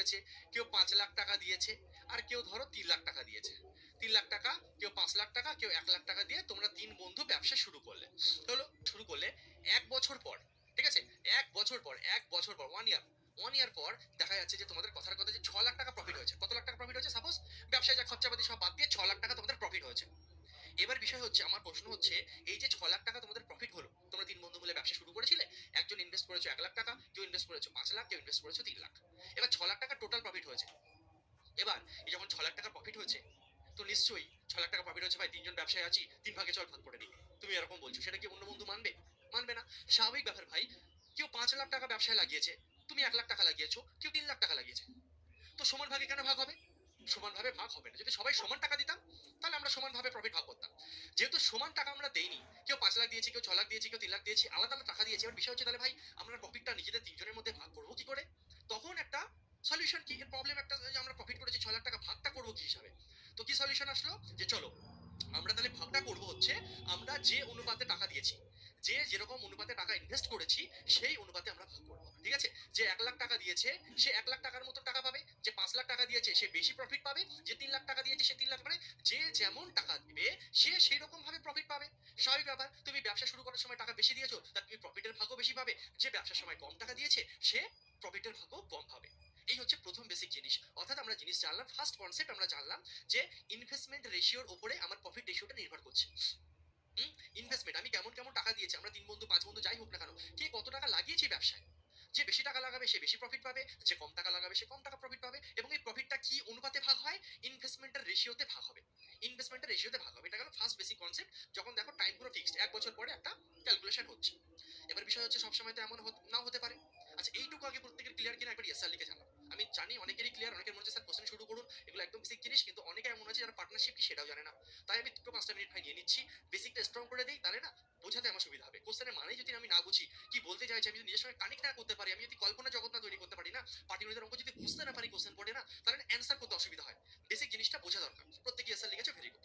ঢুকেছে, কেউ 5 লাখ টাকা দিয়েছে, আর কেউ ধরো 3 লাখ টাকা দিয়েছে। 3 লাখ টাকা, কেউ 5 লাখ টাকা, কেউ 1 লাখ টাকা দিয়ে তোমরা 3 বন্ধু ব্যবসা শুরু করলে। হলো, শুরু করলে 1 বছর পর, ঠিক আছে, 1 বছর পর, 1 বছর পর, 1 ইয়ার পর দেখা যাচ্ছে যে তোমাদের কথার কথা যে 6 লাখ টাকা প্রফিট হয়েছে। কত লাখ টাকা প্রফিট হয়েছে? সাপোজ ব্যবসায় যা খরচাপাতি সব বাদ দিয়ে 6 লাখ টাকা তোমাদের প্রফিট হয়েছে। এবার বিষয় হচ্ছে, আমার প্রশ্ন হচ্ছে, এই যে 6 লাখ টাকা তোমাদের প্রফিট হলো, তোমরা 3 বন্ধু মিলে ব্যবসা শুরু করেছিলে, একজন ইনভেস্ট করেছো 1 লাখ টাকা, কেউ ইনভেস্ট করেছো 5 লাখ, কেউ ইনভেস্ট করেছো 3 লাখ। এবার 6 লাখ টাকা টোটাল প্রফিট হয়েছে। এবার এই যখন 6 লাখ টাকা প্রফিট হয়েছে, তো নিশ্চয়ই 6 লাখ টাকা প্রফিট হয়েছে, ভাই 3জন ব্যবসায়ী আছি, 3 ভাগে চল ভাগ করে নিই, তুমি এরকম বলছো, সেটা কি অন্য বন্ধু মানবে? মানবে না। স্বাভাবিক ব্যাপার ভাই, কেউ 5 লাখ টাকা ব্যবসায় লাগিয়েছে, তুমি 1 লাখ টাকা লাগিয়েছো, কেউ 3 লাখ টাকা লাগিয়েছে, তো সমান ভাগে কেন ভাগ হবে? সমানভাবে ভাগ হবে না। যদি সবাই সমান টাকা দিতাম, তাহলে আমরা সমানভাবে প্রফিট ভাগ করতাম। যেহেতু সমান টাকা আমরা দেইনি, কেউ 5 লাখ দিয়েছি, কেউ 6 লাখ দিয়েছি, কেউ 3 লাখ দিয়েছি, আলাদা আলাদা টাকা দিয়েছি। এবার বিষয় হচ্ছে, তাহলে ভাই আমরা প্রফিটটা নিজেদের 3জনের মধ্যে ভাগ করবো কি করে? তখন একটা সলিউশন কি, এর প্রবলেম একটা, যে আমরা প্রফিট করেছি 6 লাখ টাকা, ভাগটা করবো কি হিসাবে? তো কি সলিউশন আসলো, যে চলো আমরা তাহলে ভাগটা করবো হচ্ছে, আমরা যে অনুপাতে টাকা দিয়েছি, যে যেরকম অনুপাতে টাকা ইনভেস্ট করেছি, সেই অনুপাতে আমরা ভাগ করবো। ঠিক আছে? যে 1 লাখ টাকা দিয়েছে সে 1 লাখ টাকার মতো টাকা পাবে, যে 5 লাখ টাকা দিয়েছে সে বেশি প্রফিট পাবে, যে 3 লাখ টাকা দিয়েছে সে 3 লাখ, মানে যে যেমন টাকা দিবে সে সেই রকম ভাবে প্রফিট পাবে। স্বাভাবিক ব্যাপার, তুমি ব্যবসা শুরু করার সময় টাকা বেশি দিয়েছো, তা তুমি প্রফিটের ভাগও বেশি পাবে। যে ব্যবসার সময় কম টাকা দিয়েছে সে প্রফিটের ভাগও কম পাবে। এই হচ্ছে প্রথম বেসিক জিনিস। অর্থাৎ আমরা জিনিস জানলাম, ফার্স্ট কনসেপ্ট আমরা জানলাম যে ইনভেস্টমেন্ট রেশিওর উপরে আমার প্রফিট রেশিওটা নির্ভর করছে। ইনভেস্টমেন্ট আমি কেমন কেমন টাকা দিয়েছি, আমরা 3 বন্ধু 5 বন্ধু যাই হোক না কেন, কে কত টাকা লাগিয়েছি ব্যবসায়, যে বেশি টাকা লাগাবে সে বেশি প্রফিট পাবে, যে কম টাকা লাগাবে সে কম টাকা প্রফিট পাবে। এবং এই প্রফিটটা কি অনুপাতে ভাগ হয়? ইনভেস্টমেন্টের রেশিওতে ভাগ হবে। ইনভেস্টমেন্টের রেশিওতে ভাগ হবে, এটা গেল ফার্স্ট বেসিক কনসেপ্ট। যখন দেখো টাইম পুরো ফিক্সড, 1 বছর পরে একটা ক্যালকুলেশন হচ্ছে। এবার বিষয় হচ্ছে, সবসময় তো এমন নাও হতে পারে। আচ্ছা, এইটুকু আগে প্রত্যেকের ক্লিয়ার কিনা একবার ইয়েস লিখে জানাও। আমি জানি অনেকেরই ক্লিয়ার, অনেকের মনে হচ্ছে স্যার কোশ্চেন শুরু করুন, এগুলো একদম বেসিক জিনিস, কিন্তু অনেকে এমন আছে যারা পার্টনারশিপ কি সেটাও জানে না। তাই আমি 2-5টা মিনিট ভাই নিয়ে নিচ্ছি, বেসিকটা স্ট্রং করে দিই, তাহলে না বোঝাতে আমার সুবিধা হবে। কোশ্চেনের মানে যদি আমি না বুঝি, কি বলতে চাইছি, আমি যদি নিজের সঙ্গে কানেক্ট না করতে পারি, আমি যদি কল্পনা জগৎ না তৈরি করতে পারি না, পাটিগণিতের অঙ্ক যদি বুঝতে না পারি কোশ্চেন পড়ে না, তাহলে অ্যান্সার করতে অসুবিধা হয়। বেসিক জিনিসটা বোঝা দরকার। প্রত্যেকে অ্যান্সার লিখেছে, ভেরি গুড।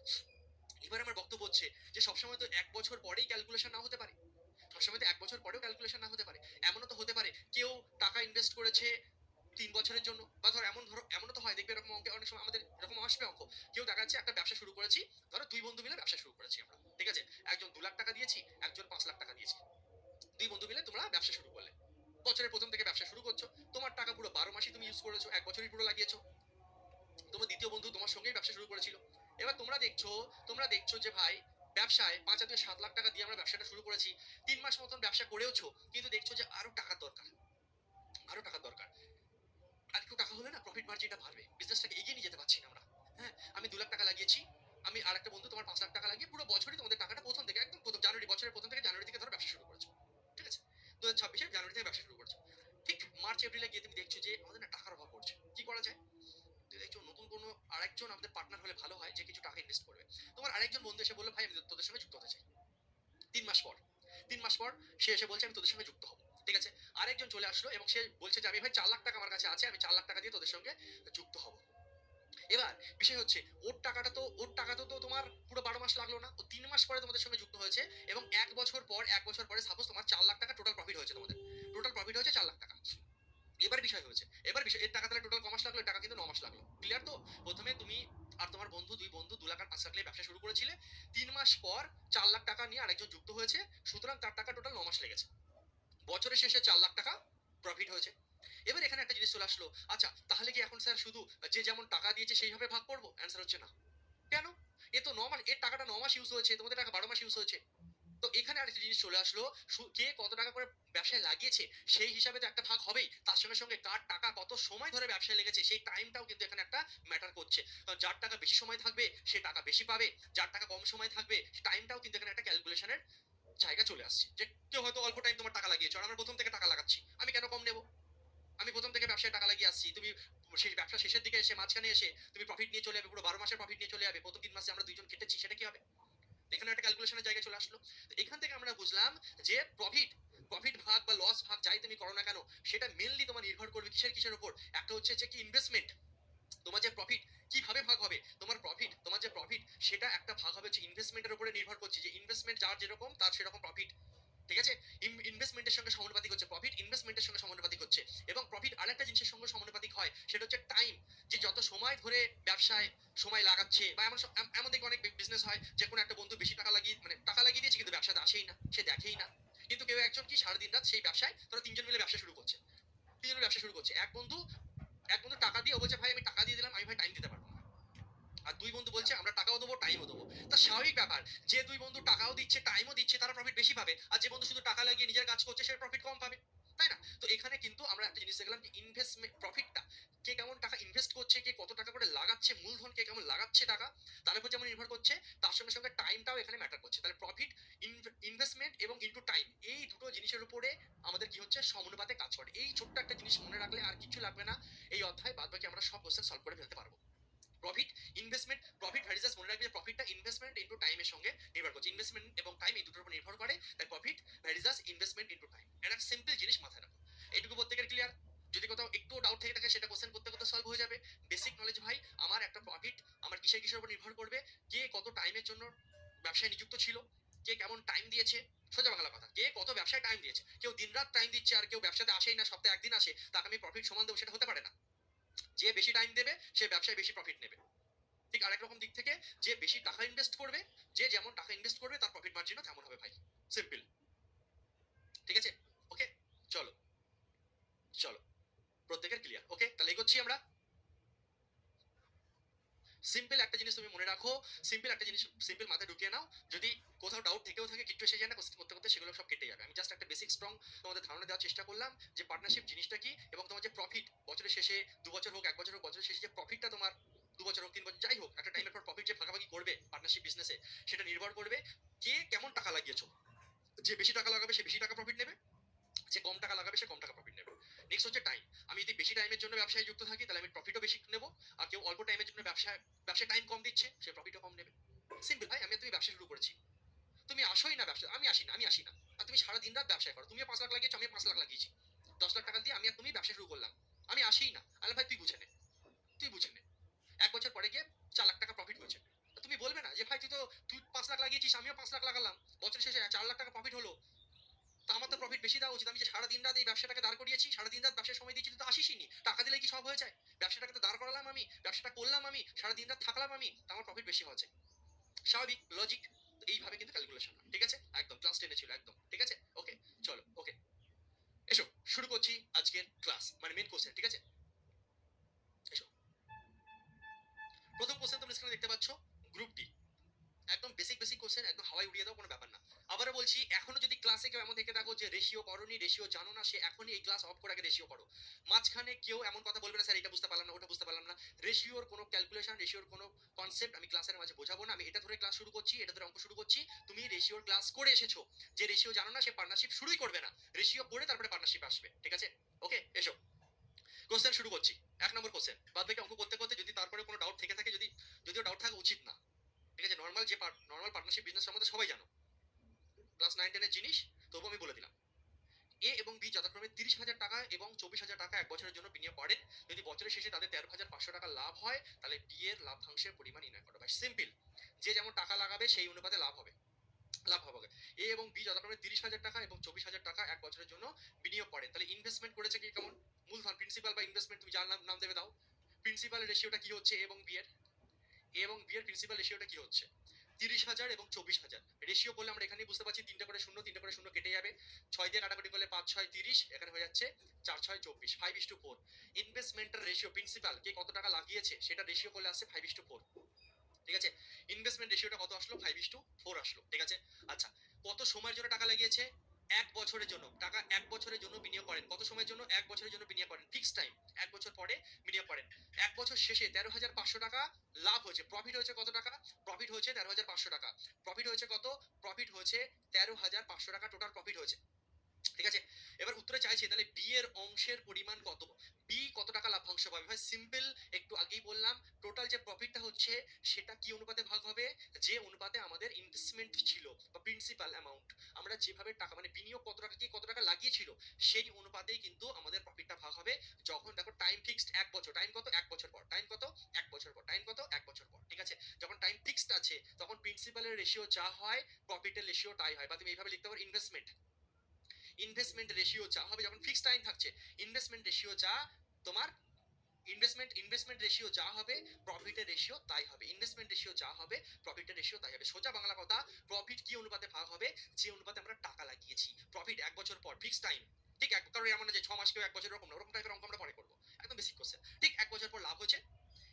এবার আমার বক্তব্য হচ্ছে যে সবসময় তো 1 বছর পরেই ক্যালকুলেশন না হতে পারে, সবসময় তো 1 বছর পরেও ক্যালকুলেশন না হতে পারে। এমনও তো হতে পারে কেউ টাকা ইনভেস্ট করেছে 3 বছরের জন্য, বা ধরো এমনও তো হয়, দেখবে এরকম অঙ্কে অনেক সময় আমাদের এরকম আসবে অঙ্ক, কেউ দেখা যাচ্ছে একটা ব্যবসা শুরু করেছি, ধরো 2 বন্ধু মিলে ব্যবসা শুরু করেছি আমরা, ঠিক আছে, একজন 2 লাখ টাকা দিয়েছি, একজন 5 লাখ টাকা দিয়েছি, 2 বন্ধু মিলে তোমরা ব্যবসা শুরু করলে। বছরের প্রথম থেকে ব্যবসা শুরু করছো, তোমার টাকা পুরো 12 মাসই তুমি ইউজ করেছো, 1 বছরই পুরো লাগিয়েছো। তোমার দ্বিতীয় বন্ধু তোমার সঙ্গেই ব্যবসা শুরু করেছিল। এবার তোমরা দেখছো যে ভাই ব্যবসায় 5 আর 2 7 লাখ টাকা দিয়ে আমরা ব্যবসাটা শুরু করেছি, 3 মাস মতন ব্যবসা করেওছো, কিন্তু দেখছো যে আরো টাকার দরকার, আরো টাকার দরকার। আর একটু টাকা হলে না প্রফিট মার্জিনটা বাড়বে, বিজনেসটাকে এগিয়ে নিয়ে যেতে পারছি না আমরা। হ্যাঁ, আমি 2 লাখ টাকা লাগিয়েছি, আমি আর একটা বন্ধু তোমার 5 লাখ টাকা লাগিয়ে পুরো বছরই তোমাদের টাকাটা প্রথম থেকে, একদম প্রথম জানুয়ারি, বছরের প্রথম থেকে জানুয়ারি থেকে ধরো ব্যবসা শুরু করেছো, ঠিক আছে, 2026-এর জানুয়ারি থেকে ব্যবসা শুরু করেছো। ঠিক মার্চ এপ্রিলে গিয়ে তুমি দেখছো যে আমাদের না টাকার অভাব পড়ছে, কি করা যায়? দেখছো নতুন কোনো আরেকজন আমাদের পার্টনার হলে ভালো হয়, যে কিছু টাকা ইনভেস্ট করবে। তোমার আরেকজন বন্ধু এসে বললো, ভাই আমি তোদের সঙ্গে যুক্ত হতে চাই। 3 মাস পর, 3 মাস পর সে এসে বলছে আমি তোদের সঙ্গে যুক্ত হবো, ঠিক আছে। আরেকজন চলে আসলো এবং সে বলছে যে আমি ভাই 4 লাখ টাকা আমার কাছে আছে, আমি 4 লাখ টাকা দিয়ে তোদের সঙ্গে যুক্ত হবো। এবার বিষয় হচ্ছে, ওর টাকা তো তোমার পুরো 12 মাস লাগলো না, ও 3 মাস পরে তোমাদের সঙ্গে যুক্ত হয়েছে, এবং 1 বছর পরে সাপোজ তোমার 4 লাখ টাকা টোটাল প্রফিট হয়েছে, তোমাদের টোটাল প্রফিট হয়েছে 4 লাখ টাকা। এবার বিষয় এর টাকা তাহলে টোটাল কমাস লাগলো, এর টাকা কিন্তু 9 মাস লাগলো। ক্লিয়ার তো? প্রথমে তুমি আর তোমার বন্ধু, 2 বন্ধু 2 লাখ আর 5 লাখ নিয়ে ব্যবসা শুরু করেছিলে, 3 মাস পর 4 লাখ টাকা নিয়ে আরেকজন যুক্ত হয়েছে, সুতরাং তার টাকা টোটাল 9 মাস লেগেছে। বছরের শেষে 4 লাখ টাকা প্রফিট হয়েছে। এবার এখানে একটা জিনিস চলে আসলো, আচ্ছা তাহলে কি এখন স্যার শুধু যে যেমন টাকা দিয়েছে সেইভাবে ভাগ করবো? অ্যান্সার হচ্ছে না। কেন? এ তো 9 মাস, এর টাকাটা 9 মাস ইউজ হয়েছে, তোমাদের টাকা 12 মাস ইউজ হয়েছে। তো এখানে আরেকটা জিনিস চলে আসলো, কে কত টাকা করে ব্যবসায় লাগিয়েছে সেই হিসাবে তো একটা ভাগ হবেই, তার সঙ্গে সঙ্গে কার টাকা কত সময় ধরে ব্যবসায় লেগেছে সেই টাইমটাও কিন্তু এখানে একটা ম্যাটার করছে। কারণ যার টাকা বেশি সময় থাকবে সে টাকা বেশি পাবে, যার টাকা কম সময় থাকবে টাইমটাও কিন্তু এখানে একটা ক্যালকুলেশনের জায়গা চলে আসছে। যে কেউ হয়তো অল্প টাইম তোমার টাকা লাগিয়েছো, আর আমরা প্রথম থেকে টাকা লাগাচ্ছি, আমি কেন কম নেবো? আমি প্রথম থেকে ব্যবসায় টাকা লাগিয়ে আসছি, তুমি সেই ব্যবসা শেষের দিকে এসে, মাঝখানে এসে তুমি প্রফিট নিয়ে চলে যাবে, পুরো 12 মাসের প্রফিট নিয়ে চলে যাবে, প্রথম 3 মাসে আমরা 2জন খেটেছি, সেটা কি হবে? এখানে একটা ক্যালকুলেশনের জায়গায় চলে আসলো। তো এখান থেকে আমরা বুঝলাম যে প্রফিট প্রফিট ভাগ বা লস ভাগ যাই তুমি করো না কেন, সেটা মেনলি তোমার নির্ভর করবে কিসের উপর? একটা হচ্ছে যে কি ইনভেস্টমেন্ট, তোমার যে প্রফিট কিভাবে ভাগ হবে, তোমার যে প্রফিট সেটা একটা ভাগ হবে যে ইনভেস্টমেন্টের উপরে নির্ভর করছে, যে ইনভেস্টমেন্ট যার যেরকম তার সেরকম প্রফিট, ঠিক আছে। ইনভেস্টমেন্টের সঙ্গে সমানুপাতিক হচ্ছে প্রফিট, ইনভেস্টমেন্টের সঙ্গে সমানুপাতিক হচ্ছে। এবং প্রফিট আরেকটা জিনিসের সঙ্গে সমানুপাতিক হয়, সেটা হচ্ছে ব্যবসায় সময় লাগাচ্ছে, বা এমন দেখবে অনেক বিজনেস হয় যে কোনো একটা বন্ধু বেশি টাকা লাগিয়ে টাকা লাগিয়ে দিয়েছে কিন্তু ব্যবসাতে আসেই না, সে দেখেই না। কিন্তু কেউ একজন কি সারাদিন রাত সেই ব্যবসায়, ধরো তিনজন মিলে ব্যবসা শুরু করছে, তিনজন ব্যবসা শুরু করছে, এক বন্ধু টাকা দিয়ে ও বলছে ভাই আমি টাকা দিয়ে দিলাম, আমি ভাই টাইম দিতে পারবো না। আর দুই বন্ধু বলছে আমরা টাকাও দেবো টাইমও দেবো। তা স্বাভাবিক ব্যাপার, যে দুই বন্ধু টাকাও দিচ্ছে টাইমও দিচ্ছে তারা প্রফিট বেশি পাবে, আর যে বন্ধু শুধু টাকা লাগিয়ে নিজের কাজ করছে সে প্রফিট কম পাবে, তাই না? তো এখানে কিন্তু আমরা একটা জিনিস দেখলাম যে ইনভেস্টমেন্ট প্রফিটটা, কে কেমন টাকা ইনভেস্ট করছে, কে কত টাকা করে লাগাচ্ছে, মূলধন কে কেমন লাগাচ্ছে টাকা, তার উপর যেমন নির্ভর করছে, তার সঙ্গে সঙ্গে টাইমটাও এখানে ম্যাটার করছে। তাহলে প্রফিট, ইনভেস্টমেন্ট এবং ইনটু টাইম, এই দুটো জিনিসের উপরে আমাদের কি হচ্ছে, সমানুপাতে কাজ করে। এই ছোট্ট একটা জিনিস মনে রাখলে আর কিছু লাগবে না, এই অধ্যায় বাদ বাকি আমরা সব কোশ্চেন সলভ করে ফেলতে পারবো। প্রফিট, ইনভেস্টমেন্ট, প্রফিট ভ্যারিজাস, মনে রাখবে যে প্রফিটটা ইনভেস্টমেন্ট ইনটু টাইমের সঙ্গে নির্ভর করছে, ইনভেস্টমেন্ট এবং টাইম এই দুটোর উপর নির্ভর করে, তাই profit varies as investment into time. এটা সিম্পল জিনিস মাথায় রাখো, এইটুকু প্রত্যেকের ক্লিয়ার? যদি কোথাও একটু ডাউট থেকে থাকে সেটা কোশ্চেন করতে করতে সলভ হয়ে যাবে। বেসিক নলেজ ভাই, আমার একটা প্রফিট আমার কিসের কিসের উপর নির্ভর করবে, কে কত টাইমের জন্য ব্যবসায় নিযুক্ত ছিল, কে কেমন টাইম দিয়েছে, সোজা বাংলা কথা, কে কত ব্যবসায় টাইম দিয়েছে। কেউ দিনরাত টাইম দিচ্ছে আর কেউ ব্যবসাতে আসেই না, সপ্তাহে একদিন আসে, তাকে আমি প্রফিট সমান দেবো, সেটা হতে পারে না। যে বেশি টাইম দেবে সে ব্যবসায় বেশি প্রফিট নেবে। ঠিক আরেক রকম দিক থেকে, যে বেশি টাকা ইনভেস্ট করবে, যে যেমন টাকা ইনভেস্ট করবে তার প্রফিট মার্জিনও তেমন হবে ভাই, সিম্পল। ঠিক আছে, ওকে, চলো চলো, প্রত্যেকের ক্লিয়ার? ওকে, তাহলে এগোচ্ছি আমরা। সিম্পল একটা জিনিস তুমি মনে রাখো, সিম্পল একটা জিনিস সিম্পল মাথায় ঢুকিয়ে নাও, যদি কোথাও ডাউট থেকেও থাকে কিচ্ছু এসে যায় না, কোশ্চেন করতে করতে সেগুলো সব কেটে যাবে। আমি জাস্ট একটা বেসিক স্ট্রং তোমাদের ধারণা দেওয়ার চেষ্টা করলাম যে পার্টনারশিপ জিনিসটা কি, এবং তোমার যে প্রফিট বছরের শেষে, 2 বছর হোক 1 বছর হোক, বছরের শেষে যে প্রফিটটা তোমার 2 বছর হোক 3 বছর যাই হোক, একটা টাইমের পর প্রফিট যে ভাগাভাগি করবে পার্টনারশিপ বিজনেসে, সেটা নির্ভর করবে কে কেমন টাকা লাগিয়েছো। যে বেশি টাকা লাগাবে সে বেশি টাকা প্রফিট নেবে, যে কম টাকা লাগাবে সে কম টাকা প্রফিট নেবে। নেক্সট হচ্ছে টাইম, আমি যদি বেশি টাইমের জন্য ব্যবসায় যুক্ত থাকি তাহলে আমি প্রফিটও বেশি নেব, আর কেউ অল্প টাইমের জন্য ব্যবসায় টাইম কম দিচ্ছে সে প্রফিটও কম নেবে। সিম্পল ভাই, আমি তুমি ব্যবসা শুরু করেছি, তুমি আসোই না ব্যবসা, আমি আসি না, আর তুমি সারা দিন রাত ব্যবসা করো, তুমিও 5 লাখ লাগিয়েছো আমিও 5 লাখ লাগিয়েছি, 10 লাখ টাকা দিয়ে আমি আর তুমি ব্যবসা শুরু করলাম, আমি আসিই না, আরে ভাই তুই বুঝে নে 1 বছর পরে গিয়ে 4 লাখ টাকা প্রফিট হয়েছে, তুমি বলবে না যে ভাই তুই 5 লাখ লাগিয়েছিস আমিও 5 লাখ লাগালাম, বছর শেষে 4 লাখ টাকা প্রফিট হলো, তা আমার তো প্রফিট বেশি দেওয়া উচিত, আমি যে সারা দিন রাত এই ব্যবসাটাকে দাঁড় করিয়েছি, সারা দিন রাত ব্যবসায় সময় দিয়েছি, তুই তো আসিসই নি, টাকা দিলে কি সব হয়ে যায়? ব্যবসাটাকে তো দাঁড় করালাম আমি, ব্যবসাটা করলাম আমি, সারা দিন রাত থাকলাম আমি, তা আমার প্রফিট বেশি হচ্ছে, স্বাভাবিক লজিক। তো এইভাবে কিন্তু ক্যালকুলেশন হয়, ঠিক আছে, একদম ক্লাস 10-এ ছিল একদম, ঠিক আছে, ওকে, চলো, ওকে, এসো শুরু করছি আজকের ক্লাস, মানে মেন কোশ্চেন, ঠিক আছে, এসো। প্রথম কোশ্চেন তোমরা স্ক্রিনে দেখতে পাচ্ছ, গ্রুপ ডি, একদম বেসিক কোশ্চেন, একদম হাওয়ায় উড়িয়ে দাও, কোনো ব্যাপার না। আবারও বলছি, এখনো যদি ক্লাসে কেউ এমন থেকে থাকো যে রেশিও করোনি, রেশিও জানো না, সে এখনই এই ক্লাস অফ করে আগে রেশিও করো। মাঝখানে কেউ এমন কথা বলবে না স্যার এটা বুঝতে পারলাম না, ওটা বুঝতে পারলাম না। রেশিওর কোনো ক্যালকুলেশন, রেশিওর কোনো কনসেপ্ট আমি ক্লাসের মাঝে বোঝাবো না, আমি এটা ধরে ক্লাস শুরু করছি, এটা ধরে অঙ্ক শুরু করছি, তুমি রেশিওর ক্লাস করে এসেছো, যে রেশিও জানো না সে পার্টনারশিপ শুরুই করবে না, রেশিও পড়ে তারপরে পার্টনারশিপ আসবে, ঠিক আছে, ওকে, এসো কোশ্চেন শুরু করছি। 1 নম্বর কোশ্চেন, বাদ বাকি অঙ্ক করতে করতে যদি তারপরে কোনো ডাউট থেকে থাকে, যদিও ডাউট থাকা উচিত না, ঠিক আছে, নর্মাল পার্টনারশিপ বিজনেস সম্বন্ধে সবাই জানো, ক্লাস 9-10-এর জিনিস, তবু আমি বলে দিলাম। এ এবং বি যথাক্রমে 30,000 টাকা এবং 24,000 টাকা 1 বছরের জন্য বিনিয়োগ করেন। যদি বছরের শেষে তাদের 13,500 টাকা লাভ হয় তাহলে বি এর লাভ্যাংশের পরিমাণ নির্ণয় করো। ভাই সিম্পল, যে যেমন টাকা লাগাবে সেই অনুপাতে লাভ হবে। এ এবং বি যথাক্রমে 30,000 টাকা এবং 24,000 টাকা 1 বছরের জন্য বিনিয়োগ করেন, তাহলে ইনভেস্টমেন্ট করেছে কি কেমন, মূলধন, প্রিন্সিপাল বা ইনভেস্টমেন্ট তুমি যার নাম দেবে দাও। প্রিন্সিপাল রেশিওটা কি হচ্ছে, এ এবং বি এর প্রিন্সিপাল রেশিওটা কি হচ্ছে, 30,000 এবং 24,000 রেশিও করলে আমরা এখানেই বুঝতে পারছি, তিনটা করে শূন্য কেটে যাবে, 6 দিয়ে কাটাকুটি করলে 5 6 30, এখানে হয়ে যাচ্ছে 4 6 24, 5:4। ইনভেস্টমেন্টের রেশিও, প্রিন্সিপাল কে কত টাকা লাগিয়েছে সেটা রেশিও করলে আসছে 5:4, ঠিক আছে, ইনভেস্টমেন্ট রেশিওটা কত আসলো, 5:4 আসলো, ঠিক আছে। আচ্ছা, কত সময়ের জন্য টাকা লাগিয়েছে, 1 বছরের জন্য, টাকা 1 বছরের জন্য বিনিয়োগ করেন, কত সময়ের জন্য, 1 বছরের জন্য বিনিয়োগ করেন, ফিক্সড টাইম, 1 বছর পরে বিনিয়োগ করেন। 1 বছর শেষে 13,500 টাকা লাভ হয়েছে, প্রফিট হয়েছে কত টাকা, প্রফিট হয়েছে 13,500 টাকা, প্রফিট হয়েছে কত, প্রফিট হয়েছে 13,500 টাকা টোটাল প্রফিট হয়েছে, ঠিক আছে। এবার উত্তরে চাইছি তাহলে বি এর অংশের পরিমাণ কত, বি কত টাকা লাভ্যাংশ পাবে, ভাই সিম্পল, একটু আগেই বললাম, টোটাল যে প্রফিটটা হচ্ছে সেটা কি অনুপাতে ভাগ হবে, যে অনুপাতে আমাদের ইনভেস্টমেন্ট ছিল বা প্রিন্সিপাল অ্যামাউন্ট, আমরা যেভাবে টাকা মানে বিনিয়োগ কত টাকা, কি কত টাকা লাগিয়েছিল সেই অনুপাতেই কিন্তু আমাদের প্রফিটটা ভাগ হবে। যখন দেখো টাইম ফিক্সড 1 বছর, টাইম কত, 1 বছর পর, টাইম কত, 1 বছর পর, টাইম কত, 1 বছর পর, ঠিক আছে। যখন টাইম ফিক্সড আছে তখন প্রিন্সিপালের রেশিও যা হয় প্রফিটের রেশিও তাই হয়, বা তুমি এইভাবে লিখতে পারো, ইনভেস্টমেন্ট রেশিও যা হবে, যখন ফিক্সড টাইম থাকছে, ইনভেস্টমেন্ট রেশিও যা তোমার ইনভেস্টমেন্ট রেশিও যা হবে প্রফিটের রেশিও তাই হবে। ইনভেস্টমেন্ট রেশিও যা হবে প্রফিটের রেশিও তাই হবে। সোজা বাংলা কথা, প্রফিট কি অনুপাতে ভাগ হবে? যে অনুপাতে আমরা টাকা লাগিয়েছি। প্রফিট 1 বছর পর ফিক্স টাইম, ঠিক কারণ এমন না যে 6 মাস কেউ 1 বছর, এরকম না, ওরকম টাইপের অঙ্ক আমরা পরে করবো, একদম বেসিক কোশ্চেন। ঠিক 1 বছর পর লাভ হচ্ছে,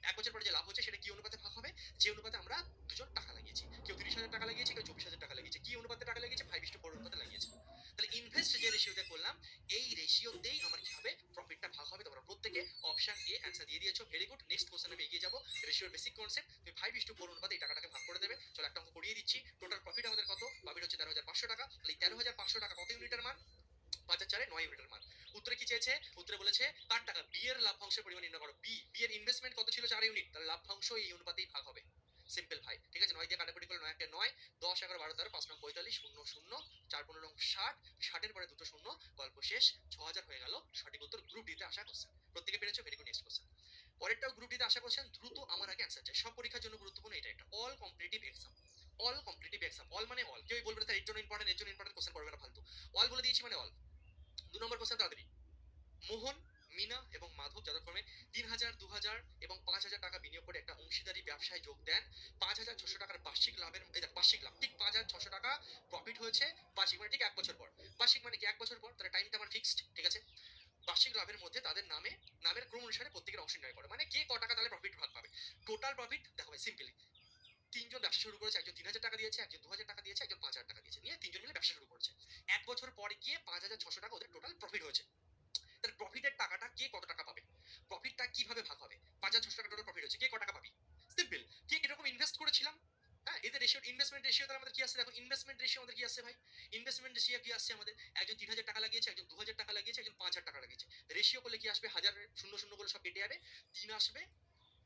1 বছর পরে যে লাভ হচ্ছে সেটা কি অনুপাতে ভাগ হবে? যে অনুপাতে আমরা দুজন টাকা লাগিয়েছি। কেউ 30,000 টাকা লাগিয়েছে, কেউ 24,000 টাকা লাগিয়েছে। কি অনুপাতে টাকা লাগিয়েছে? 5:4 অনুপাতে লাগিয়েছে। তাহলে ইনভেস্ট যে রেশিওতে করলাম, এই রেশিওতেই আমার কি হবে? প্রফিটটা ভাগ হবে। তোমরা প্রত্যেকে অপশন এ অ্যান্সার দিয়ে দিয়েছো, ভেরি গুড। নেক্সট কোশ্চেনে আমি এগিয়ে যাবো। রেশিওর বেসিক কনসেপ্ট, তুমি 5:4 অনুপাতে এই টাকাটাকে ভাগ করে দেবে। চলো একটা অঙ্ক করিয়ে দিচ্ছি। টোটাল প্রফিট আমাদের কত? প্রফিট হচ্ছে 13,500 টাকা। তাহলে 13,500 টাকা কত ইউনিটের মান? 5 আর 4 9 ইউনিটের মান। উত্তরে কি চেয়েছে? উত্তরে বলেছে কার টাকা? বি এর লাভ্যাংশের পরিমাণ নির্ণয় করো। বি এর ইনভেস্টমেন্ট কত ছিল? 4 ইউনিট। তাহলে লাভ্যাংশ এই অনুপাতেই ভাগ হবে। সিম্পল ভাই, ঠিক আছে। 9 দিয়ে কাটাকুটি করলে 9 একটা 9, 10 11 12 13 5 9 45 0 0 4 15 60, 60 এর পরে দুটো শূন্য, গল্প শেষ। 6000 হয়ে গেল। সঠিক উত্তর গ্রুপ ডিতে আসা কোশ্চেন। প্রত্যেকে পেরেছো, ভেরি গুড। Next question. পরেরটাও গ্রুপ ডিতে আসা কোশ্চেন। দ্রুত আমার আগে অ্যান্সার চাই। সব পরীক্ষার জন্য গুরুত্বপূর্ণ এটা একটা। All competitive exam, all competitive exam. All মানে অল। কেউই বলবে না তার এর জন্য ইম্পর্টেন্ট, এর জন্য ইম্পর্টেন্ট কোশ্চেন পড়বে না ফালতু। অল বলে দিয়েছি মানে অল। 2 নম্বর কোশ্চেন তাড়াতাড়ি। মোহন, মিনা এবং মাধব যথাক্রমে 3,000, 2,000 এবং 5,000 টাকা বিনিয়োগ করে একটা অংশীদারি ব্যবসায় যোগ দেন। 5,600 টাকার বার্ষিক লাভের, বার্ষিক লাভ ঠিক 5,600 টাকা প্রফিট হয়েছে বার্ষিক, মানে ঠিক 1 বছর পর। বার্ষিক মানে কি 1 বছর পর, তাহলে টাইমটা আমার ফিক্সড, ঠিক আছে। বার্ষিক লাভের মধ্যে তাদের নামের ক্রম অনুসারে প্রত্যেকের অংশ নির্ণয় করে, মানে কে ক টাকা তাহলে প্রফিট ভাগ পাবে। টোটাল প্রফিট দেখো ভাই, সিম্পলি তিনজন ব্যবসা শুরু করেছে। একজন 3,000 টাকা দিয়েছে, একজন 2,000 টাকা দিয়েছে, একজন 5,000 টাকা দিয়েছে, নিয়ে তিনজন মিলে ব্যবসা শুরু করেছে। 1 বছর পরে গিয়ে 5,600 টাকা ওদের টোটাল প্রফিট হয়েছে। তাহলে প্রফিটের টাকাটা কে কত টাকা পাবে? প্রফিটটা কিভাবে ভাগ হবে? 5,600 টাকা টোটাল প্রফিট হচ্ছে, কে ক টাকা পাবি? সিম্পল, কে এরকম ইনভেস্ট করেছিলাম। হ্যাঁ, এদের রেশিও, ইনভেস্টমেন্ট রেশিও তাহলে আমাদের কি আসছে? দেখো ইনভেস্টমেন্ট রেশিও আমাদের কি আসছে ভাই? ইনভেস্টমেন্ট রেশিও কি আসছে আমাদের? একজন 3,000 টাকা লাগিয়েছে, একজন 2,000 টাকা লাগিয়েছে, একজন 5,000 টাকা লাগিয়েছে। রেশিও করলে কি আসবে? হাজার শূন্য শূন্য করে সব কেটে যাবে। 3 আসবে,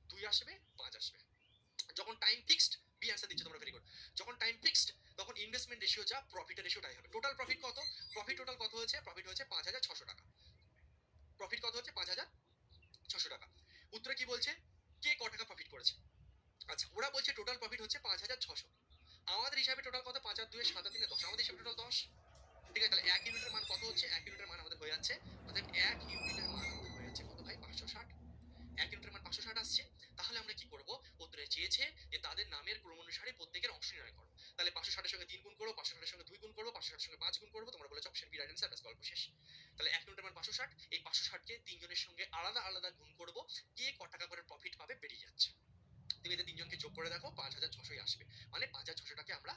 2 আসবে, 5 আসবে। যখন টাইম ফিক্সড, বি অ্যান্সার দিচ্ছ তোমরা, ভেরি গুড। যখন টাইম ফিক্সড তখন ইনভেস্টমেন্ট রেশিও যা, প্রফিটের রেশিও তাই হবে। টোটাল প্রফিট কত? প্রফিট টোটাল কত হয়েছে? প্রফিট হয়েছে 5,600 টাকা। প্রফিট কত হচ্ছে? 5,600 টাকা। উত্তরে কি বলছে? কে ক টাকা প্রফিট করেছে? আচ্ছা, ওরা বলছে টোটাল প্রফিট হচ্ছে 5,600। আমাদের হিসাবে টোটাল কত? 5 আর 2 7 আর 3 10। আমাদের হিসাবে টোটাল 10। ঠিক আছে, তাহলে 1 ইউনিটের মান কত হচ্ছে? 1 ইউনিটের মান আমাদের হয়ে যাচ্ছে, অর্থাৎ 1 ইউনিটের মান আমাদের হয়ে যাচ্ছে কত ভাই? 560। 1 ইউনিটের মান 560 আসছে। তাহলে আমরা কি করব? উত্তরে চেয়েছে যে তাদের নামের ক্রম অনুসারে প্রত্যেকের অংশ নির্ণয় করো। তাহলে 560 এর সঙ্গে 3 গুণ করো, 560 এর সঙ্গে 2 গুণ করো, 560 এর সঙ্গে 5 গুণ করবো। তোমরা বলেছো অপশন বি রাইট অ্যান্সার, ব্যাস গল্প শেষ। তাহলে 1 ইউনিটের মান 560, এই 560 কে তিনজনের সঙ্গে আলাদা আলাদা গুণ করব, কে ক টাকা করে প্রফিট পাবে বেরিয়ে যাচ্ছে। তুমি এদের তিনজনকে যোগ করে দেখো, 5,600 আসবে। মানে 5,600 টাকে আমরা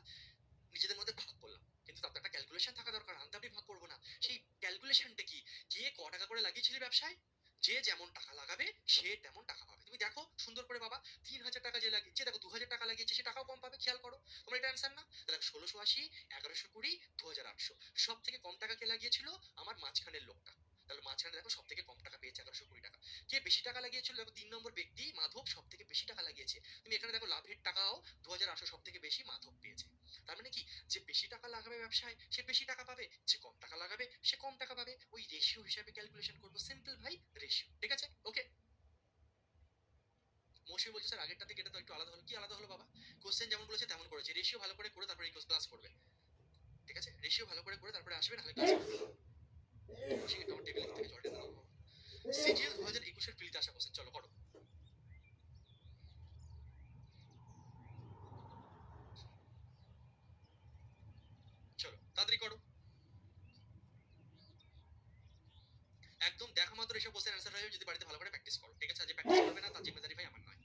নিজেদের মধ্যে ভাগ করলাম, কিন্তু তার তো একটা ক্যালকুলেশন থাকা দরকার। আনতাবড়ি ভাগ করবো না। সেই ক্যালকুলেশনটা কি? কে ক টাকা করে লাগিয়েছিলে ব্যবসায়, যে যেমন টাকা লাগাবে সে তেমন টাকা পাবে। তুমি দেখো সুন্দর করে বাবা, 3,000 টাকা যে লাগিয়েছে, দেখো 2,000 টাকা লাগিয়েছে, সে টাকাও কম পাবে, খেয়াল করো। তোমার এটা অ্যান্সার না? তাহলে 1,680, 1,120, 2,800। সব থেকে কম টাকা কে লাগিয়েছিল? আমার মাঝখানের লোকটা। তাহলে মাঝখানে দেখো সব থেকে কম টাকা পেয়েছে 1,120 টাকা। কে বেশি টাকা লাগিয়েছিল? দেখো 3 নম্বর ব্যক্তি মাধব সব থেকে বেশি টাকা লাগিয়েছে। তুমি এখানে দেখো লাভের টাকাও 2,800 সব থেকে বেশি মাধব পেয়েছে। তার মানে কি? যে বেশি টাকা লাগাবে ব্যবসায় সে বেশি টাকা পাবে, যে কম টাকা লাগাবে সে কম টাকা পাবে। ওই রেশিও হিসাবে ক্যালকুলেশন করবো। সিম্পল ভাই, রেশিও। ঠিক আছে, ওকে। মৌসুমী বলছে স্যার আগেরটা থেকে এটা তো একটু আলাদা হলো। কি আলাদা হলো বাবা? কোশ্চেন যেমন বলেছে তেমন করেছে। রেশিও ভালো করে করে তারপরে ক্লাস করবে, ঠিক আছে। রেশিও ভালো করে করে তারপরে আসবে, নাহলে ক্লাস করবে। ঠিক আছে, আমার টেবিল থেকে জলটা দাও। সিজিএল 2021 এর প্রিলিতে আসা কোশ্চেন, চলো করো। চলো তাড়াতাড়ি করো। একদম দেখা মাত্র এসব কোশ্চেন অ্যান্সার হয়ে যাবে যদি বাড়িতে ভালো করে প্র্যাকটিস করো, ঠিক আছে। যে প্র্যাকটিস করবে না তার জিম্মেদারি ভাই আমার নয়।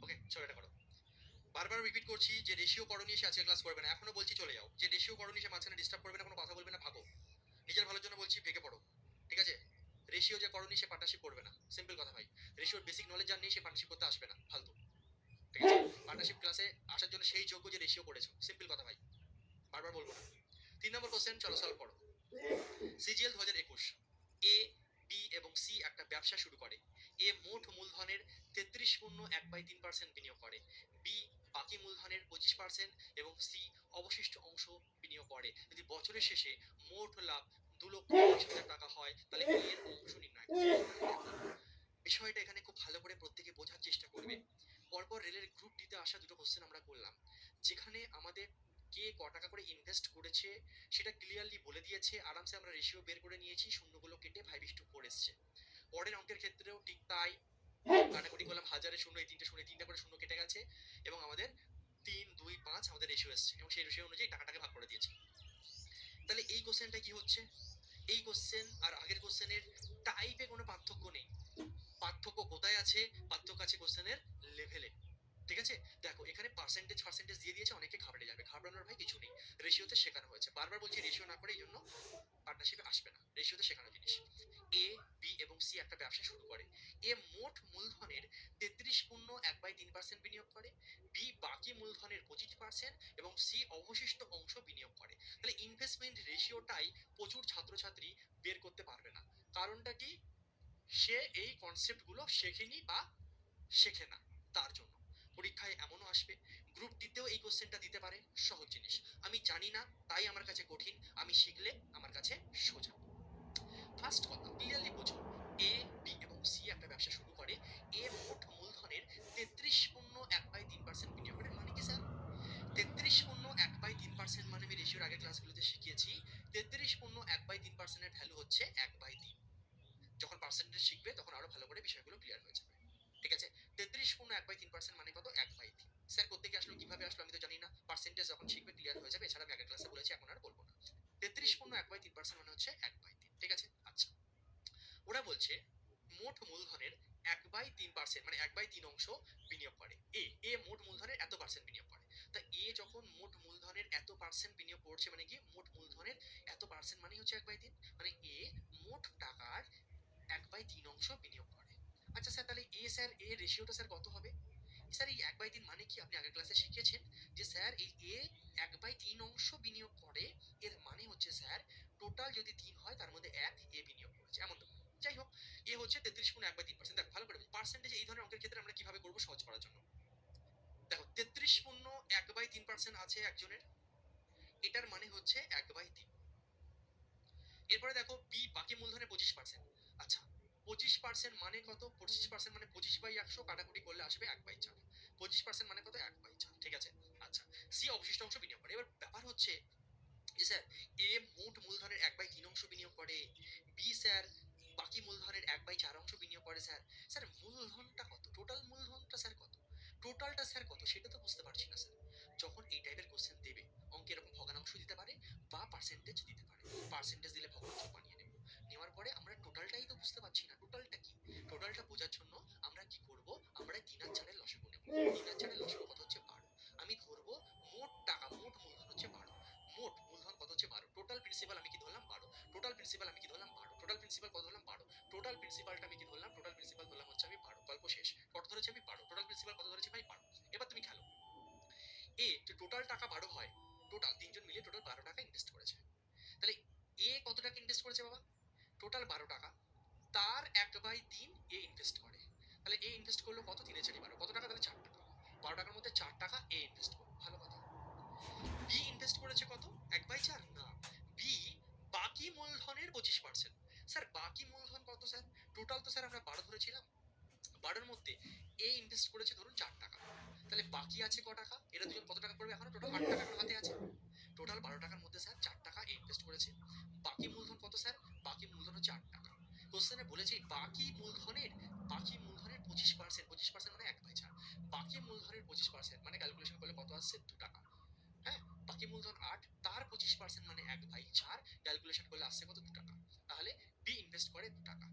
ওকে, চলো এটা করো। বারবার রিপিট করছি যে রেশিও করণীয় সে আজকে ক্লাস করবে না। এখনো বলছি চলে যাও। যে রেশিও করণীয় সে মাঝখানে ডিস্টার্ব করবে না, কোনো কথা বলবে না, ভাগো। নিজের ভালোর জন্য বলছি, ভেঙে পড়ো, ঠিক আছে। রেশিও যে করণীয় সে পার্টনারশিপ করবে না, সিম্পল কথা ভাই। রেশিওর বেসিক নলেজ জান নেই, সে পার্টনারশিপ করতে আসবে না, ফালতু, ঠিক আছে। পার্টনারশিপ ক্লাসে আসার জন্য সেই যোগ্য যে রেশিও করেছো, সিম্পল কথা ভাই, বারবার বলবো না। 3 নম্বর কোশ্চেন, চলো সলভ করো। সিজিএল 2021, এ, বি এবং সি একটা ব্যবসা শুরু করে। এ মোট মূলধনের 33.1/3% বিনিয়োগ করে। বি বাকি মূলধনের 25% এবং সি অবশিষ্ট অংশ বিনিয়োগ করে। যদি বছরের শেষে মোট লাভ 2,20,000 টাকা হয়, তাহলে বি এর অংশ নির্ণয় করো। বিষয়টা এখানে খুব ভালো করে প্রত্যেকে বোঝার চেষ্টা করবে। পরপর রেলের গ্রুপ ডিতে আসা দুটো কোশ্চেন আমরা করলাম, যেখানে আমাদের কে ক টাকা করে ইনভেস্ট করেছে সেটা ক্লিয়ারলি বলে দিয়েছে। আরামসে আমরা রেশিও বের করে নিয়েছি, শূন্যগুলো কেটে 5:4 এসছে। পরের অঙ্কের ক্ষেত্রেও ঠিক তাই, কাটাকুটি করলাম, হাজারে শূন্য, এই তিনটে শূন্য, এই তিনটা করে শূন্য কেটে গেছে এবং আমাদের 3, 2, 5 আমাদের রেশিও এসছে এবং সেই রেশিও অনুযায়ী টাকাটাকে ভাগ করে দিয়েছি। তাহলে এই কোশ্চেনটা কি হচ্ছে, এই কোশ্চেন আর আগের কোশ্চেনের টাইপে কোনো পার্থক্য নেই। পার্থক্য কোথায় আছে? পার্থক্য আছে কোশ্চেনের লেভেলে। ঠিক আছে, দেখো এখানে পার্সেন্টেজ ফার্সেন্টেজ দিয়ে দিয়েছে, অনেকে ঘাবড়ে যাবে। ঘাবড়ানোর ভাই কিছু নেই, রেশিওতে শেখানো হয়েছে। বারবার বলছি রেশিও না করে এই জন্য পার্টনারশিপে আসবে না, রেশিওতে শেখানো জিনিস। এ, বি এবং সি একটা ব্যবসা শুরু করে। এ মোট মূলধনের 33.1/3% বিনিয়োগ করে, বি বাকি মূলধনের 25% এবং সি অবশিষ্ট অংশ বিনিয়োগ করে। তাহলে ইনভেস্টমেন্ট রেশিওটাই প্রচুর ছাত্রছাত্রী বের করতে পারবে না। কারণটা কি? সে এই কনসেপ্টগুলো শেখেনি বা শেখে না, তার জন্য। পরীক্ষায় এমনও আসবে, গ্রুপ ডিতেও এই কোশ্চেনটা দিতে পারে। সহজ জিনিস, আমি জানি না তাই আমার কাছে কঠিন, আমি শিখলে আমার কাছে সোজা। ফার্স্ট কথা ক্লিয়ারলি বোঝো, এ, বি এবং সি একটা ব্যবসা শুরু করে। এ মোট মূলধনের 33.1/3% বিনিয়োগ করে। মানে কি স্যার? 33.1/3% মানে আমি রেশিওর আগের ক্লাসগুলোতে শিখিয়েছি, 33.1/3% এর ভ্যালু হচ্ছে 1/3। যখন পার্সেন্টেজ শিখবে তখন আরো ভালো করে বিষয়গুলো ক্লিয়ার হয়ে যাবে। ঠিক আছে, 33.1/3% মানে কত? 1/3। স্যার কোত্থেকে আসলো, কিভাবে আসলো আমি তো জানি না। পার্সেন্টেজ যখন শিখবে ক্লিয়ার হয়ে যাবে। এছাড়া আমি আগের ক্লাসে বলেছি, এখন আর বলবো না। 33.1/3% মানে হচ্ছে 1/3। ঠিক আছে, আচ্ছা। ওরা বলছে মোট মূলধনের 1/3%, মানে 1/3 অংশ বিনিয়োগ করে। এ মোট মূলধনের এত পার্সেন্ট বিনিয়োগ করে। তা এ যখন মোট মূলধনের এত পার্সেন্ট বিনিয়োগ করছে মানে কি? মোট মূলধনের এত পার্সেন্ট মানে হচ্ছে 1/3, মানে এ মোট টাকার 1/3 অংশ বিনিয়োগ করে। আচ্ছা স্যার, তাহলে স্যার রেশিওটা স্যার কত হবে? স্যার এই 1/3 মানে কি? আপনি আগের ক্লাসে শিখিয়েছেন যে স্যার এই 1/3 অংশ বিনিয়োগ করে, এর মানে হচ্ছে স্যার টোটাল যদি 3 হয় তার মধ্যে 1 বিনিয়োগ করেছে, এমন তো। যাই হোক, হচ্ছে 33.1/3%। দেখো ভালো করে পার্সেন্টেজ এই ধরনের অঙ্কের ক্ষেত্রে আমরা কিভাবে করবো সহজ করার জন্য। দেখো 33.1/3% আছে একজনের, এটার মানে হচ্ছে 1/3। এরপরে দেখো বি বাকি মূলধনের 25%। আচ্ছা, 25% মানে কত? 25% মানে 25/100, কাটাকুটি করলে আসবে 1/4। 25% মানে কত? 1/4। ঠিক আছে, আচ্ছা। সি অবশিষ্ট অংশ বিনিয়োগ করে। এবার ব্যাপার হচ্ছে যে স্যার এ মোট মূলধনের 1/3 অংশ বিনিয়োগ করে, বি স্যার বাকি মূলধনের 1/4 অংশ বিনিয়োগ করে। স্যার স্যার মূলধনটা কত? টোটাল মূলধনটা স্যার কত? টোটালটা স্যার কত সেটা তো বুঝতে পারছি না স্যার। যখন এই টাইপের কোশ্চেন দেবে, অঙ্কে এরকম ভগ্নাংশ দিতে পারে বা পার্সেন্টেজ দিতে পারে। পার্সেন্টেজ দিলে ভগ্নাংশ বানিয়ে নেব, নেওয়ার পরে আমরা টোটালটাই তো বুঝতে পারছি না। টোটালটা কি? টোটালটা বোঝার জন্য আমরা কি করব? আমরা 3 আর 4 এর লসাগু নেব। 3 আর 4 এর লসাগু কত হচ্ছে? 12। আমি ধরবো মোট টাকা, মোট মূলধন হচ্ছে 12। মোট মূলধন কত হচ্ছে? 12। টোটাল প্রিন্সিপাল আমি কি ধরলাম? 12। টোটাল প্রিন্সিপাল আমি কি ধরলাম? 12। টোটাল প্রিন্সিপাল কত ধরলাম? 12। টোটাল প্রিন্সিপালটা আমি কি ধরলাম? টোটাল প্রিন্সিপাল ধরলাম হচ্ছে আমি 12। গল্প শেষ। কত ধরেছি আমি? 12। টোটাল প্রিন্সিপাল কত ধরেছি ভাই? 12। এবার তুমি খেলো, যে টোটাল টাকা 12 হয়, টোটাল তিনজন মিলে টোটাল 12 টাকা ইনভেস্ট করেছে। তাহলে কত টাকা ইনভেস্ট করেছে বাবা? টোটাল 12 টাকা, তার 1/3 ইনভেস্ট করে। তাহলে ইনভেস্ট করলো কত? 3 4 12। কত টাকা? তাহলে 4 টাকা। 12 টাকার মধ্যে 4 টাকা ইনভেস্ট করলো। ভালো কথা। বি ইনভেস্ট করেছে কত? 1/4 না, বি বাকি মূলধনের 25%। স্যার বাকি মূলধন কত স্যার? টোটাল তো স্যার আমরা 12 ধরেছিলাম, 12-র মধ্যে ইনভেস্ট করেছে ধরুন 4 টাকা। তাহলে বাকি আছে ক টাকা? এরা দুজন কত টাকা করবে? এখনো টোটাল 8 টাকা এখন হাতে আছে। টোটাল 12 টাকার মধ্যে স্যার 4 টাকা ইনভেস্ট করেছে। বাকি মূলধন কত স্যার? বাকি মূলধন হচ্ছে 8 টাকা। কোশ্চেনে বলেছে বাকি মূলধনের 25%, 25% মানে 1/4। বাকি মূলধনের 25% মানে ক্যালকুলেশন করলে কত আসছে? 2 টাকা। হ্যাঁ, বাকি মূলধন 8, তার 25% মানে 1/4, ক্যালকুলেশন করলে আসছে কত? 2 টাকা। তাহলে বি ইনভেস্ট করে 2 টাকা।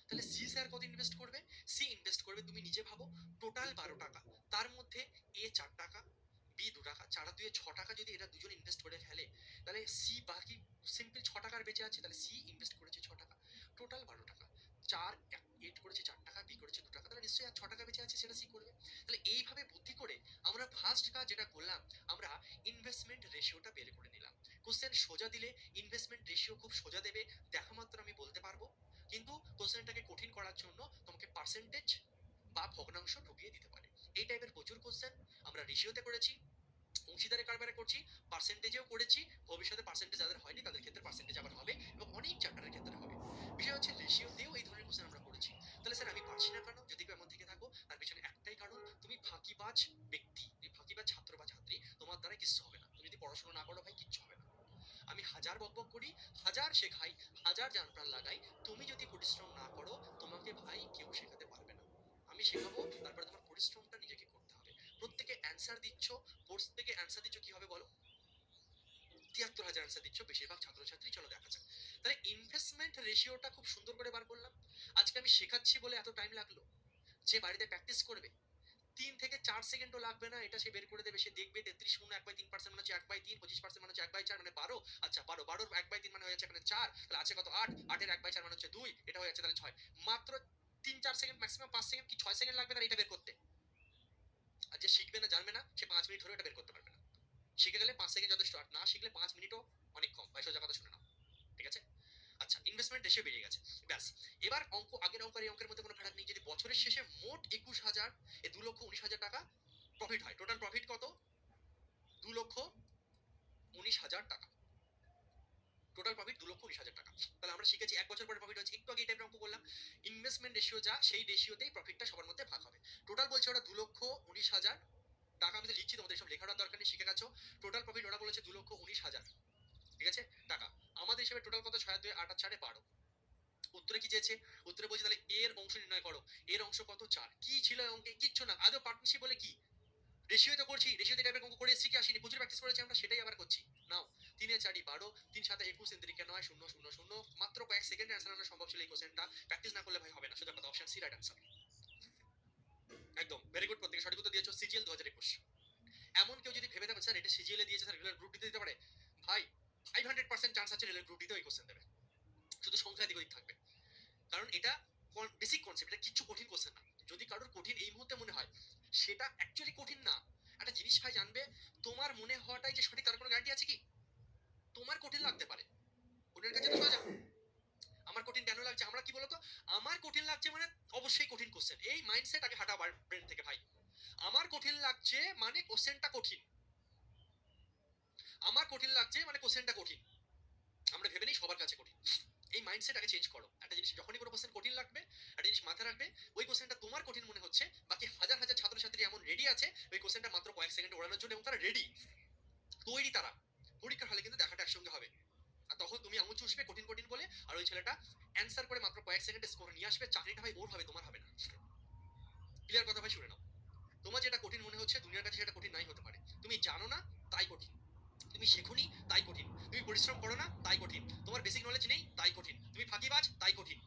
তাহলে সি স্যার কত ইনভেস্ট করবে? সি ইনভেস্ট করবে, তুমি নিজে ভাবো, টোটাল 12 টাকা, তার মধ্যে 4 টাকা, বি 2 টাকা, 4 আর 2 6 টাকা যদি এরা দুজন ইনভেস্ট করে ফেলে, তাহলে সি বাকি সিম্পল 6 টাকার বেঁচে আছে। তাহলে সি ইনভেস্ট করেছে 6 টাকা, টোটাল 12 টাকা। 4 8 করেছে 4 টাকা, বি করেছে 2 টাকা, তাহলে নিশ্চয়ই আর 6 টাকা বেঁচে আছে, সেটা সি করবে। তাহলে এইভাবে বুদ্ধি করে আমরা ফার্স্ট কাজ যেটা করলাম, আমরা ইনভেস্টমেন্ট রেশিওটা বের করে নিলাম। কোশ্চেন সোজা দিলে ইনভেস্টমেন্ট রেশিও খুব সোজা দেবে, দেখা মাত্র আমি বলতে পারবো। কিন্তু কোশ্চেনটাকে কঠিন করার জন্য তোমাকে পার্সেন্টেজ বা ভগ্নাংশ ঢুকিয়ে দিতে পারে। এই টাইপের প্রচুর কোশ্চেন আমরা রেশিওতে করেছি, অংশীদারি কারবারে করছি, পার্সেন্টেজেও করেছি। ভবিষ্যতে পার্সেন্টেজ যাদের হয়নি তাদের ক্ষেত্রে পার্সেন্টেজ আবার হবে এবং অনেক চ্যাপ্টারের ক্ষেত্রে হবে। বিষয় হচ্ছে রেশিওতেও এই ধরনের কোশ্চেন আমরা করেছি। তাহলে স্যার আমি পারছি না কেন? যদি কেউ এমন থেকে থাকো, তার পিছনে একটাই কারণ, তুমি ফাঁকিবাজ ব্যক্তি, তুমি ফাঁকিবাজ ছাত্র বা ছাত্রী, তোমার দ্বারা কিছু হবে না। তুমি যদি পড়াশোনা না করো ভাই, কিচ্ছু হবে না। আমি হাজার বকবক করি, হাজার শেখাই, হাজার জান প্রাণ লাগাই, তুমি যদি পরিশ্রম না করো তোমাকে ভাই কেউ শেখাতে পারবে না। আমি শেখাবো, তারপরে তোমার পরিশ্রমটা নিজেকে করতে হবে। প্রত্যেকে অ্যান্সার দিচ্ছ, প্রত্যেকে অ্যান্সার দিচ্ছ কি হবে বলো? ৭৩,০০০ অ্যান্সার দিচ্ছ বেশিরভাগ ছাত্রছাত্রী। চলো দেখা যাক। তাহলে ইনভেস্টমেন্ট রেশিওটা খুব সুন্দর করে বার করলাম। আজকে আমি শেখাচ্ছি বলে এত টাইম লাগলো। যে বাড়িতে প্র্যাকটিস করবে ৩ থেকে ৪ সেকেন্ডও লাগবে না, এটা সে বের করে দেবে। সে দেখবে ৩৩ গুণ ১/৩% মানে হচ্ছে ১/৩, ২৫% মানে হচ্ছে ১/৪ মানে ১২। আচ্ছা ১২, ১২ ১/৩ মানে হয়ে যাচ্ছে এখানে ৪, তাহলে আছে কত ৮, ৮ এর ১/৪ মানে হচ্ছে ২, এটা হয়ে যাচ্ছে তাহলে ৬। মাত্র ৩-৪ সেকেন্ড, ম্যাক্সিমাম ৫ সেকেন্ড কি ৬ সেকেন্ড লাগবে তার এটা বের করতে। আর যে শিখবে না জানবে না সে ৫ মিনিট ধরে এটা বের করতে পারবে না। শিখে গেলে ৫ সেকেন্ড যথেষ্ট, আর না শিখলে ৫ মিনিটও অনেক কম। ভাই সোজা কথা শুনে নাও, ঠিক আছে? আচ্ছা ইনভেস্টমেন্ট রেশিও বেরিয়ে গেছে, ব্যাস। এবার অঙ্ক, আগের অঙ্ক আর এই অঙ্কের মধ্যে কোনো ফারাক নেই। যদি বছরের শেষে মোট ২১,০০০ এ ২,১৯,০০০ টাকা প্রফিট হয়, টোটাল প্রফিট কত? ২,১৯,০০০ টাকা। টোটাল প্রফিট ২,১৯,০০০ টাকা। তাহলে আমরা শিখেছি ১ বছর পরে প্রফিট হচ্ছে। একটু আগে এই টাইপের অঙ্ক করলাম। ইনভেস্টমেন্ট রেশিও যা, সেই রেশিওতেই প্রফিটটা সবার মধ্যে ভাগ হবে। টোটাল বলছে ওরা ২,১৯,০০০ টাকা। আমি তো লিখছি, তোমাদের সব লেখার দরকার নেই, শিখে গেছো। টোটাল প্রফিট ওরা বলেছে ২,১৯,০০০, ঠিক আছে টাকা। আমাদের হিসেবে টোটাল কত? ৬ আর ২ ৮ আর ৪ ১২। উত্তরে কি চেয়েছে? উত্তরে বলছে তাহলে এর অংশ নির্ণয় করো। এর অংশ কত? ৪। কি ছিল অঙ্কে? কিচ্ছু না। আদৌ পার্টনারশিপ বলে কি? রেশিও তো করছি, রেশিও টাইপের অঙ্ক করে এসেছি কি আসিনি? প্রচুর প্র্যাকটিস করেছি আমরা, সেটাই আবার করছি। নাও ৩ এ ৪ ১২, ৩ ৭ ২১, ৩ ৩ ৯, ০ ০ ০। মাত্র কয়েক সেকেন্ডে অ্যান্সার আনা সম্ভব ছিল এই কোশ্চেনটা। প্র্যাকটিস না করলে ভাই হবে না, সোজা কথা। Option C right answer. একদম ভেরি গুড, প্রত্যেকে সঠিক উত্তর দিয়েছো। সিজিএল ২০২১। এমন কেউ যদি ভেবে দেবে স্যার এটা সিজিএল এ দিয়েছে, স্যার রেগুলার গ্রুপ ডিতে দিতে পারে, ভাই ৫০০% চান্স আছে রেগুলার গ্রুপ ডিতেও এই কোশ্চেন দেবে। শুধু সংখ্যা দিক ওদিক থাকবে। কারণ এটা বেসিক কনসেপ্ট, এটা কিচ্ছু কঠিন কোশ্চেন না। যদি কারোর কঠিন এই মুহূর্তে মনে হয়, সেটা অ্যাকচুয়ালি কঠিন না। একটা জিনিস ভাই জানবে, তোমার মনে হওয়াটাই যে সঠিক তার কোনো গ্যারান্টি আছে কি? তোমার কঠিন লাগতে পারে, অন্যের কাছে তো সোজা। আমার কঠিন কেন লাগছে? আমরা কি বলতো, আমার কঠিন লাগছে মানে অবশ্যই কঠিন কোশ্চেন। এই মাইন্ডসেট আগে হাঁটা ব্রেন থেকে ভাই। আমার কঠিন লাগছে মানে কোশ্চেনটা কঠিন। আমার কঠিন লাগছে মানে কোশ্চেনটা কঠিন। আমরা ভেবে নিই সবার কাছে কঠিন। এই মাইন্ডসেট আগে চেঞ্জ করো। একটা জিনিস যখনই কোনো কোশ্চেন কঠিন লাগবে, একটা জিনিস মাথায় রাখবে, ওই কোশ্চেনটা তোমার কঠিন মনে হচ্ছে, বাকি হাজার হাজার ছাত্রছাত্রী এমন রেডি আছে ওই কোশ্চেনটা মাত্র কয়েক সেকেন্ডে ওড়ানোর জন্য, এবং তারা রেডি, তৈরি তারা। পরীক্ষার হলে কিন্তু দেখাটা একসঙ্গে হবে। আর তখন তুমি আঙুল চুষবে কঠিন কঠিন বলে, আর ওই ছেলেটা অ্যান্সার করে মাত্র কয়েক সেকেন্ডে স্কোর নিয়ে আসবে। চাকরিটা ভাই ওর হবে, তোমার হবে না। ক্লিয়ার কথা ভাই? শুনে নাও, তোমার যেটা কঠিন মনে হচ্ছে দুনিয়ার কাছে সেটা কঠিন নাই হতে পারে। তুমি জানো না তাই কঠিন, তুমি শেখোনি তাই কঠিন, তুমি পরিশ্রম করো না তাই কঠিন, তোমার বেসিক নলেজ নেই তাই কঠিন, তুমি ফাঁকিবাজ তাই কঠিন,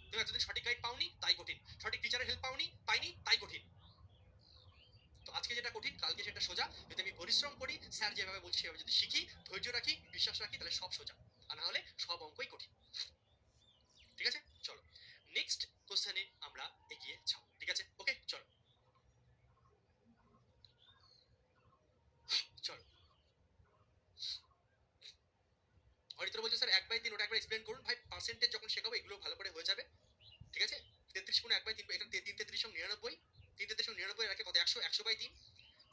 তুমি এতদিন সঠিক গাইড পাওনি তাই কঠিন, সঠিক টিচারের হেল্প পাইনি তাই কঠিন। তো আজকে যেটা কঠিন কালকে সেটা সোজা। যদি আমি পরিশ্রম করি, স্যার যেভাবে বলছি সেভাবে যদি শিখি, ধৈর্য রাখি, বিশ্বাস রাখি, তাহলে সব সোজা। আর না হলে সব অঙ্কই কঠিন। ঠিক আছে, চলো নেক্সট কোশ্চেনে আমরা এগিয়ে যাও। ঠিক আছে, ওকে চলো চলো। অরিত্র বলছে স্যার ১/৩, ওটা একবার এক্সপ্লেন করুন। ভাই পার্সেন্টেজ যখন শেখাবো এগুলো ভালো করে হয়ে যাবে, ঠিক আছে? ৩৩ গুণ ১/৩, এখানে ৩ ৩ সঙ্গে ৯৯, ৩ ৩ সঙ্গে ৯৯ রাখে কত? ১০০, ১০০/৩।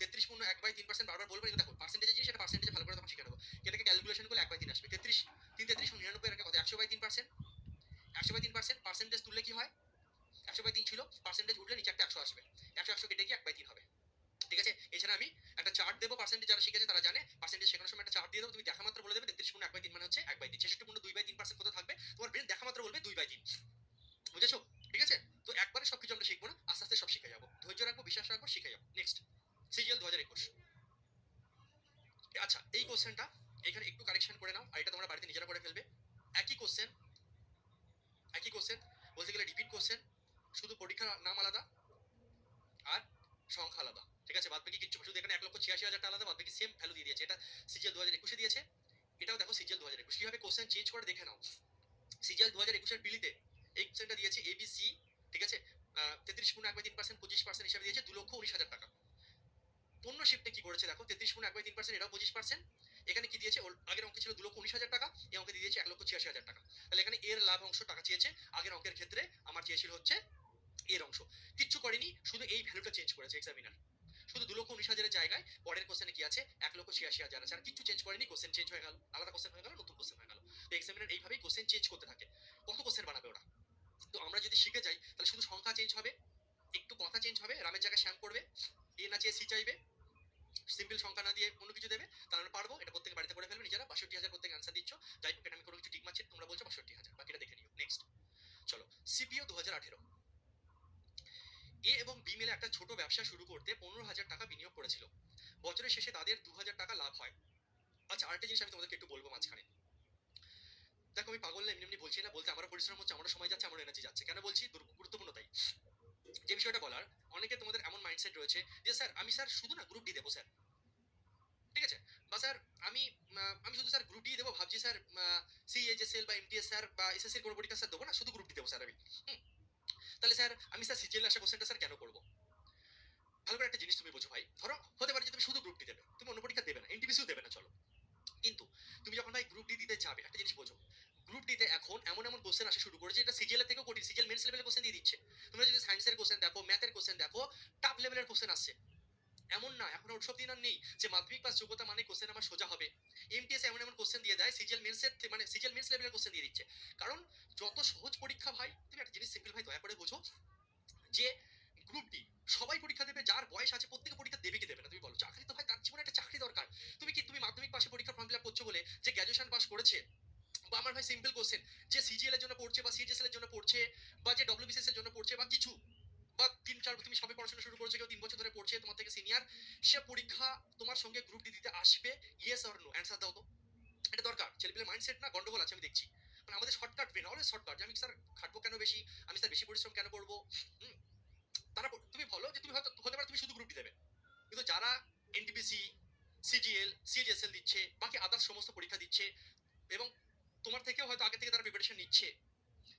৩৩ গুণ ১/৩% বারবার বলবো, এটা দেখো পার্সেন্টেজের জিনিস, এটা পার্সেন্টেজে ভালো করে তখন শিখে নেবো। এটাকে ক্যালকুলেশন করলে ১/৩ আসবে। ৩ ৩ সঙ্গে ৯৯ রাখে কত? ১০০/৩%। ১০০/৩% পার্সেন্টেজ তুললে কি হয়? ১০০/৩ ছিল, পার্সেন্টেজ উঠলে নিচে একটা ১০০ আসবে। ১০০ কেটে গিয়ে ১/৩ হবে, ঠিক আছে? এছাড়া আমি একটা চার্ট দেবো, পার্সেন্টেজ যারা শিখেছে তারা জানে, পার্সেন্টেজ শেখানোর সময় একটা চার্ট দিয়ে দেবো, তুমি দেখা মাত্র বলে দেবে ৩৩ গুণ ১/৩ মানে হচ্ছে ১/৩। ৬৬ গুণ ২/৩% কত থাকবে? তোমার ব্রেন দেখা মাত্র বলবে ২/৩। বুঝেছো? ঠিক আছে? তো একবারে সবকিছু আমরা শিখবো না, আস্তে আস্তে সব শিখে যাবো। ধৈর্য রাখবো, বিশ্বাস রাখবো, শিখে যাবো। Next CGL ২০২১। আচ্ছা এই কোশ্চেনটা এখানে একটু কারেকশন করে নাও, আর এটা তোমরা বাড়িতে নিজেরা করে ফেলবে। একই কোশ্চেন, একই কোশ্চেন, বলতে গেলে রিপিট কোশ্চেন, শুধু পরীক্ষার নাম আলাদা আর সংখ্যা আলাদা, ঠিক আছে? বাদ বাকি কিচ্ছু, শুধু এখানে ১,৮৬,০০০ আলাদা, বাদ বাকি সেম ভ্যালু দিয়ে দিয়েছে। এটা সিজিএল ২০২১ দিয়েছে, এটাও দেখো সিজিএল ২০২১ কিভাবে কোশ্চেন চেঞ্জ করে দেখে নাও। সিজিএল ২০২১ এর পিলিতে এই কোশ্চেনটা দিয়েছে এবিসি, ঠিক আছে? ৩৩ গুণ ১/৩%, ২৫% হিসাবে দিয়েছে ২,১৯,০০০ টাকা। পণ্য শিফটে কি করেছে দেখো, ৩৩ গুণ ১/৩%, এটাও 25%। এখানে কি দিয়েছে? ওর আগের অঙ্কে ছিল ২,১৯,০০০ টাকা, এই অঙ্কে দিয়ে দিয়েছে ১,৮৬,০০০ টাকা। তাহলে এখানে এর লাভ অংশ টাকা চেয়েছে, আগের অঙ্কের ক্ষেত্রে আমার চেয়েছিল হচ্ছে এর অংশ। কিচ্ছু করেনি, শুধু এই ভ্যালুটা চেঞ্জ করেছে এক্সামিনার। শুধু ২,১৯,০০০ জায়গায় পরের কোশ্চেনে কি আছে? ১,৮৬,০০০ আছে, আর কিচ্ছু চেঞ্জ করেনি। কোশ্চেন চেঞ্জ হয়ে গেল, আলাদা কোশ্চেন হয়ে গেল, নতুন কোশ্চেন হয়ে গেল। তো এক্সামিনার এইভাবেই কোশ্চেন চেঞ্জ করতে থাকে। কত কোশ্চেন বানাবে ওরা? তো আমরা যদি শিখে যাই তাহলে শুধু সংখ্যা চেঞ্জ হবে, একটু কথা চেঞ্জ হবে, রামের জায়গায় শ্যাম করবে, এ না চেয়ে সি চাইবে, সিম্পল সংখ্যা না দিয়ে অন্য কিছু দেবে, তাহলে আমরা পারবো। এটা একটা ছোট ব্যবসা শুরু করতে 15,000 টাকা বিনিয়োগ করেছিল। বছরের শেষে তাদের 2,000 টাকা লাভ হয়। আচ্ছা, আরেকটা জিনিস আমি তোমাদেরকে একটু বলবো মাঝখানে। দেখো, আমি পাগল না, এমনি এমনি বলছি না, বলতে আমারও পরিশ্রম হচ্ছে, আমারও সময় যাচ্ছে, আমার এনার্জি যাচ্ছে। কেন বলছি? গুরুত্বপূর্ণ তাই। যে বিষয়টা বলার, অনেকে তোমাদের এমন মাইন্ডসেট রয়েছে যে স্যার আমি স্যার শুধু না গ্রুপ ডি দেবো স্যার, ঠিক আছে? বা স্যার আমি আমি শুধু স্যার গ্রুপ ডি দেবো, ভাবছি স্যার সিএইচএসএল বা এমটিএস স্যার বা এসএসসি এর কোনো পরীক্ষা স্যার দেবো না, শুধু গ্রুপ ডি দেবো স্যার আমি। হুম, তাহলে স্যার আমি স্যার সিজিএল আসা কোশ্চেনটা স্যার কেন করবো? ভালো করে একটা জিনিস তুমি বোঝো ভাই, ধরো হতে পারে যে তুমি শুধু গ্রুপ ডি দেবে, তুমি অন্য পরীক্ষা দেবে না, এনটিপিসিও দেবে না, চলো। কিন্তু তুমি যখন ভাই গ্রুপ ডি দিতে যাবে, একটা জিনিস বোঝো, গ্রুপ ডিতে এখন এমন এমন কোশ্চেন আসা শুরু করেছে এটা সিজিএল এর থেকেও কঠিন, সিজিএল মেন্স লেভেলের কোশ্চেন দিয়ে দিচ্ছে। তোমরা যদি সায়েন্সের কোশ্চেন দেখো, ম্যাথের কোশ্চেন দেখো, টপ লেভেলের কোশ্চেন আসছে। এমন না, এখন উৎসব দিন আর নেই যে মাধ্যমিক পাস যোগ্যতা মানে কোশ্চেন আমার সোজা হবে। এমটিএস এমন এমন কোশ্চেন দিয়ে দেয় সিজিএল মেন্সের মানে সিজিএল মেন্স লেভেলের কোশ্চেন দিয়ে দিচ্ছে। কারণ যত সহজ পরীক্ষা ভাই, তুমি একটা জিনিস সিম্পল ভাই দয়া করে বোঝো, যে গ্রুপ ডি সবাই পরীক্ষা দেবে, যার বয়স আছে প্রত্যেকে পরীক্ষা দেবে কি দেবে না? তুমি বলো, চাকরি তো ভাই, তার জীবনে একটা চাকরি দরকার। তুমি মাধ্যমিক পাশে পরীক্ষা ফর্ম ফিল আপ করছো বলে যে গ্র্যাজুয়েশন পাস করেছে, বা আমার ভাই সিম্পল কোশ্চেন, যে সিজিএল এর জন্য পড়ছে বা সিএইচএসএল এর জন্য পড়ছে বা যে ডব্লিউবিসিএস এর জন্য পড়ছে বা কিছু, বা 3-4 তুমি সবে পড়াশোনা শুরু করেছো, কেউ 3 বছর ধরে পড়ছে তোমার থেকে সিনিয়র, সে পরীক্ষা তোমার সঙ্গে গ্রুপ ডি দিতে আসবে, ইয়েস অর নো অ্যান্সার দাও তো। এটা দরকার। ছেলেপেলের মাইন্ডসেট না গন্ডগোল আছে আমি দেখছি। মানে আমাদের শর্টকাট ব্রেন, অলওয়েজ শর্টকাট, যে আমি স্যার খাটবো কেন বেশি, আমি স্যার বেশি পরিশ্রম কেন করবো। হুম, তুমি বলো যে তুমি হয়তো হতে পারে তুমি শুধু গ্রুপ ডি দেবে, কিন্তু যারা এনটিপিসি, সিজিএল, সিএইচএসএল দিচ্ছে, বাকি আদার্স সমস্ত পরীক্ষা দিচ্ছে, এবং তোমার থেকেও হয়তো আগে থেকে তারা প্রিপারেশন নিচ্ছে,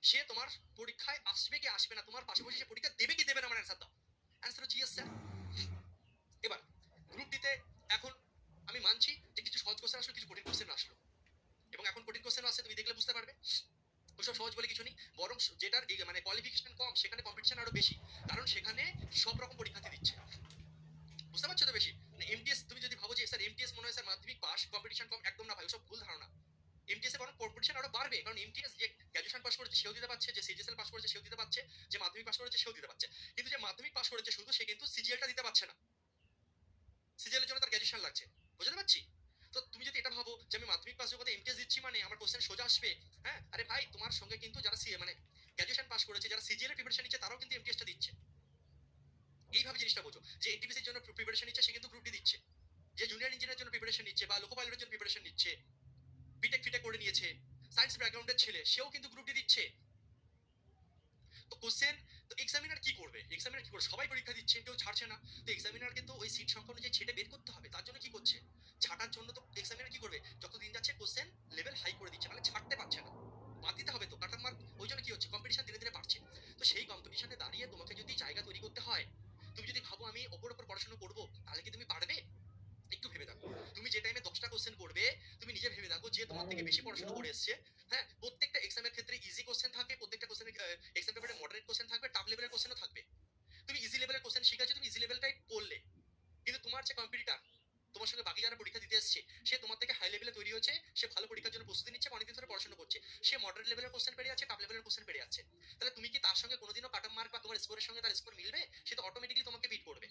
সে তোমার পরীক্ষায় আসবে কি আসবে না, তোমার পাশাপাশি সে পরীক্ষা দেবে কি দেবে না, আমার অ্যান্সার দাও। অ্যান্সার হচ্ছে ইয়েস স্যার। এবার গ্রুপ দিতে এখন আমি মানছি যে কিছু সহজ কোশ্চেন আসলো, কিছু কঠিন কোশ্চেন আসলো, এবং এখন কঠিন কোশ্চেন আসছে, তুমি দেখলে বুঝতে পারবে ওইসব সহজ বলে কিছু নেই, বরং যেটার মানে কোয়ালিফিকেশন কম সেখানে কম্পিটিশন আরো বেশি, কারণ সেখানে সব রকম পরীক্ষাতে দিচ্ছে। বুঝতে পারছো তো? বেশি মানে এমটিএস, তুমি যদি ভাবো যে স্যার এমটিএস মনে হয় স্যার মাধ্যমিক পাস কম্পিটিশন কম, একদম না ভাই, ওসব ভুল ধারণা। এমটিএস এ বরং কম্পিটিশন আরো বাড়বে, কারণ এমটিএস যে গ্র্যাজুয়েশন পাস করেছে সেও দিতে পারছে, যে সিজিএসএল পাস করেছে সেও দিতে পারছে, যে মাধ্যমিক পাস করেছে সেও দিতে পারছে, কিন্তু যে মাধ্যমিক পাস করেছে শুধু, সে কিন্তু সিজিএলটা দিতে পারছে না, সিজিএল এর জন্য তার গ্র্যাজুয়েশন লাগছে। বুঝতে পারছি? তো তুমি যদি এটা ভাবো যে আমি মাধ্যমিক পাস যোগ্যতা এমটিএস দিচ্ছি মানে আমার কোশ্চেন সোজা আসবে, হ্যাঁ, আরে ভাই তোমার সঙ্গে কিন্তু যারা মানে গ্র্যাজুয়েশন পাস করেছে, যারা সিজিএল এর প্রিপারেশন নিচ্ছে, তারাও কিন্তু এমটিএসটা দিচ্ছে। এইভাবে জিনিসটা বোঝো, যে এনটিপিসির জন্য প্রিপারেশন নিচ্ছে সে কিন্তু গ্রুপ ডি দিচ্ছে, যে জুনিয়র ইঞ্জিনিয়ারের জন্য প্রিপারেশন নিচ্ছে বা লোকো পাইলটের জন্য প্রিপারেশন নিচ্ছে, বিটেক ফিটেক করে নিয়েছে, সায়েন্স ব্যাকগ্রাউন্ডের ছেলে, সেও কিন্তু গ্রুপ ডি দিচ্ছে। তো কোশ্চেন, তো এক্সামিনার কি করবে? এক্সামিনার কি করবে? সবাই পরীক্ষা দিচ্ছে, কেউ ছাড়ছে না। তো এক্সামিনারকে তো ওই সিট সংখ্যা অনুযায়ী ছেটে বের করতে হবে। তার জন্য কি করছে? ছাটার জন্য তো এক্সামিনার কি করবে? যত দিন যাচ্ছে কোশ্চেন লেভেল হাই করে দিচ্ছে, নাহলে ছাড়তে পারছে না। বাদ দিতে হবে তো, কাটার মার্ক। ওই জন্য কি হচ্ছে? কম্পিটিশন ধীরে ধীরে বাড়ছে। তো সেই কম্পিটিশনে দাঁড়িয়ে তোমাকে যদি জায়গা তৈরি করতে হয়, তুমি যদি ভাবো আমি ওপর পড়াশোনা করবো, তাহলে কি তুমি পারবে? একটু ভেবে দেখো। তুমি যে টাইমে 10টা কোশ্চেন করবে, তুমি নিজে ভেবে দেখো যে তোমার থেকে বেশি পড়াশোনা করে এসছে, হ্যাঁ, প্রত্যেকটা এক্সামের ক্ষেত্রে ইজি কোশ্চেন থাকে, প্রত্যেকটা কোশ্চেনের এক্সাম পেপারে মডারেট কোশ্চেন থাকবে, টাফ লেভেলের কোশ্চেনও থাকবে। তুমি ইজি লেভেলের কোশ্চেন শিখেছো, তুমি ইজি লেভেলটাই পড়লে, কিন্তু তোমার যে কম্পিটিটর, তোমার সঙ্গে বাকি যারা পরীক্ষা দিতে এসছে, সে তোমার থেকে হাই লেভেলে তৈরি হয়েছে, সে ভালো পরীক্ষার জন্য প্রস্তুতি নিচ্ছে, অনেকদিন ধরে পড়াশোনা করছে, সে মডারেট লেভেলের কোশ্চেন পেরে যাচ্ছে, টাফ লেভেলের কোশ্চেন পেরে যাচ্ছে। তাহলে তুমি কি তার সঙ্গে কোনোদিনও কাটার মার্ক বা তোমার স্কোরের সঙ্গে তার স্কোর মিলবে? সে তো অটোমেটিক্যালি তোমাকে বিট করবে,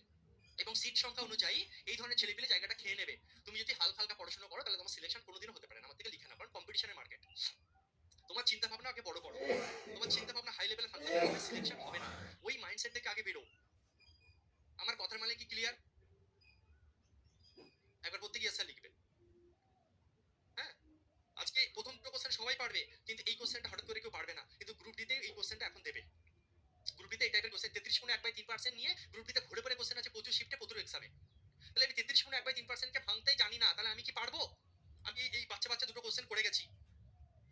এবং সিট সংখ্যা অনুযায়ী এই ধরনের ছেলেপিলে জায়গাটা খেয়ে নেবে। তুমি যদি হালকা হালকা পড়াশোনা করো, তাহলে তোমার সিলেকশন কোনোদিনও হতে পারে না। আমার থেকে লিখে না, কারণ কম্পিটিশনের মার্কেট। তোমার চিন্তা ভাবনা আগে বড় করো, তোমার চিন্তা ভাবনা হাই লেভেলে থাকলে সিলেকশন হবে না। ওই মাইন্ডসেট থেকে আগে বেরো। আমার কথার মানে কি ক্লিয়ার? একবার প্রত্যেকে এসে লিখবে। হ্যাঁ, আজকে প্রথম দুটো কোশ্চেন সবাই পারবে, কিন্তু এই কোশ্চেনটা হঠাৎ করে কেউ পারবে না, কিন্তু গ্রুপ ডিতে এই কোশ্চেনটা এখন দেবে। গ্রুপ ডিতে এই টাইপের কোশ্চেন 33.1/3% নিয়ে গ্রুপ ডিতে ভরে ভরে কোশ্চেন আছে, প্রচুর শিফটে প্রচুর এক্সামে। তাহলে আমি 33.1/3% কে ভাঙতেই জানি না, তাহলে আমি কি পারবো? আমি এই বাচ্চা বাচ্চা দুটো কোশ্চেন করে গেছি,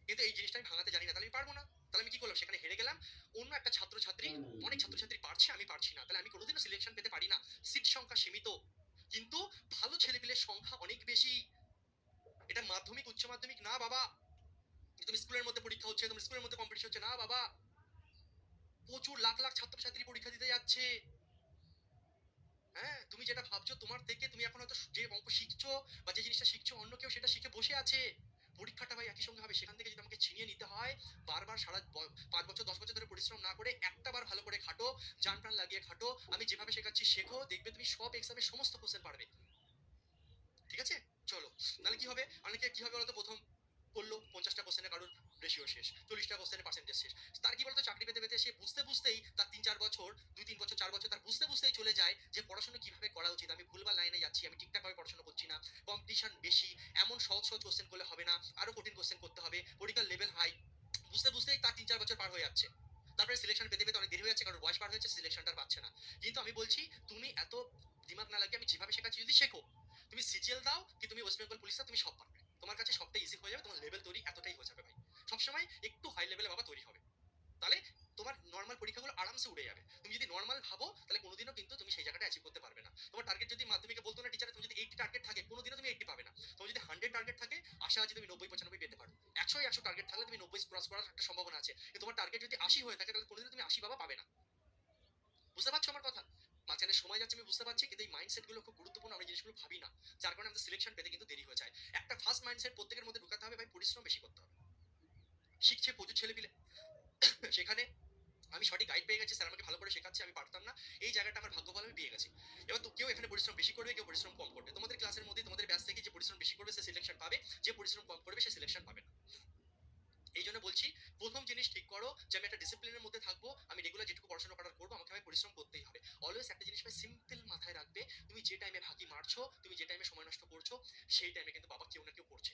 কিন্তু এই জিনিসটা আমি ভাঙাতে জানি না, তাহলে আমি পারবো না। তাহলে আমি কি করলাম? সেখানে হেরে গেলাম। অন্য একটা ছাত্রছাত্রী, অনেক ছাত্রছাত্রী পারছে, আমি পারছি না, তাহলে আমি কোনোদিনও সিলেকশন পেতে পারি না। সিট সংখ্যা সীমিত, কিন্তু ভালো ছেলেপিলের সংখ্যা অনেক বেশি। এটা মাধ্যমিক উচ্চ মাধ্যমিক না বাবা, তুমি স্কুলের মধ্যে পরীক্ষা হচ্ছে, তুমি স্কুলের মধ্যে কম্পিটিশন হচ্ছে না বাবা, প্রচুর লাখ লাখ ছাত্রছাত্রী পরীক্ষা দিতে যাচ্ছে। হ্যাঁ, তুমি যেটা ভাবছো তোমার থেকে, তুমি এখন হয়তো যে অঙ্ক শিখছো বা যে জিনিসটা শিখছো, অন্য কেউ সেটা শিখে বসে আছে। পরীক্ষাটা ভাই একই সঙ্গে হবে, সেখান থেকে যদি আমাকে ছিনিয়ে নিতে হয়, বারবার সারা 5 বছর 10 বছর ধরে পরিশ্রম না করে একটা বার ভালো করে খাটো, জান প্রাণ লাগিয়ে খাটো, আমি যেভাবে শেখাচ্ছি শেখো, দেখবে তুমি সব এক্সামে সমস্ত কোশ্চেন পারবে। ঠিক আছে? চলো, তাহলে কি হবে? অনেকে কি হবে বলতো? প্রথম পড়লো 50টা কোশ্চেনে কারোর রেশিও শেষ, 40টা কোশ্চেনের পার্সেন্টেজ শেষ। তার কি বলতো, চাকরি পেতে পেতে সে বুঝতে বুঝতেই তার 3-4 বছর, 2-3 বছর 4 বছর তার বুঝতে বুঝতেই চলে যায় যে পড়াশোনা কিভাবে করা উচিত, আমি ভুলভাল লাইনে যাচ্ছি, আমি ঠিকঠাকভাবে পড়াশোনা করছি না, কম্পিটিশন বেশি, এমন সহজ সহজ কোশ্চেন করলে হবে না, আরো কঠিন কোশ্চেন করতে হবে, পরীক্ষার লেভেল হাই। বুঝতে বুঝতেই তার 3-4 বছর পার হয়ে যাচ্ছে। তারপরে সিলেকশন পেতে পেতে অনেক দেরি হয়ে যাচ্ছে, কারণ বয়স পার হয়েছে, সিলেকশনটা পাচ্ছে না। কিন্তু আমি বলছি, তুমি এত দিমাগ না লাগিয়ে আমি যেভাবে শেখাচ্ছি যদি শেখো, তুমি সিজিএল দাও কি তুমি ওয়েস্ট বেঙ্গল পুলিশ দাও, তুমি সব পারবে। তোমার কাছে সবটা ইজি হয়ে যাবে, তোমার লেভেল তৈরি এতটাই হয়ে যাবে ভাই। সবসময় একটু হাই লেভেলে বাবা তৈরি হবে, তাহলে তোমার নর্মাল পরীক্ষাগুলো আরামসে উড়ে যাবে। তুমি যদি নর্মাল ভাবো তাহলে কোনোদিনও কিন্তু তুমি সেই জায়গাটা অ্যাচিভ করতে পারবে না। তোমার টার্গেট যদি মাধ্যমিকে বলতো না টিচার, তুমি যদি 80 টার্গেট থাকে কোনোদিনও তুমি 80 পাবে না। তোমার যদি 100 টার্গেট থাকে, আশা আছে তুমি 90-95 পেতে পারো। 100 টার্গেট থাকলে তুমি 90 ক্রস করার একটা সম্ভাবনা আছে। কিন্তু তোমার টার্গেট যদি 80 হয়ে থাকে, তাহলে কোনোদিনও তুমি 80 বাবা পাবে না। বুঝতে পারছো আমার কথা? মাঝখানে সময় যাচ্ছে আমি বুঝতে পারছি, কিন্তু এই মাইন্ডসেট গুলো খুব গুরুত্বপূর্ণ, আমরা জিনিসগুলো ভাবি না। যার কারণে আমাদের সিলেকশন পেতে কিন্তু দেরি হয়ে যায়। একটা ফার্স্ট মাইন্ডসেট প্রত্যেকের মধ্যে ঢুকাতে হবে ভাই, পরিশ্রম বেশি করতে হবে। শিখছে প্রচুর ছেলে পিলে, সেখানে আমি সঠিক গাইড পেয়ে গেছি, স্যার আমাকে ভালো করে শেখাচ্ছে, আমি পারতাম না, এই জায়গাটা আমার ভাগ্য ভালো, আমি পেয়ে গেছি। এবার তো কেউ এখানে পরিশ্রম বেশি করবে, কেউ পরিশ্রম কম করবে। তোমাদের ক্লাসের মধ্যে তোমাদের ব্যাচ থেকে যে পরিশ্রম বেশি করবে সে সিলেকশন পাবে, যে পরিশ্রম কম করবে সে সিলেকশন পাবে না। এই জন্য বলছি, প্রথম জিনিস ঠিক করো যে আমি একটা ডিসিপ্লিনের মধ্যে থাকবো, আমি রেগুলার যেটুকু পড়াশোনা করার করবো, আমাকে আমি পরিশ্রম করতেই হবে। অলওয়েজ একটা জিনিস ভাই সিম্পল মাথায় রাখবে, তুমি যে টাইমে ফাঁকি মারছো, তুমি যে টাইমে সময় নষ্ট করছো, সেই টাইমে কিন্তু বাবা কেউ না কেউ করছে।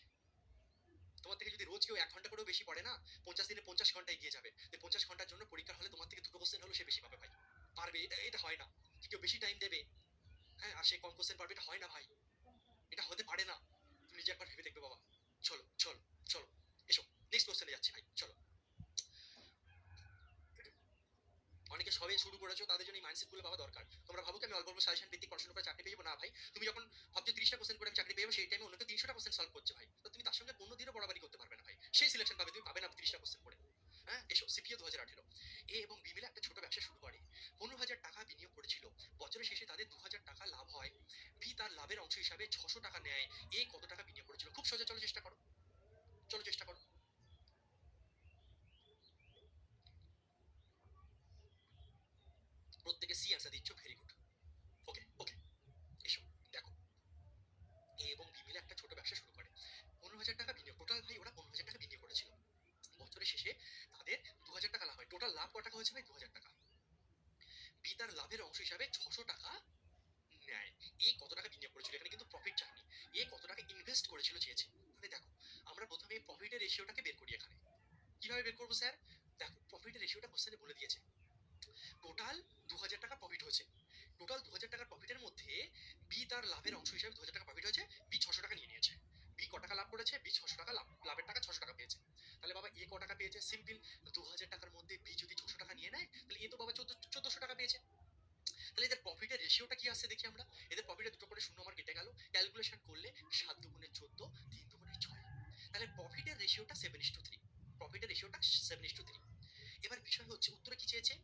তোমার থেকে যদি রোজ কেউ 1 ঘন্টা করেও বেশি পড়ে না, 50 দিনে 50 ঘন্টা এগিয়ে যাবে। 50 ঘন্টার জন্য পরীক্ষার হলে তোমার থেকে দুটো কোশ্চেন হলো সে বেশি পাবে ভাই, পারবে। এটা এটা হয় না যে কেউ বেশি টাইম দেবে, হ্যাঁ, আর সে কম কোশ্চেন পারবে, এটা হয় না ভাই, এটা হতে পারে না। তুমি নিজে একবার ভেবে দেখবে বাবা। চলো চলো চলো, এসো নেক্সট কোশ্চেনে যাচ্ছি ভাই, চলো। অনেকে সবে শুরু করেছো, তাদের জন্য এই মাইন্ডসেট গুলো পাওয়া দরকার। তোমরা ভাবো কি আমি অল্প অল্প সাজেশন ভিত্তিক পড়াশোনা করে চাকরি পেয়ে যাবো, না ভাই। তুমি যখন ভাবছো 30টা কোশ্চেন করে আমি চাকরি পেয়ে যাবো, সেই টাইমে অন্য কেউ 300টা কোশ্চেন সলভ করছে ভাই, তো তুমি তার সঙ্গে কোনোদিনও বরাবরই করতে পারবে না ভাই। সেই সিলেকশন পাবে, তুমি পাবে না 30টা কোশ্চেন করে। হ্যাঁ, এসো সিপিও 2018। এ এবং বি মিলে একটা ছোট ব্যবসা শুরু করে, 15,000 টাকা বিনিয়োগ করেছিল, বছরের শেষে তাদের 2,000 টাকা লাভ হয়। বি তার লাভের অংশ হিসাবে 600 টাকা নেয়। এ কত টাকা বিনিয়োগ করেছিল? খুব সোজা, চলো চেষ্টা করো, চলো চেষ্টা করো। প্রত্যেকে সি অ্যান্সার দিচ্ছ, ভেরি গুড। ওকে ওকে, এসো দেখো, এ এবং বি মিলে একটা ছোট ব্যবসা শুরু করে, 15,000 টাকা বিনিয়োগ, টোটাল ভাই ওরা 15,000 টাকা বিনিয়োগ করেছিল। বছরের শেষে তাদের 2,000 টাকা লাভ হয়। টোটাল লাভ কত টাকা হয়েছে ভাই? 2,000 টাকা। বি তার লাভের অংশ হিসাবে 600 টাকা নেয়। এ কত টাকা বিনিয়োগ করেছিল? এখানে কিন্তু প্রফিট চায়নি, এ কত টাকা ইনভেস্ট করেছিল চেয়েছে। তাহলে দেখো, আমরা প্রথমে প্রফিটের রেশিওটাকে বের করি এখানে। কিভাবে বের করবো স্যার? দেখো, প্রফিটের রেশিওটা কোশ্চেনে বলে দিয়েছে। টোটাল 2,000 টাকা প্রফিট হয়েছে। টোটাল 2,000 টাকার প্রফিটের মধ্যে বি তার লাভের অংশ হিসাবে 2,000 টাকা প্রফিট হয়েছে, বি 600 টাকা নিয়ে নিয়েছে। বি ক টাকা লাভ করেছে? বি 600 টাকা লাভ, লাভের টাকা 600 টাকা পেয়েছে। তাহলে বাবা এ ক টাকা পেয়েছে? সিম্পল, 2,000 টাকার মধ্যে বি যদি 600 টাকা নিয়ে নেয়, তাহলে এ তো বাবা 1400 টাকা পেয়েছে। তাহলে এদের প্রফিটের রেশিওটা কি আসছে দেখি আমরা। এদের প্রফিটের দুটো করে শূন্য আমার কেটে গেল, ক্যালকুলেশন করলে 7 দুগুণে 14, 3 দুগুণে 6। তাহলে প্রফিটের রেশিওটা 7:3। প্রফিটের রেশিওটা 7:3। এবার বিষয় হচ্ছে উত্তরে কি চেয়েছে?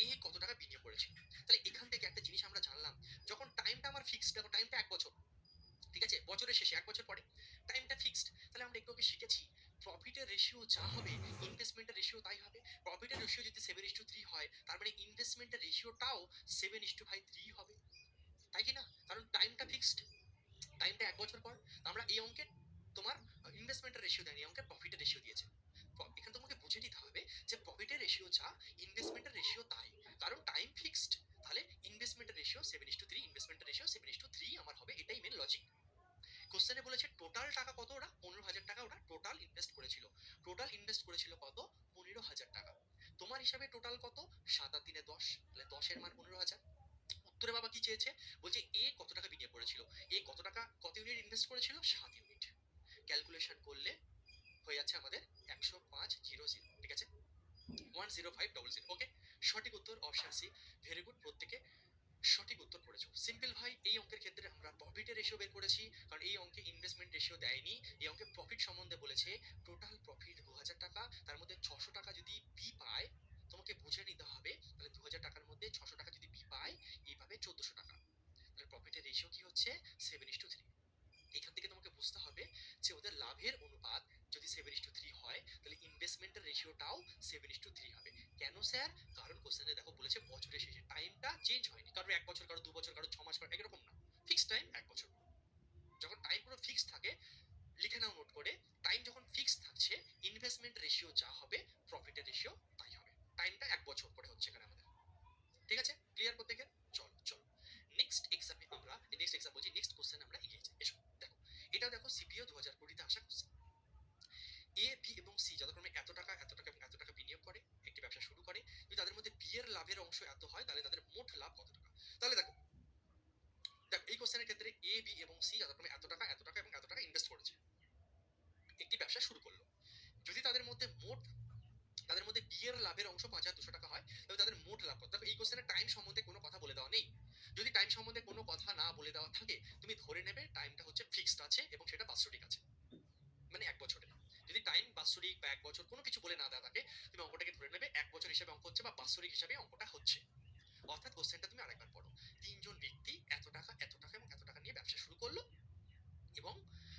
এ কত টাকা বিনিয়োগ করেছে। তাহলে এখান থেকে একটা জিনিস আমরা জানলাম, যখন টাইমটা আমার ফিক্সড, দেখো টাইমটা 1 বছর, ঠিক আছে, বছরের শেষে 1 বছর পরে টাইমটা ফিক্সড, তাহলে আমরা একটু আগে শিখেছি প্রফিটের রেশিও যা হবে ইনভেস্টমেন্টের রেশিও তাই হবে। প্রফিটের রেশিও যদি 7:3 হয়, তার মানে ইনভেস্টমেন্টের রেশিওটাও 7:3 হবে, তাই কি না? কারণ টাইমটা ফিক্সড, টাইমটা 1 বছর পর। আমরা এই অঙ্কের তোমার ইনভেস্টমেন্টের রেশিও দেয়নি, এই অঙ্কের প্রফিটের রেশিও দিয়েছে। এখানে তোমাকে বুঝে নিতে হবে যে প্রফিটের রেশিও যা, ইনভেস্টমেন্টের রেশিও তাই, কারণ টাইম ফিক্সড। তাহলে ইনভেস্টমেন্টের রেশিও 7:3, ইনভেস্টমেন্টের রেশিও 7:3 আমার হবে, এটাই মেন লজিক। কোশ্চেনে বলেছে টোটাল টাকা কত, ওরা 15,000 টাকা ওরা টোটাল ইনভেস্ট করেছিল। টোটাল ইনভেস্ট করেছিল কত? 15,000 টাকা। তোমার হিসাবে টোটাল কত? 7 আর 3 10, তাহলে 10-এর মান 15,000। উত্তরে বাবা কি চেয়েছে? বলছে এ কত টাকা বিনিয়োগ করেছিল। এ কত টাকা, কত ইউনিট ইনভেস্ট করেছিল? 7 ইউনিট। ক্যালকুলেশন করলে হয়ে যাচ্ছে আমাদের 10500, ঠিক আছে, 10500। ওকে, সঠিক উত্তর অপশন সি। ভেরি গুড, প্রত্যেকে সঠিক উত্তর করেছো। সিম্পল ভাই, এই অঙ্কের ক্ষেত্রে আমরা প্রফিটের রেশিও বের করেছি, কারণ এই অঙ্কে ইনভেস্টমেন্ট রেশিও দেয়নি। এই অঙ্কে প্রফিট সম্বন্ধে বলেছে, টোটাল প্রফিট 2,000 টাকা, তার মধ্যে 600 টাকা যদি বি পায়, তোমাকে বুঝে নিতে হবে, তাহলে 2,000 টাকার মধ্যে 600 টাকা যদি বি পায়, এইভাবে 1,400 টাকা। তাহলে প্রফিটের রেশিও কি হচ্ছে? 7:3। এখান থেকে তোমাকে বুঝতে হবে যে ওদের লাভের অনুপাত যদি 7:3 হয়, তাহলে ইনভেস্টমেন্টের রেশিওটাও 7:3 হবে। কেন স্যার? কারণ কোশ্চেনে দেখো বলেছে বছরের শেষে, টাইমটা চেঞ্জ হয়নি, কারো 1 বছর, কারো 2 বছর, কারো 6 মাস, কারো একরকম না, ফিক্সড টাইম 1 বছর। যখন টাইম পুরো ফিক্সড থাকে, লিখে নাও নোট করে। টাইম যখন ফিক্স থাকছে, ইনভেস্টমেন্ট রেশিও যা হবে প্রফিটের রেশিও তাই হবে। টাইমটা 1 বছর করে হচ্ছে এখানে আমাদের। ঠিক আছে, ক্লিয়ার প্রত্যেকের? চল চল নেক্সট এক্সামে আমরা, নেক্সট এক্সাম বলছি, নেক্সট কোশ্চেন আমরা এগিয়ে যাই। এসো দেখো, এটা দেখো সিপিও 2020-তে আসা কোশ্চেন। এ, বি এবং সি যথাক্রমে এত টাকা এত টাকা এবং এত টাকা বিনিয়োগ করে একটি ব্যবসা শুরু করে। যদি তাদের মধ্যে বি এর লাভের অংশ এত হয়, তাহলে তাদের মোট লাভ কত টাকা? তাহলে দেখো, দেখো এই কোশ্চেনের ক্ষেত্রে এ, বি এবং সি যথাক্রমে এত টাকা এত টাকা এবং এত টাকা ইনভেস্ট করেছে, একটি ব্যবসা শুরু করলো। যদি তাদের মধ্যে বি এর লাভের অংশ 5200 টাকা হয়, তবে তাদের মোট লাভ কত? দেখো এই কোশ্চেনে টাইম সম্বন্ধে কোনো কথা বলে দেওয়া নেই। যদি টাইম সম্বন্ধে কোনো কথা না বলে দেওয়া থাকে, তুমি ধরে নেবে টাইমটা হচ্ছে ফিক্সড আছে এবং সেটা বাৎসরিক আছে, মানে 1 বছরের। যদি টাইম বাৎসরিক বা 1 বছর কোনো কিছু বলে না দেওয়া থাকে, তুমি অঙ্কটাকে ধরে নেবে 1 বছর হিসাবে অঙ্ক হচ্ছে বা বাৎসরিক হিসাবে অঙ্কটা হচ্ছে। অর্থাৎ কোশ্চেনটা তুমি আরেকবার পড়ো, তিনজন ব্যক্তি এত টাকা এত টাকা এবং এত টাকা নিয়ে ব্যবসা শুরু করলো, এবং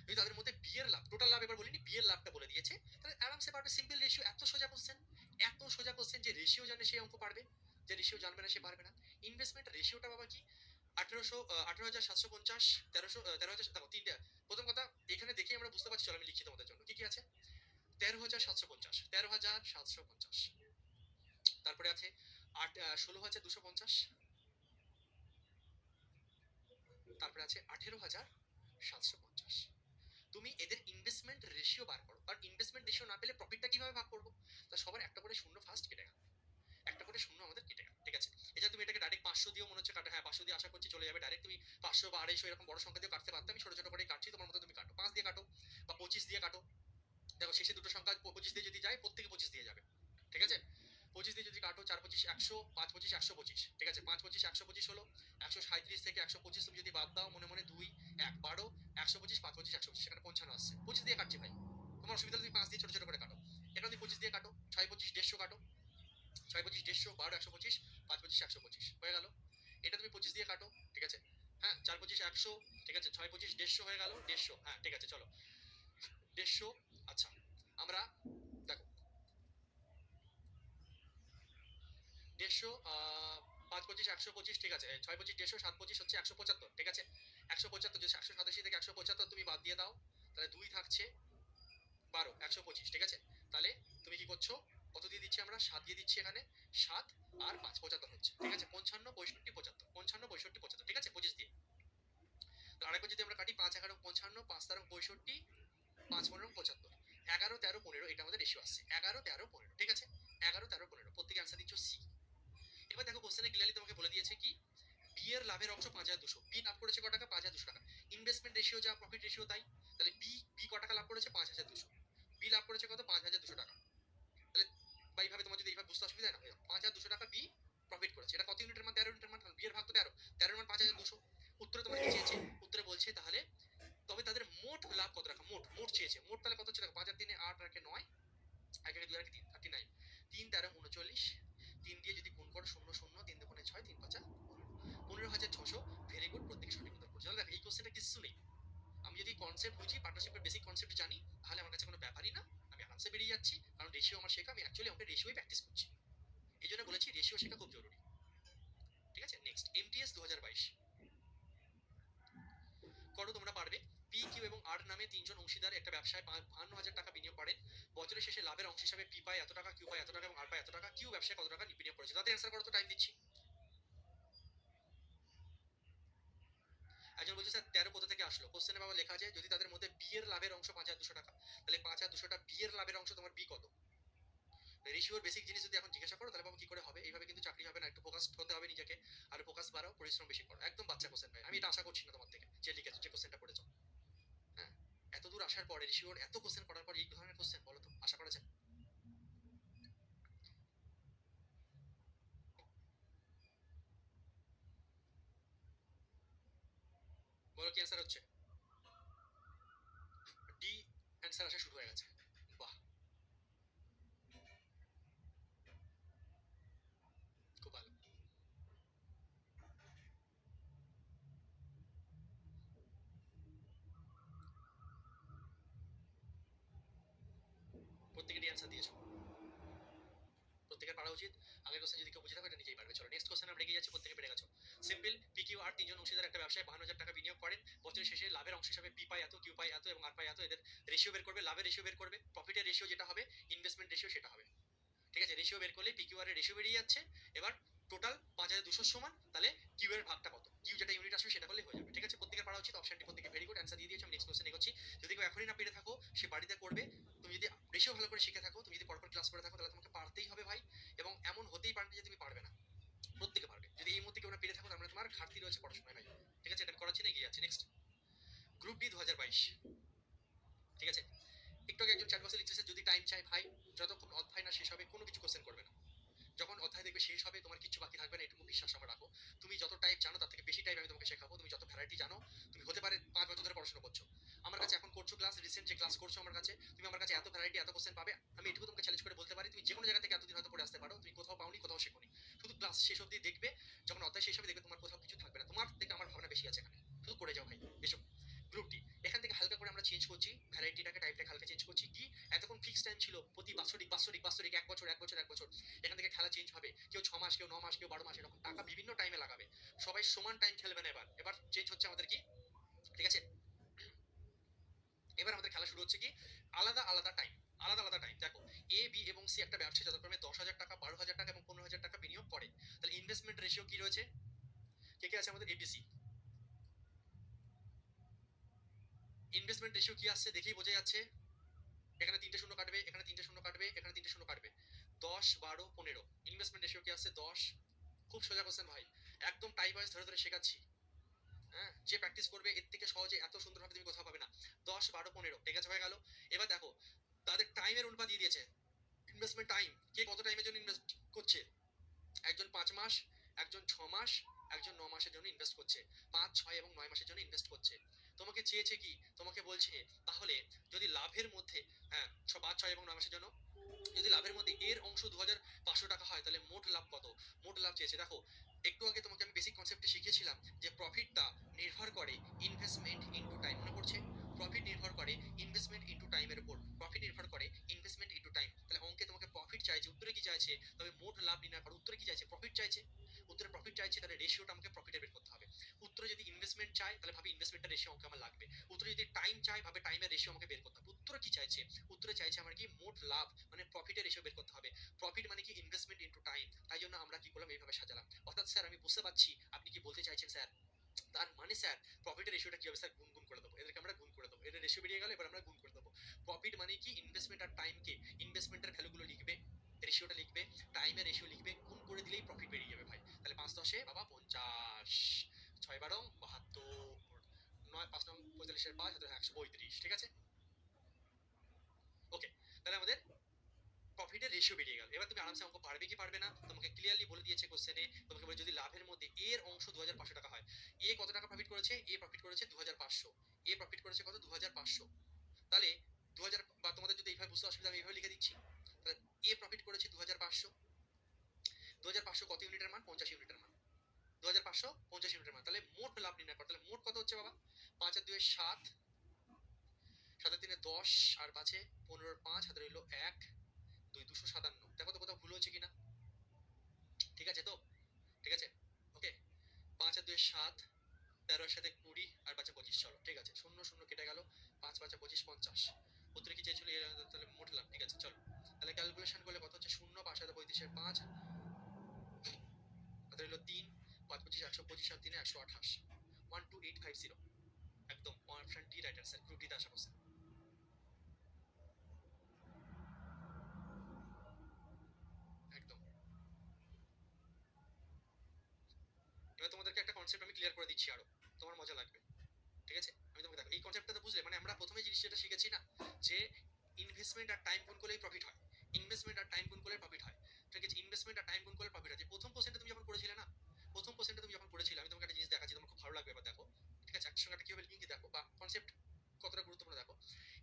যদি তাদের মধ্যে বি এর লাভ, টোটাল লাভ এবার বলিনি, বি এর লাভটা বলে দিয়েছে, তাহলে আরামসে পারবে। সিম্পল রেশিও, এত সোজা কোশ্চেন, এত সোজা কোশ্চেন। যে রেশিও জানে সে অঙ্ক পারবে, যে রেশিও জানবে না সে পারবে না। ইনভেস্টমেন্ট রেশিওটা বাবা কি? 18,750, 13,000, দেখো তিনটা। প্রথম কথা, এখানে দেখেই আমরা বুঝতে পারছি, চলো আমি লিখছি তোমাদের জন্য কি কি আছে। 13,750, 13,750, তারপরে আছে 16,250, তারপরে আছে 18,750। তুমি এদের ইনভেস্টমেন্ট রেশিও বার করো, কারণ ইনভেস্টমেন্ট রেশিও না পেলে প্রফিটটা কিভাবে ভাগ করবো? তা সবার একটা করে শূন্য ফার্স্ট কেটে গেল, একটা করে শূন্য আমাদের কেটে গেল। ঠিক আছে, এছাড়া তুমি এটাকে ডাইরেক্ট 500 দিয়েও মনে হচ্ছে কাটো, হ্যাঁ 500 দিয়ে আশা করছি চলে যাবে। ডাইরেক্ট তুমি 500 বা 250 এরকম বড় সংখ্যা দিয়ে কাটতে পারতে, আমি ছোট ছোট করে কাটছি, তোমার মতো তুমি কাটো। 5 দিয়ে কাটো বা 25 দিয়ে কাটো। দেখো শেষে দুটো সংখ্যা 25 দিয়ে যদি যায়, প্রত্যেকে 25 দিয়ে যাবে। ঠিক আছে, 25 দিয়ে যদি কাটো, 4 25 100, 5 25 125। ঠিক আছে, 5 25 125 হলো 137 থেকে 125 তুমি যদি বাদ দাও, মনে মনে 2 1 12, 125 5 25 125, সেখানে 55 আসছে। 25 দিয়ে কাটছি ভাই, তোমার অসুবিধা হলে তুমি 5 দিয়ে ছোট ছোট করে কাটো। এটা তুমি 25 দিয়ে কাটো, 6 25 150 কাটো, 6 25 150, 12 125, 5 25 125 হয়ে গেল। এটা তুমি 25 দিয়ে কাটো। ঠিক আছে, হ্যাঁ 4 25 100, ঠিক আছে, 6 25 150 হয়ে গেল, 150, হ্যাঁ ঠিক আছে চলো 150। আচ্ছা, আমরা দেখো 150, 5 25 125, ঠিক আছে, 6 25 150, 7 25 হচ্ছে 175। ঠিক আছে, 175 যদি 187 থেকে 175 তুমি বাদ দিয়ে দাও, তাহলে 2 থাকছে 12, 125। ঠিক আছে, তাহলে তুমি কি করছো? কত দিয়ে দিচ্ছি আমরা? 7 দিয়ে দিচ্ছি এখানে। 7 আর 5 75 হচ্ছে। ঠিক আছে, 55 65 75, 55 65 75। ঠিক আছে, 25 দিয়ে। তো আরেকবার যদি আমরা কাটি, 5 11 55, 5 13 65, 5 15 75, 11 13 15, এটা আমাদের রেশিও আসছে 11 13 15। ঠিক আছে, 11 13 15 প্রত্যেকে অ্যান্সার দিচ্ছ সি। এবার দেখো কোশ্চেনে ক্লিয়ারলি তোমাকে বলে দিয়েছে কি, বি এর লাভের অংশ 5200, বি লাভ করেছে ক টাকা? 5200 টাকা। ইনভেস্টমেন্ট রেশিও যা, প্রফিট রেশিও তাই। তাহলে বি বি ক টাকা লাভ করেছে? 5200। বি লাভ করেছে কত? 5200 টাকা। তাহলে বা এইভাবে তোমার যদি এইভাবে বুঝতে অসুবিধা না হয়, 5200 টাকা বি প্রফিট করেছে। এটা কত ইউনিটের মান? 13 ইউনিটের মান, কারণ বি এর ভাগ তো 13, 13 মান 5200। উত্তরে তোমার কি চেয়েছে? উত্তরে বলছে তাহলে তবে তাদের মোট লাভ কত টাকা? মোট মোট চেয়েছে। মোট তাহলে কত হচ্ছে দেখো, 5 আর 3 8 আর 9, 1 আর 2 আর 3 39, 3 13 39, 3 দিয়ে যদি গুণ করো 0 0, 3 দুগুণে 6, 3 5 15,600। ভেরি গুড, প্রত্যেকে সঠিক উত্তর করছে। তাহলে দেখো এই কোশ্চেনটা কিছু নেই। আমি যদি কনসেপ্ট বুঝি, পার্টনারশিপের বেসিক কনসেপ্ট জানি, তাহলে আমার কাছে কোনো ব্যাপারই না, আমি আরামসে বেরিয়ে যাচ্ছি। কারণ রেশিও আমার শেখা, আমি অ্যাকচুয়ালি আমাকে রেশিওই প্র্যাকটিস করছি। এই জন্য বলেছি রেশিও শেখা খুব জরুরি। ঠিক আছে, নেক্সট এমটিএস 2022 করো, তোমরা পারবে। পি কিউ এবং আর নামে তিনজন অংশীদার একটা ব্যবসায় 52,000 টাকা বিনিয়োগ করেন। বছরের শেষে লাভের অংশ হিসাবে পি পায় এত টাকা, কিউ পায় এত টাকা এবং আর পায় এত টাকা। কিউ ব্যবসায় কত টাকা বিনিয়োগ করেছে? তাদের অ্যান্সার করো তো, টাইম দিচ্ছি। একজন বলছে স্যার 13 কোথা থেকে আসলো? কোশ্চেনে বাবা লেখা আছে যদি তাদের মধ্যে বি এর লাভের অংশ 5200 টাকা, তাহলে 5200টা বি এর লাভের অংশ, তোমার বি কত? রেশিওর বেসিক জিনিস যদি এখন জিজ্ঞাসা করো, তাহলে বাবা কি করে হবে? এইভাবে কিন্তু চাকরি হবে না, একটু ফোকাস হতে হবে নিজেকে। আর ফোকাস বাড়াও, পরিশ্রম বেশি করো। একদম বাচ্চা কোশ্চেন ভাই, আমি এটা আশা করছি না তোমার থেকে, যে লিখেছো, যে কোশ্চেনটা পড়েছো। হ্যাঁ, এত দূর আসার পরে রেশিওর এত কোশ্চেন করার পর এই ধরনের কোশ্চেন, বলো তো আশা করা যায়? বলো কি অ্যান্সার হচ্ছে? ডি অ্যান্সার আসা শুরু হয়ে গেছে। বাহ, খুব ভালো। প্রত্যেকে ডি অ্যান্সার দিয়েছো, প্রত্যেকের পারা উচিত। আগের কোশ্চেন যদি কেউ বুঝে থাকো, এটা নিজেই পারবে। চলো নেক্সট কোশ্চেন আমরা এগিয়ে যাচ্ছি, প্রত্যেকে পেরে গেছো। সিম্পল, পি কিউ আর তিনজন অংশীদার একটা ব্যবসায় 52,000 টাকা বিনিয়োগ করেন। বছরের শেষে লাভের অংশ হিসাবে পি পায় এত, কিউ পায় এত এবং আর পায় এত। এদের রেশিও বের করবে, লাভের রেশিও বের করবে, প্রফিটের রেশিও যেটা হবে, ইনভেস্টমেন্ট রেশিও সেটা হবে। ঠিক আছে, রেশিও বের করলে পিকিউ আর এর রেশিও বেরিয়ে যাচ্ছে। এবার টোটাল 5200 সমান, তাহলে কিউ এর ভাগটা কত, কিউ যেটা ইউনিট আসবে সেটা করলেই হয়ে যাবে। ঠিক আছে, প্রত্যেকের পারা উচিত। অপশনটি প্রত্যেকে ভেরি গুড অ্যান্সার দিয়ে দিয়েছি। আমি নেক্সট কোশ্চেন এগোচ্ছি। যদি কেউ এখনই না পেরে থাকো, সে বাড়িতে করবে। তুমি যদি রেশিও ভালো করে শিখে থাকো, তুমি যদি পরপর ক্লাস করে থাকো, তাহলে তোমাকে পারতেই হবে ভাই। এবং এমন হতেই পারে যে তুমি পারবে না, প্রত্যেকে পারবে। যদি এই মুহূর্তে কেউ না পেরে থাকো, তার মানে তোমার ঘাটতি রয়েছে পড়াশোনায় ভাই। ঠিক আছে, এটা আমি করাচ্ছি না, এগিয়ে যাচ্ছি। Next, group D 2022। ঠিক আছে, একটু আগে একজন চ্যাট বক্সে লিখতেছে যদি টাইম চাই ভাই, যতক্ষণ অধ্যায় না শেষ হবে কোনো কিছু কোশ্চেন করবে না। যখন অধ্যায় দেখবে শেষ হবে, তোমার কিছু বাকি থাকবে না, এটুকু বিশ্বাস আমার রাখো। তুমি যত টাইপ জানো তার থেকে বেশি টাইপ আমি তোমাকে শেখাবো। তুমি যত ভ্যারাইটি জানো, তুমি হতে পারে 5 বছর ধরে পড়াশোনা করছো, আমার কাছে এখন করছো ক্লাস, রিসেন্ট যে ক্লাস করছো আমার কাছে, তুমি আমার কাছে এত ভ্যারাইটি এত কোশ্চেন পাবে। আমি এটুকু তোমাকে চ্যালেঞ্জ করে বলতে পারি, তুমি যে কোনো জায়গা থেকে এতদিন হয়তো পড়ে আসতে পারো, তুমি কোথাও পাওনি, কোথাও শেখোনি। শুধু ক্লাস শেষ অবধি দেখবে, যখন অধ্যায় শেষ হবে দেখবে তোমার কোথাও কিছু থাকবে না। তোমার থেকে আমার ভাবনা বেশি আছে এখানে, শুধু করে যাও ভাই। এসো গ্রুপ ডি, এখান থেকে হালকা করে আমরা চেঞ্জ করছি ভ্যারাইটিটাকে, টাইপটাকে হালকা চেঞ্জ করছি। কি এতক্ষণ ফিক্স টাইম ছিল, প্রতি বাৎসরিক বাৎসরিক বাৎসরিক, 1 বছর 1 বছর 1 বছর, এখান থেকে খেলা চেঞ্জ হবে। কেউ 6 মাস, কেউ 9 মাস, কেউ 12 মাস, এরকম টাকা বিভিন্ন টাইমে লাগাবে। সবাই সমান টাইম খেলবে না। এবার এবার চেঞ্জ হচ্ছে আমাদের কি, ঠিক আছে, এবার আমাদের খেলা শুরু হচ্ছে কি আলাদা আলাদা টাইম, আলাদা আলাদা টাইম। দেখো, এ বি এবং সি একটা ব্যবসা যথাক্রমে 10,000 টাকা, 12,000 টাকা এবং 15,000 টাকা বিনিয়োগ করে। তাহলে ইনভেস্টমেন্ট রেশিও কি রয়েছে, কে কে আছে আমাদের এবিসি? ইনভেস্টমেন্ট রেশিও কি আসছে দেখেই বোঝা যাচ্ছে। এখানে 3টে শূন্য কাটবে, এখানে 3টে শূন্য কাটবে, এখানে 3টে শূন্য কাটবে। 10, 12, 15 ইনভেস্টমেন্ট রেশিও কি আসছে 10। খুব সোজা কোশ্চেন ভাই, একদম টাইম ওয়াইজ ধরে ধরে শেখাচ্ছি। হ্যাঁ, যে প্র্যাকটিস করবে এর থেকে সহজে এত সুন্দরভাবে তুমি কোথাও পাবে না। 10, 12, 15 ঠিক আছে, হয়ে গেল। এবার দেখো তাদের টাইমের অনুপাত দিয়ে দিয়েছে। ইনভেস্টমেন্ট টাইম, কে কত টাইমের জন্য ইনভেস্ট করছে। একজন 5 মাস, একজন 6 মাস, একজন 9 মাসের জন্য ইনভেস্ট করছে, 5, 6 এবং 9 মাসের জন্য ইনভেস্ট করছে। তোমাকে চেয়েছে কি, তোমাকে বলছে তাহলে যদি লাভের মধ্যে, হ্যাঁ 5, 6 এবং 9 মাসের জন্য, যদি লাভের মধ্যে এর অংশ 2,500 টাকা হয়, তাহলে মোট লাভ কত। মোট লাভ চেয়েছে। দেখো, একটু আগে তোমাকে আমি বেসিক কনসেপ্টে শিখিয়েছিলাম যে প্রফিটটা নির্ভর করে ইনভেস্টমেন্ট ইনটু টাইম, মনে পড়ছে? প্রফিট নির্ভর করে ইনভেস্টমেন্ট ইনটু টাইমের উপর, প্রফিট নির্ভর করে ইনভেস্টমেন্ট ইনটু টাইম। তাহলে অঙ্কে তোমাকে প্রফিট চাইছে, উত্তরে কি চাইছে, তবে মোট লাভ নির্ণয় করো। উত্তরে কি চাইছে, প্রফিট চাইছে। উত্তরে প্রফিট চাইছে, তাহলে রেশিওটা আমাকে প্রফিটের বের করতে হবে। উত্তরে যদি ইনভেস্টমেন্ট চাই, তাহলে ভাবে ইনভেস্টমেন্টের রেশিও অঙ্কে আমার লাগবে। উত্তরে যদি টাইম চাই, ভাবে টাইমের রেশিও আমাকে বের করতে হবে। উত্তরে কি চাইছে, উত্তরে চাইছে আমার কি মোট লাভ, মানে প্রফিটের রেশিও বের করতে হবে। প্রফিট মানে কি ইনভেস্টমেন্ট ইনটু টাইম। তাই জন্য আমরা কি করলাম, এইভাবে সাজালাম। অর্থাৎ স্যার আমি বুঝতে পারছি আপনি কি বলতে চাইছেন স্যার। তার মানে স্যার প্রফিটের রেশিওটা কি হবে স্যার, গুণ গুণ করে দেবো, এদেরকে আমরা গুণ করে দেবো। এদের রেশিও বেরিয়ে গেল, এবার আমরা গুণ করে দেবো। প্রফিট মানে কি ইনভেস্টমেন্ট আর টাইমকে, ইনভেস্টমেন্টের ভ্যালুগুলো লিখবে, রেশিওটা লিখবে, টাইমের রেশিও লিখবে, গুণ করে দিলেই প্রফিট বেরিয়ে যাবে ভাই। তাহলে 5 10 বাবা 50, 6 12 72, 9 5 9 45 5 135। ঠিক আছে, ওকে। তাহলে আমাদের প্রফিটের রেশিও বেরিয়ে গেল। এবার তুমি আরামসে অঙ্ক পারবে কি পারবে না, তোমাকে ক্লিয়ারলি বলে দিয়েছে কোশ্চেনে। তোমাকে বলে যদি লাভের মধ্যে এর অংশ 2,500 টাকা হয়, এ কত টাকা প্রফিট করেছে, এ প্রফিট করেছে 2,500, এ প্রফিট করেছে কত 2,500। তাহলে 2,000, বা তোমাদের যদি এইভাবে বুঝতে অসুবিধা আমি এইভাবে লিখে দিচ্ছি। তাহলে এ প্রফিট করেছে 2,500, 2,500 কত ইউনিটের মান, 50 ইউনিটের মান, 2,500 50 ইউনিটের মান। তাহলে মোট লাভ নির্ণয় কর। তাহলে মোট কত হচ্ছে বাবা, 5 আর 2 7, 7 আর 3 10, আর 5 15, 5 হাতে রইল 1 2, 257। দেখো তো কোথাও ভুল হচ্ছে কিনা। ঠিক আছে তো, ঠিক আছে, ওকে। 5 আর 2 7, 13 এর সাথে 20, আর 5 25। চলো ঠিক আছে, 0 0 কেটে গেল, 5 5 25 50। উত্তরে কি চেয়েছিল, তাহলে মোট লাভ। ঠিক আছে চলো, তাহলে ক্যালকুলেশন করলে কত হচ্ছে, 0 5 হাতে 35 5 হাতে রইল 3, 5 25 125, আর 3 128, 12850। একদম option D right answer, group ডিতে আসা কোশ্চেন। একদম। এবার তোমাদেরকে একটা কনসেপ্ট আমি ক্লিয়ার করে দিচ্ছি, আরো তোমার মজা লাগবে। ঠিক আছে, আমি তোমাকে দেখো এই কনসেপ্টটা তো বুঝলে। মানে আমরা প্রথমে জিনিস যেটা শিখেছি না, যে ইনভেস্টমেন্ট আর টাইম গুণ করলেই প্রফিট হয়, ইনভেস্টমেন্ট আর টাইম গুণ করলে প্রফিট হয়। ঠিক আছে, ইনভেস্টমেন্ট আর টাইম গুণ করলে প্রফিট হয়। যে প্রথম কোশ্চেনটা তুমি যখন করেছিলে না, প্রথম কোশ্চেনটা তুমি যখন করেছিলে, আমি তোমাকে একটা জিনিস দেখাচ্ছি, তোমার খুব ভালো লাগবে। এবার দেখো, ঠিক আছে, একসঙ্গে একটা কিভাবে লিঙ্ক দেখো, বা কনসেপ্ট কতটা গুরুত্বপূর্ণ দেখো।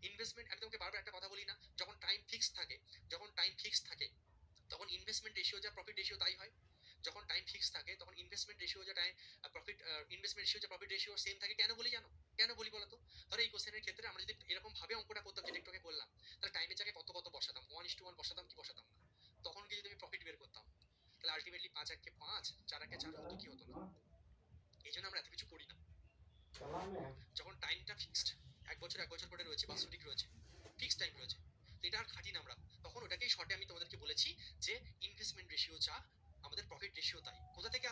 ইনভেস্টমেন্ট, আমি তোমাকে বারবার একটা কথা বলি না, যখন টাইম ফিক্সড থাকে, যখন টাইম ফিক্সড থাকে তখন ইনভেস্টমেন্ট রেশিও যা প্রফিট রেশিও তাই হয়। যখন টাইম ফিক্স থাকে তখন ইনভেস্টমেন্ট রেশিও যা টাইম প্রফিট, ইনভেস্টমেন্ট রেশিও যা প্রফিট রেশিও সেম থাকে। কেন বলি জানো, কেন বলি বলো তো? ধরো এই কোশ্চেনের ক্ষেত্রে আমরা যদি এরকম ভাবে অঙ্কটা করতাম যেটা একটু আগে করলাম, তাহলে টাইমের জায়গায় কত কত বসাতাম, 1:1 বসাতাম কি বসাতাম না, তখন কি যদি আমি প্রফিট বের করতাম, তাহলে আলটিমেটলি 5 1 5, 4 1 4 হতো কি হতো না। এই জন্য আমরা এত কিছু করি না। যখন টাইমটা ফিক্সড, 1 বছর 1 বছর করে রয়েছে, বাৎসরিক রয়েছে,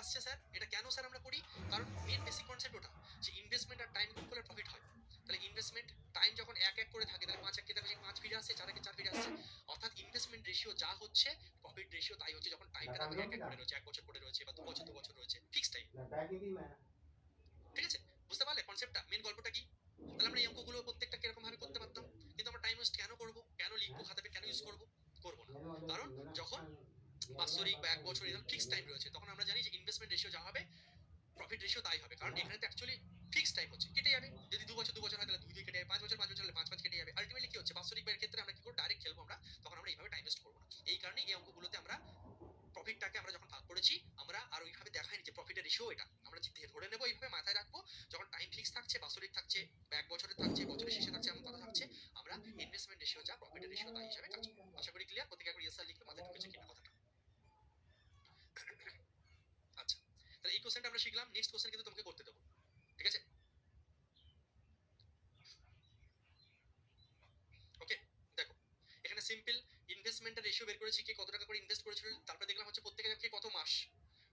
আসছে স্যার, এটা কেন স্যার আমরা করি? কারণ মেন বেসিক কনসেপ্ট ওটা যে ইনভেস্টমেন্ট আর টাইম গুণ করলে প্রফিট হয়। তাহলে ইনভেস্টমেন্ট টাইম যখন এক এক করে থাকে তাহলে 5 এক দেখো 5 ফিরে আসছে, 4 একে 4 ফিরে আসছে। অর্থাৎ ইনভেস্টমেন্ট রেশিও যা হচ্ছে প্রফিট রেশিও তাই হচ্ছে যখন টাইমটা দেখো এক এক করে রয়েছে, 1 বছর করে রয়েছে বা 2 বছর রয়েছে, ফিক্স টাইম। ঠিক আছে? বুঝতে পারলে কনসেপ্টটা, মেন গল্পটা কি? তাহলে আমরা এই অঙ্কগুলো প্রত্যেকটা কিরকম ভাবে করতে পারতাম, কিন্তু আমরা টাইম ওয়েস্ট কেন করব, কেন লিখবো খাতাতে, কেন ইউজ করব? করব না। কারণ যখন বাৎসরিক বা 1 বছর এরকম ফিক্স টাইম রয়েছে তখন আমরা জানি যে ইনভেস্টমেন্ট রেশিও যা হবে প্রফিট রেশিও তাই হবে। কারণ এখানে তো অ্যাকচুয়ালি ফিক্স টাইম হচ্ছে, কেটে যাবে। যদি 2 বছর হয় তাহলে 2 কেটে যাবে, 5 বছর হলে 5 কেটে যাবে। আলটিমেটলি কি হচ্ছে, বাৎসরিক ব্যয়ের ক্ষেত্রে আমরা কি করব, ডাইরেক্ট খেলবো আমরা, তখন আমরা এইভাবে টাইম ওয়েস্ট করব না। এই কারণেই এই অঙ্কগুলোতে আমরা প্রফিটটাকে আমরা যখন ভাগ করেছি আমরা আর ওইভাবে দেখাইনি যে প্রফিটের রেশিও এটা আমরা ধরে নেবো, এইভাবে মাথায় রাখবো। যখন টাইম ফিক্স থাকছে, বাৎসরিক থাকছে বা 1 বছরের থাকছে, বছরের শেষে থাকছে, এমন কথা থাকছে, আমরা ইনভেস্টমেন্ট রেশিও যা প্রফিটের রেশিও তাই হিসাবে কাজ করবো। আশা করি ক্লিয়ার। প্রত্যেকে একবার ইয়েস স্যার লিখবে, মাথায় ঢুকেছে কিনা কথাটা। আচ্ছা, তাহলে এই কোশ্চেনটা আমরা শিখলাম। নেক্সট কোশ্চেন কিন্তু তোমাকে করতে দেবো, ঠিক আছে? ওকে, দেখো এখানে সিম্পল ইনভেস্টমেন্টের রেশিও বের করেছি, কে কত টাকা করে ইনভেস্ট করেছিল, তারপরে দেখলাম হচ্ছে প্রত্যেকের কে কত মাস।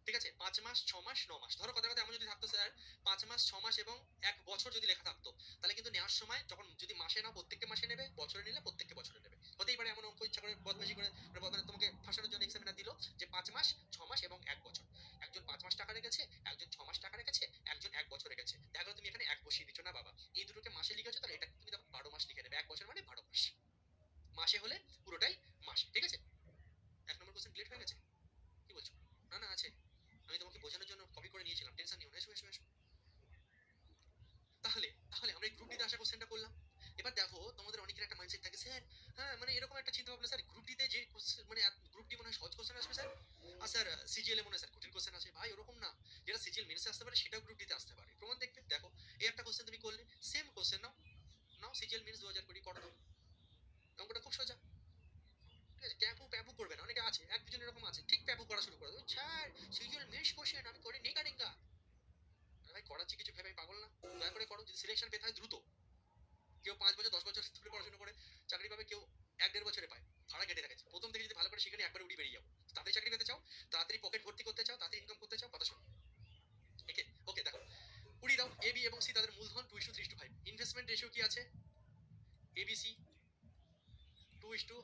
ঠিক আছে, 5 মাস, 6 মাস, 9 মাস। ধরো কথা কথা এমন যদি থাকতো স্যার 5 মাস, 6 মাস এবং 1 বছর যদি লেখা থাকতো, তাহলে কিন্তু নেওয়ার সময় যখন যদি মাসে নাও প্রত্যেককে মাসে নেবে, বছরে নিলে প্রত্যেককে বছরে নেবে। হতেই পারে এমন অঙ্ক ইচ্ছা করে বদমাশি করে মানে তোমাকে ফাঁসানোর জন্য এক্সামিনার দিল যে 5 মাস, 6 মাস এবং 1 বছর। একজন 5 মাস টাকা রেখেছে, একজন 6 মাস টাকা রেখেছে, একজন 1 বছর রেখেছে। দেখা গেলো তুমি এখানে 1 বসিয়ে দিচ্ছ না বাবা, এই দুটোকে মাসে লিখেছো, তাহলে এটা তুমি তখন 12 মাস লিখে নেবে। 1 বছর মানে 12 মাস, মাসে হলে পুরোটাই মাসে। ঠিক আছে, 1 নম্বর কোশ্চেন ক্লিয়ার হয়ে গেছে? কি বলছো? না না আছে, আমি তোমাকে বোঝানোর জন্য কপি করে নিয়েছিলাম, টেনশন নিও না। এসো এসো এসো। তাহলে তাহলে আমরা এই গ্রুপ ডিতে আসা কোশ্চেনটা করলাম। এবার দেখো তোমাদের অনেকের একটা মাইন্ডসেট থাকে স্যার, হ্যাঁ মানে এরকম একটা চিন্তা ভাবনা, স্যার গ্রুপ ডিতে যে মানে গ্রুপ ডি মনে হয় সহজ কোশ্চেন আসবে স্যার, আর স্যার সিজিএল এ মনে হয় স্যার কঠিন কোশ্চেন আসে। ভাই ওরকম না, যেটা সিজিএল মেন্সে আসতে পারে সেটাও গ্রুপ ডিতে আসতে পারে, প্রমাণ দেখবে। দেখো এই একটা কোশ্চেন তুমি করলে, সেম কোশ্চেন নাও, নাও সিজিএল মেন্স 2020 করো দাও, অঙ্কটা খুব সোজা। ঠিক আছে, ট্যাপু প্যাপু করবে না, অনেকে আছে 1 2 জন এরকম আছে, ঠিক প্যাপু করা শুরু করে দেবে, স্যার সিজিএল মেন্স কোশ্চেন আমি করে নেই কারেঙ্গা। ভাই করাচ্ছি কিছু ভেবে পাগল না, দয়া করে করো। যদি সিলেকশন পেতে হয় দ্রুত, কেউ 5 বছর 10 বছর ধরে পড়াশোনা করে চাকরি পাবে, কেউ 1 1.5 বছরে পায়, ভাড়া কেটে রেখেছে। প্রথম থেকে যদি ভালো করে শিখে নিয়ে একবার উড়ি বেরিয়ে যাও। তাড়াতাড়ি চাকরি পেতে চাও, তাড়াতাড়ি পকেট ভর্তি করতে চাও, তাড়াতাড়ি ইনকাম করতে চাও, কথা শোনো। ওকে ওকে, দেখো উড়ি দাও। এ বি এবং সি তাদের মূলধন 2:3:5। ইনভেস্টমেন্ট রেশিও কি আছে, A B C 2: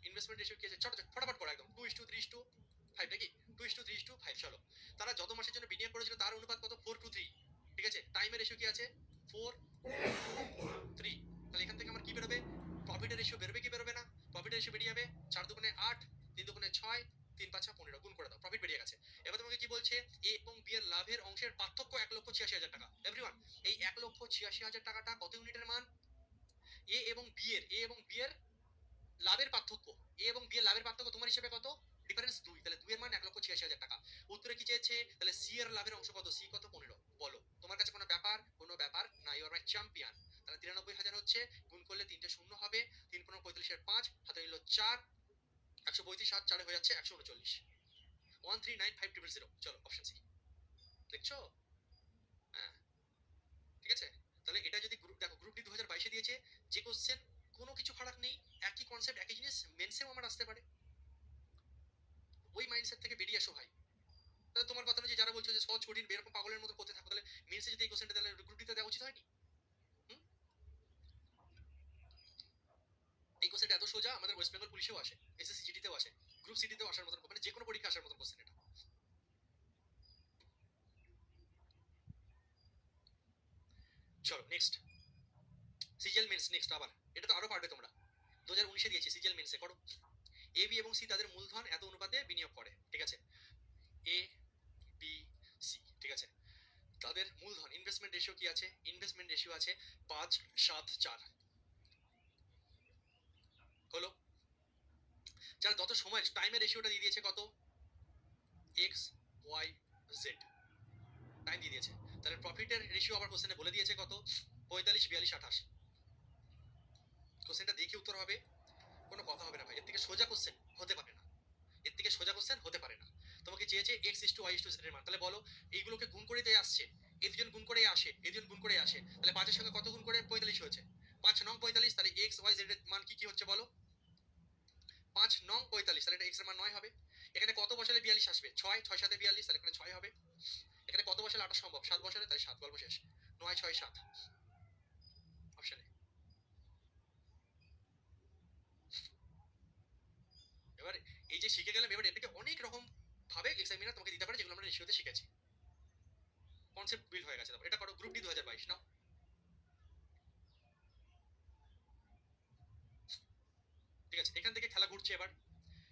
investment ratio কি আছে, ছোট ফটাফট করো একদম, 2:3:5 নাকি, 2:3:5। চলো, তারা যত মাসের জন্য বিনিয়োগ করেছিল তার অনুপাত কত, 4:3। ঠিক আছে, টাইমের রেশিও কি আছে, 4:3। তাহলে এখান থেকে আমার কি বেরোবে, প্রফিটের রেশিও বেরোবে কি বেরোবে না? প্রফিটের রেশিও বেরিয়ে যাবে 4 দুগুণে 8, 3 দুগুণে 6, 3 5 15, গুণ করে দাও, প্রফিট বেরিয়ে গেছে। এবার তোমাকে কি বলছে, এ এবং বি এর লাভের অংশের পার্থক্য 1,86,000 টাকা। এভরিওয়ান, এই 1,86,000 টাকাটা কত ইউনিটের মান? এ এবং বি এর লাভের পার্থক্য, এ এবং বি এর লাভের পার্থক্য তোমার হিসেবে কত, ডিফারেন্স 2, তাহলে 2 এর মান 1,86,000 টাকা। উত্তরে কি চেয়েছে, তাহলে সি এর লাভের অংশ কত, সি কত, 15। বলো, তোমার কাছে কোনো ব্যাপার, কোনো ব্যাপার না, ইউ আর মাই চ্যাম্পিয়ন। তাহলে 93,000 হচ্ছে, গুণ করলে 3টে শূন্য হবে, 3 15 45 এর 5, হাতে নিল 4, 135, 7 4 হয়ে যাচ্ছে 139, 1395000। চলো অপশন সি, দেখছো? হ্যাঁ, ঠিক আছে। তাহলে এটা যদি গ্রুপ দেখো, গ্রুপ ডি 2022 দিয়েছে, যে কোশ্চেন কোনো কিছু ফারাক নেই, একই কনসেপ্ট একই জিনিস, মেন্সেও আমার আসতে পারে। ওই মাইন্ডসেট থেকে বেরিয়ে আসো ভাই। তাহলে তোমার কথা অনুযায়ী যারা বলছো যে সহজ কঠিন এরকম পাগলের মতো করতে থাকো, তাহলে মেন্সে যদি এই কোশ্চেনটা তাহলে গ্রুপ ডিতে দেওয়া উচিত হয়নি? এই কোশ্চেনটা এত সোজা, আমাদের ওয়েস্ট বেঙ্গল পুলিশেও আসে, এসএসসি জিডিতেও আসে, গ্রুপ সিডিতেও আসার মতন, মানে যে কোনো পরীক্ষা আসার মতন কোশ্চেন এটা। চলো নেক্সট, সিজিএল মেন্স নেক্সট। আবার এটা তো আরো পারবে তোমরা, 2019 দিয়েছি, সিজিএল মেন্সে করো। এ বি এবং সি তাদের মূলধন এত অনুপাতে বিনিয়োগ করে। ঠিক আছে, এ বি সি, ঠিক আছে, তাদের মূলধন ইনভেস্টমেন্ট রেশিও কি আছে, ইনভেস্টমেন্ট রেশিও আছে 5:7:4 হলো। যার যত সময় টাইমের রেশিওটা দিয়ে দিয়েছে কত, এক্স ওয়াই জেড, টাইম দিয়ে দিয়েছে। তাহলে প্রফিটের রেশিও আবার কোশ্চেনে বলে দিয়েছে কত, 45 42 28। কোশ্চেনটা দেখে উত্তর হবে, কোনো কথা হবে না ভাই, এর থেকে সোজা কোশ্চেন হতে পারে না, এর থেকে সোজা কোশ্চেন হতে পারে না। তোমাকে চেয়েছে x:y:z এর মান, তাহলে বলো এইগুলোকে গুণ করে দিয়ে আসছে, এই দুজন গুণ করে আসে, এই দুজন গুণ করে আসে, তাহলে 5 এর সঙ্গে কত গুণ করে 45 হয়েছে, 5 9 45। তাহলে x y z এর মান কি কি হচ্ছে বলো, 5 9 45, তাহলে এটা x এর মান 9 হবে। এখানে কত বসালে 42 আসবে? 6, 6 7 42, তাহলে এখানে 6 হবে। এখানে কত বসালে 28 সম্ভব? 7 বসালে, তাই 7, গল্প শেষ। 9 6 7 অপশনে। এবার এই যে শিখে গেলাম, এবার এটাকে অনেক রকম ভাবে এক্সামিনার তোমাকে দিতে পারে, যেগুলো আমরা রেশিওতে শিখেছি। কনসেপ্ট বিল্ড হয়ে গেছে। তারপর এটা করো, গ্রুপ ডি 2022 নাও। ঠিক আছে, এখান থেকে খেলা ঘুরছে এবার।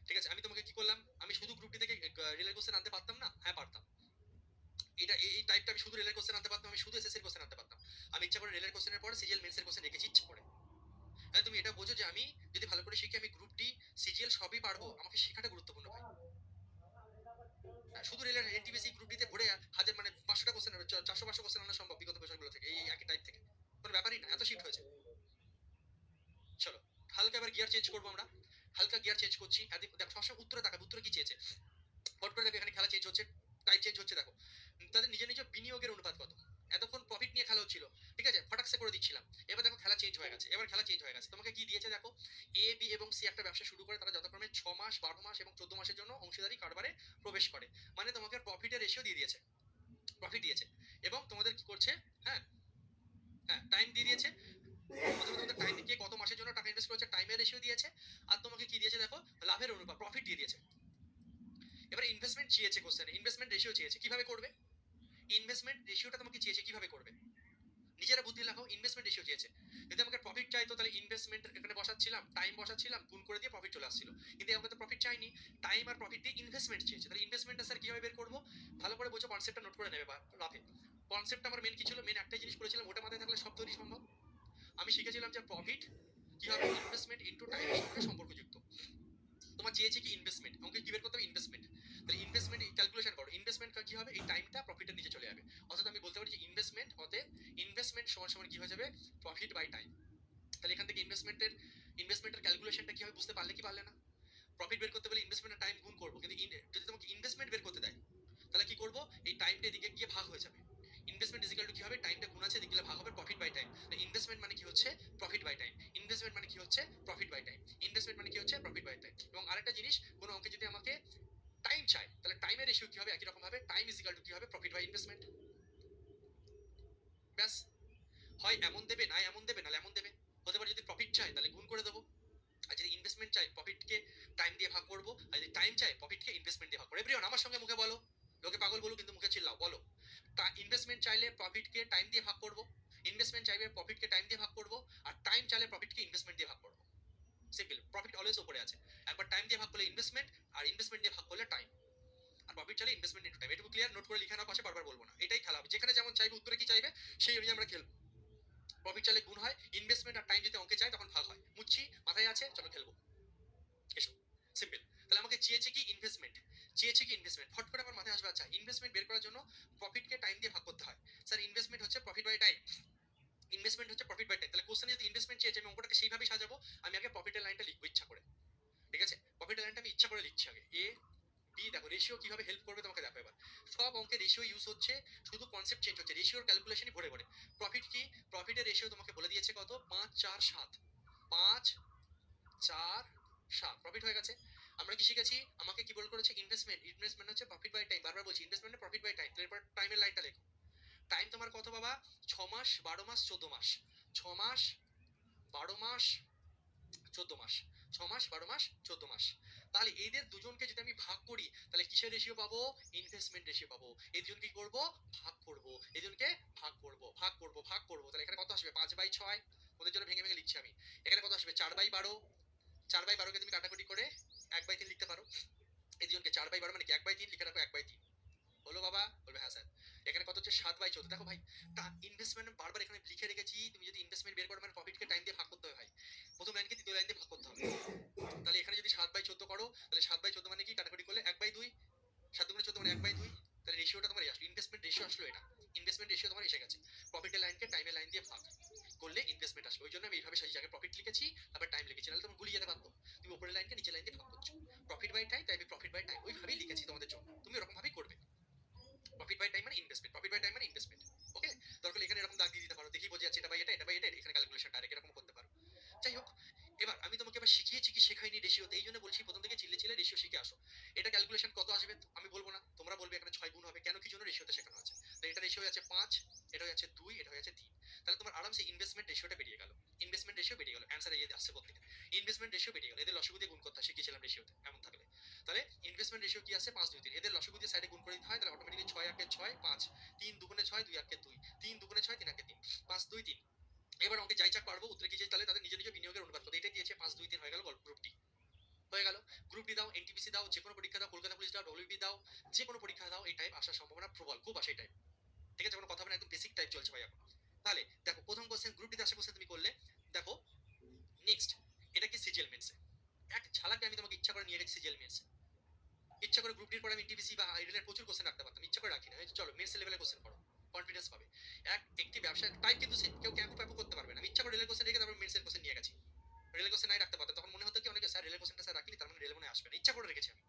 ঠিক আছে, আমি তোমাকে কি করলাম, আমি শুধু গ্রুপ ডি থেকে রেলের কোশ্চেন আনতে পারতাম না? হ্যাঁ পারতাম। এটা এই টাইপটা আমি শুধু রেলের কোশ্চেন আনতে পারতাম, আমি শুধু এসএসসির কোশ্চেন আনতে পারতাম। আমি ইচ্ছা করে রেলের কোশ্চেনের পরে সিজিএল মেন্সের কোশ্চেন রেখেছি ইচ্ছা করে। হ্যাঁ, তুমি এটা বোঝো যে আমি যদি ভালো করে শিখি, আমি গ্রুপ ডি সিজিএল সবই পারবো। আমাকে শেখাটা গুরুত্বপূর্ণ ভাই। হ্যাঁ, শুধু রেলের এনটিপিসি গ্রুপ ডিতে ভরে হাজার মানে 500টা কোশ্চেন, 400 500 কোশ্চেন আনা সম্ভব বিগত বছরগুলো থেকে, এই একই টাইপ থেকে। কোনো ব্যাপারই না, এত শিফট হয়েছে। চলো হালকা এবার গিয়ার চেঞ্জ করবো আমরা। হালকা গিয়ার চেঞ্জ করছি। দেখো সবসময় উত্তরে তাকাবে, উত্তরে কি চেয়েছে। হট করে দেখো এখানে খেলা চেঞ্জ হচ্ছে, টাইপ চেঞ্জ হচ্ছে। দেখো তাদের নিজের নিজের বিনিয়োগের অনুপাত কত। এতক্ষণ প্রফিট নিয়ে খেলা হচ্ছিল, ঠিক আছে, ফটাকসে করে দিচ্ছিলাম। এবার দেখো খেলা চেঞ্জ হয়ে গেছে, এবার খেলা চেঞ্জ হয়ে গেছে। তোমাকে কি দিয়েছে দেখো, এ বি এবং সি একটা ব্যবসা শুরু করে, তারা যথাক্রমে 6 মাস 12 মাস এবং 14 মাসের জন্য অংশীদারি কারবারে প্রবেশ করে। মানে তোমাকে প্রফিটের রেশিও দিয়ে দিয়েছে, প্রফিট দিয়েছে। এবং তোমাদের কি করছে, হ্যাঁ হ্যাঁ টাইম দিয়ে দিয়েছে। প্রথমে তোমাদের টাইম, কে কত মাসের জন্য টাকা ইনভেস্ট করেছে টাইমের রেশিও দিয়েছে। আর তোমাকে কি দিয়েছে দেখো, লাভের অনুপাত, প্রফিট দিয়ে দিয়েছে। এবার ইনভেস্টমেন্ট চেয়েছে কোশ্চেনে, ইনভেস্টমেন্ট রেশিও চেয়েছে, কিভাবে করবে। ইনভেস্টমেন্ট রেশিওটা তোমাকে চেয়েছে, কিভাবে করবে নিজেরা বুদ্ধি লাগাও। ইনভেস্টমেন্ট রেশিও চেয়েছে, যদি আমাকে প্রফিট চাইতো তাহলে ইনভেস্টমেন্ট এখানে বসাচ্ছিলাম, টাইম বসাচ্ছিলাম, গুণ করে দিয়ে প্রফিট চলে আসছিল। কিন্তু আমাকে তো প্রফিট চাইনি, টাইম আর প্রফিট দিয়ে ইনভেস্টমেন্ট চেয়েছে। তাহলে ইনভেস্টমেন্টটা স্যার কিভাবে বের করবো, ভালো করে বোঝো, কনসেপ্টটা নোট করে নেবে লাভে। কনসেপ্টটা আমার মেন কি ছিল, মেন একটাই জিনিস করেছিলাম, ওটা মাথায় থাকলে সব তৈরি সম্ভব। আমি শিখেছিলাম যে প্রফিট কি হবে, ইনভেস্টমেন্ট ইনটু টাইমের সঙ্গে সম্পর্কযুক্ত। তোমার চেয়েছে কি ইনভেস্টমেন্ট, আমাকে কি বের করতে হবে ইনভেস্টমেন্ট। তাহলে ইনভেস্টমেন্ট ক্যালকুলেশন করো, ইনভেস্টমেন্ট কি হবে, এই টাইমটা প্রফিটের নিচে চলে যাবে। অর্থাৎ আমি বলতে পারি যে ইনভেস্টমেন্ট অতএব ইনভেস্টমেন্ট সমান সমান কি হয়ে যাবে, প্রফিট বাই টাইম। তাহলে এখান থেকে ইনভেস্টমেন্টের ক্যালকুলেশনটা কি হবে বুঝতে পারলে কি পারলে না। প্রফিট বের করতে পারলে ইনভেস্টমেন্টের টাইম গুণ করবো, কিন্তু যদি তোমাকে ইনভেস্টমেন্ট বের করতে দেয় তাহলে কি করবো, এই টাইমটা এদিকে গিয়ে ভাগ হয়ে যাবে। ইনভেস্টমেন্ট ইজ ইকুয়াল টু কি হবে, টাইমটা গুণ আছে, এদিকে ভাগ হবে প্রফিট বাই টাইম। ইনভেস্টমেন্ট মানে কি হচ্ছে, প্রফিট বাই টাইম। ইনভেস্টমেন্ট মানে কি হচ্ছে, প্রফিট বাই টাইম। ইনভেস্টমেন্ট মানে কি হচ্ছে, প্রফিট বাই টাইম। এবং আরেকটা জিনিস, কোনো অঙ্কে যদি আমাকে টাইম চাই তাহলে টাইমের রেশিও কি হবে, একই রকম ভাবে টাইম ইজ ইকুয়াল টু কি হবে, প্রফিট বাই ইনভেস্টমেন্ট। ব্যাস, হয় এমন দেবে, না এমন দেবে, নাহলে এমন দেবে। হতে পারে যদি প্রফিট চাই তাহলে গুণ করে দেবো, আর যদি ইনভেস্টমেন্ট চাই প্রফিটকে টাইম দিয়ে ভাগ করবো, আর যদি টাইম চাই প্রফিটকে ইনভেস্টমেন্ট দিয়ে ভাগ করবো। এভরিওয়ান আমার সঙ্গে মুখে বলো, লোকে পাগল বলুক কিন্তু মুখে চিল্লাও, বলো। ইনভেস্টমেন্ট চাইলে প্রফিটকে টাইম দিয়ে ভাগ করবো, ইনভেস্টমেন্ট চাইলে প্রফিটকে টাইম দিয়ে ভাগ করবো, আর টাইম চাইলে প্রফিটকে ইনভেস্টমেন্ট দিয়ে ভাগ করবো। সিম্পল, প্রফিট অলওয়েজ উপরে আছে। একবার টাইম দিয়ে ভাগ করলে ইনভেস্টমেন্ট, আর ইনভেস্টমেন্ট দিয়ে ভাগ করলে টাইম, আর প্রফিট চাইলে ইনভেস্টমেন্ট ইনটু টাইম। এটুকু ক্লিয়ার, নোট করে লিখে নাও পাশে, বারবার বলবো না। এটাই খেলা হবে, যেখানে যেমন চাইবে উত্তরে কি চাইবে সেই অনুযায়ী আমরা খেলবো। প্রফিট চাইলে গুণ হয়, ইনভেস্টমেন্ট আর টাইম যদি অঙ্কে চাই তখন ভাগ হয়। মুচ্ছি মাথায় আছে, চলো খেলবো, এসো। সিম্পল। তাহলে আমাকে চেয়েছে কি ইনভেস্টমেন্ট, চেয়েছে কি ইনভেস্টমেন্ট। ফট করে আমার মাথায় আসবে, আচ্ছা ইনভেস্টমেন্ট বের করার জন্য প্রফিটকে টাইম দিয়ে ভাগ করতে হয়। স্যার ইনভেস্টমেন্ট হচ্ছে প্রফিট বাই টাইম, ইনভেস্টমেন্ট হচ্ছে প্রফিট বাই টাইম। তাহলে কোশ্চেনে যদি ইনভেস্টমেন্ট চেয়েছে আমি অঙ্কটাকে সেইভাবেই সাজাবো। আমি আগে প্রফিটের লাইনটা লিখবো ইচ্ছা করে, ঠিক আছে, প্রফিটের লাইনটা আমি ইচ্ছা করে লিখছি আগে। এ বি, দেখো রেশিও কিভাবে হেল্প করবে তোমাকে দেখো এবার। সব অঙ্কে রেশিও ইউজ হচ্ছে, শুধু কনসেপ্ট চেঞ্জ হচ্ছে, রেশিওর ক্যালকুলেশনই ভরে ভরে। প্রফিট কি, প্রফিটের রেশিও তোমাকে বলে দিয়েছে কত, 5 4 7, 5 4 7 প্রফিট হয়ে গেছে। আমরা কি শিখেছি, আমাকে কি বল করেছে, ইনভেস্টমেন্ট, ইনভেস্টমেন্ট হচ্ছে প্রফিট বাই টাইম। বারবার বলছি ইনভেস্টমেন্ট প্রফিট বাই টাইম। এরপর টাইমের লাইনটা লেখো। টাইম তোমার কত বাবা, 6 মাস 12 মাস 14 মাস, 6 মাস 12 মাস 14 মাস, 6 মাস 12 মাস 14 মাস। তাহলে এদের দুজনকে যদি আমি ভাগ করি তাহলে কিসের রেশিও পাবো, ইনভেস্টমেন্ট রেশিও পাবো। এই দুজন কি করবো, ভাগ করবো, এই দুজনকে ভাগ করবো, ভাগ করবো, ভাগ করবো। তাহলে এখানে কত আসবে, 5 বাই 6, ওদের জন্য ভেঙে ভেঙে লিখছি আমি। এখানে কত আসবে, 4 বাই 12, 4 বাই 12 কে তুমি কাটাকুটি করে 1 বাই 3 লিখতে পারো। এই দুজনকে 4 বাই 12 মানে কি 1 বাই 3 লিখে রাখো, 1 বাই 3 হলো বাবা, বলবে হ্যাঁ স্যার। এখানে কত হচ্ছে, 7 বাই 14। দেখো ভাই, তা ইনভেস্টমেন্ট বারবার এখানে লিখে রেখেছি। তুমি যদি ইনভেস্টমেন্ট বের করো মানে প্রফিটকে টাইম দিয়ে ভাগ করতে হবে ভাই, প্রথম লাইনকে দ্বিতীয় লাইন দিয়ে ভাগ করতে হবে। তাহলে এখানে যদি 7 বাই 14 করো তাহলে 7 বাই 14 মানে কি, কাটাকুটি করলে 1 বাই 2, 7 দুগুণে 14 মানে 1 বাই 2। তাহলে রেশিওটা তোমার আসলো, ইনভেস্টমেন্ট রেশিও আসলো এটা। ইনভেস্টমেন্ট রেশিও তোমার এসে গেছে। প্রফিটের লাইনকে টাইমের লাইন দিয়ে ভাগ করলে ইনভেস্টমেন্ট আসবে। ওই জন্য আমি এইভাবে সাজিয়ে আগে প্রফিট লিখেছি, তারপর টাইম লিখেছি, নাহলে তুমি গুলিয়ে যেতে পারতো। তুমি উপরের লাইনকে নিচের লাইন দিয়ে ভাগ করছো, প্রফিট বাই টাইম, তাই আমি প্রফিট বাই টাইম ওইভাবেই লিখেছি তোমাদের জন্য। তুমি এরকম ভাবেই করবে। প্রফিট বাই টাইম মানে ইনভেস্টমেন্ট, প্রফিট বাই টাইম মানে ইনভেস্টমেন্ট। ওকে, দরকার এখানে এরকম দাগ দিয়ে দিতে পারো, দেখি বোঝা যাচ্ছে এটা বাই এটা, এটা বাই এটা, এখানে ক্যালকুলেশনটা আর এরকম করতে পারো। যাই হোক, এবার আমি তোমাকে এবার আমরা শিখিয়েছি কি শেখাইনি রেশিওতে, এই জন্য বলছি প্রথম থেকে চিল্লে রেশিও শিখে আসো। এটা ক্যালকুলেশন কত আসবে আমি বলবো না, তোমরা বলবে এখানে 6 গুণ হবে, কেন কি জন্য রেশিওতে শেখানো আছে। তো এটা রেশিও আছে 5, এটা হচ্ছে 2, এটা হচ্ছে 3। তাহলে তোমার আরামসে ইনভেস্টমেন্ট রেশিওটা বেরিয়ে গেল, ইনভেস্টমেন্ট রেশিও বেরিয়ে গেল, অ্যান্সার এই আসছে প্রত্যেকে। ইনভেস্টমেন্ট রেশিও বেরিয়ে গেল, এদের লসাগু দিয়ে গুণ করতে হয়, শিখিয়েছিলাম রেশিওতে এমন থাকলে। তাহলে ইনভেস্টমেন্ট রেশিও কি আছে 5, 2, 3, এদের লসাগু দিয়ে সাইডে গুণ করে দিতে হয়, তাহলে অটোমেটিক্যালি 6 একে 6, 5, 3 দুগুণে 6, 2 একে 2, 3 দুগুণে 6, 3 একে 3, 5, 2, 3। এবার অঙ্কে যাই চাক পারবো উত্তরে কি চাই, তাহলে তাদের নিজ নিজ বিনিয়োগের অনুপাত কত, এটাই দিয়েছে 5, 2, 3 হয়ে গেল গ্রুপ ডি। হয়ে গেল গ্রুপ ডি দাও, এনটিপিসি দাও, যে কোনো পরীক্ষা দাও, কলকাতা পুলিশ দাও, ডব্লিউবি দাও, যে কোনো পরীক্ষা দাও, এই টাইপ আসার সম্ভাবনা প্রবল, খুব আসে এই টাইপ। ঠিক আছে, কোনো কথা হবে না, একদম বেসিক টাইপ চলছে ভাই এখন। তাহলে দেখো প্রথম কোশ্চেন গ্রুপ ডিতে আসা কোশ্চেন তুমি করলে। দেখো নেক্সট, এটা কি সিজিএল মেন্সে, এক ঝালাকে আমি তোমাকে ইচ্ছা করে নিয়ে গেছি সিজিএল মেন্সে। ইচ্ছা করে গ্রুপ ডির পরে আমি এনটিপিসি বা আইডেলের প্রচুর কোশ্চেন রাখতে পারতাম, ইচ্ছা করে রাখি না। চলো মেন্স লেভেলে কোশ্চেন করো, কনফিডেন্স পাবে। একটি ব্যবসার টাইপ কিন্তু সেম, কেউ ক্যাপু প্যাপু করতে পারবে না। আমি ইচ্ছা করে রেলের কোশ্চেন রেখে তারপর মেন্সের কোশ্চেন নিয়ে গেছি। রেলের কোশ্চেন নাই রাখতে পারতাম, তখন মনে হতো কি অনেকে স্যার রেলের কোশ্চেনটা স্যার রাখিনি, তার মানে রেল মনে আসবে না, ইচ্ছা করে রেখেছি আমি।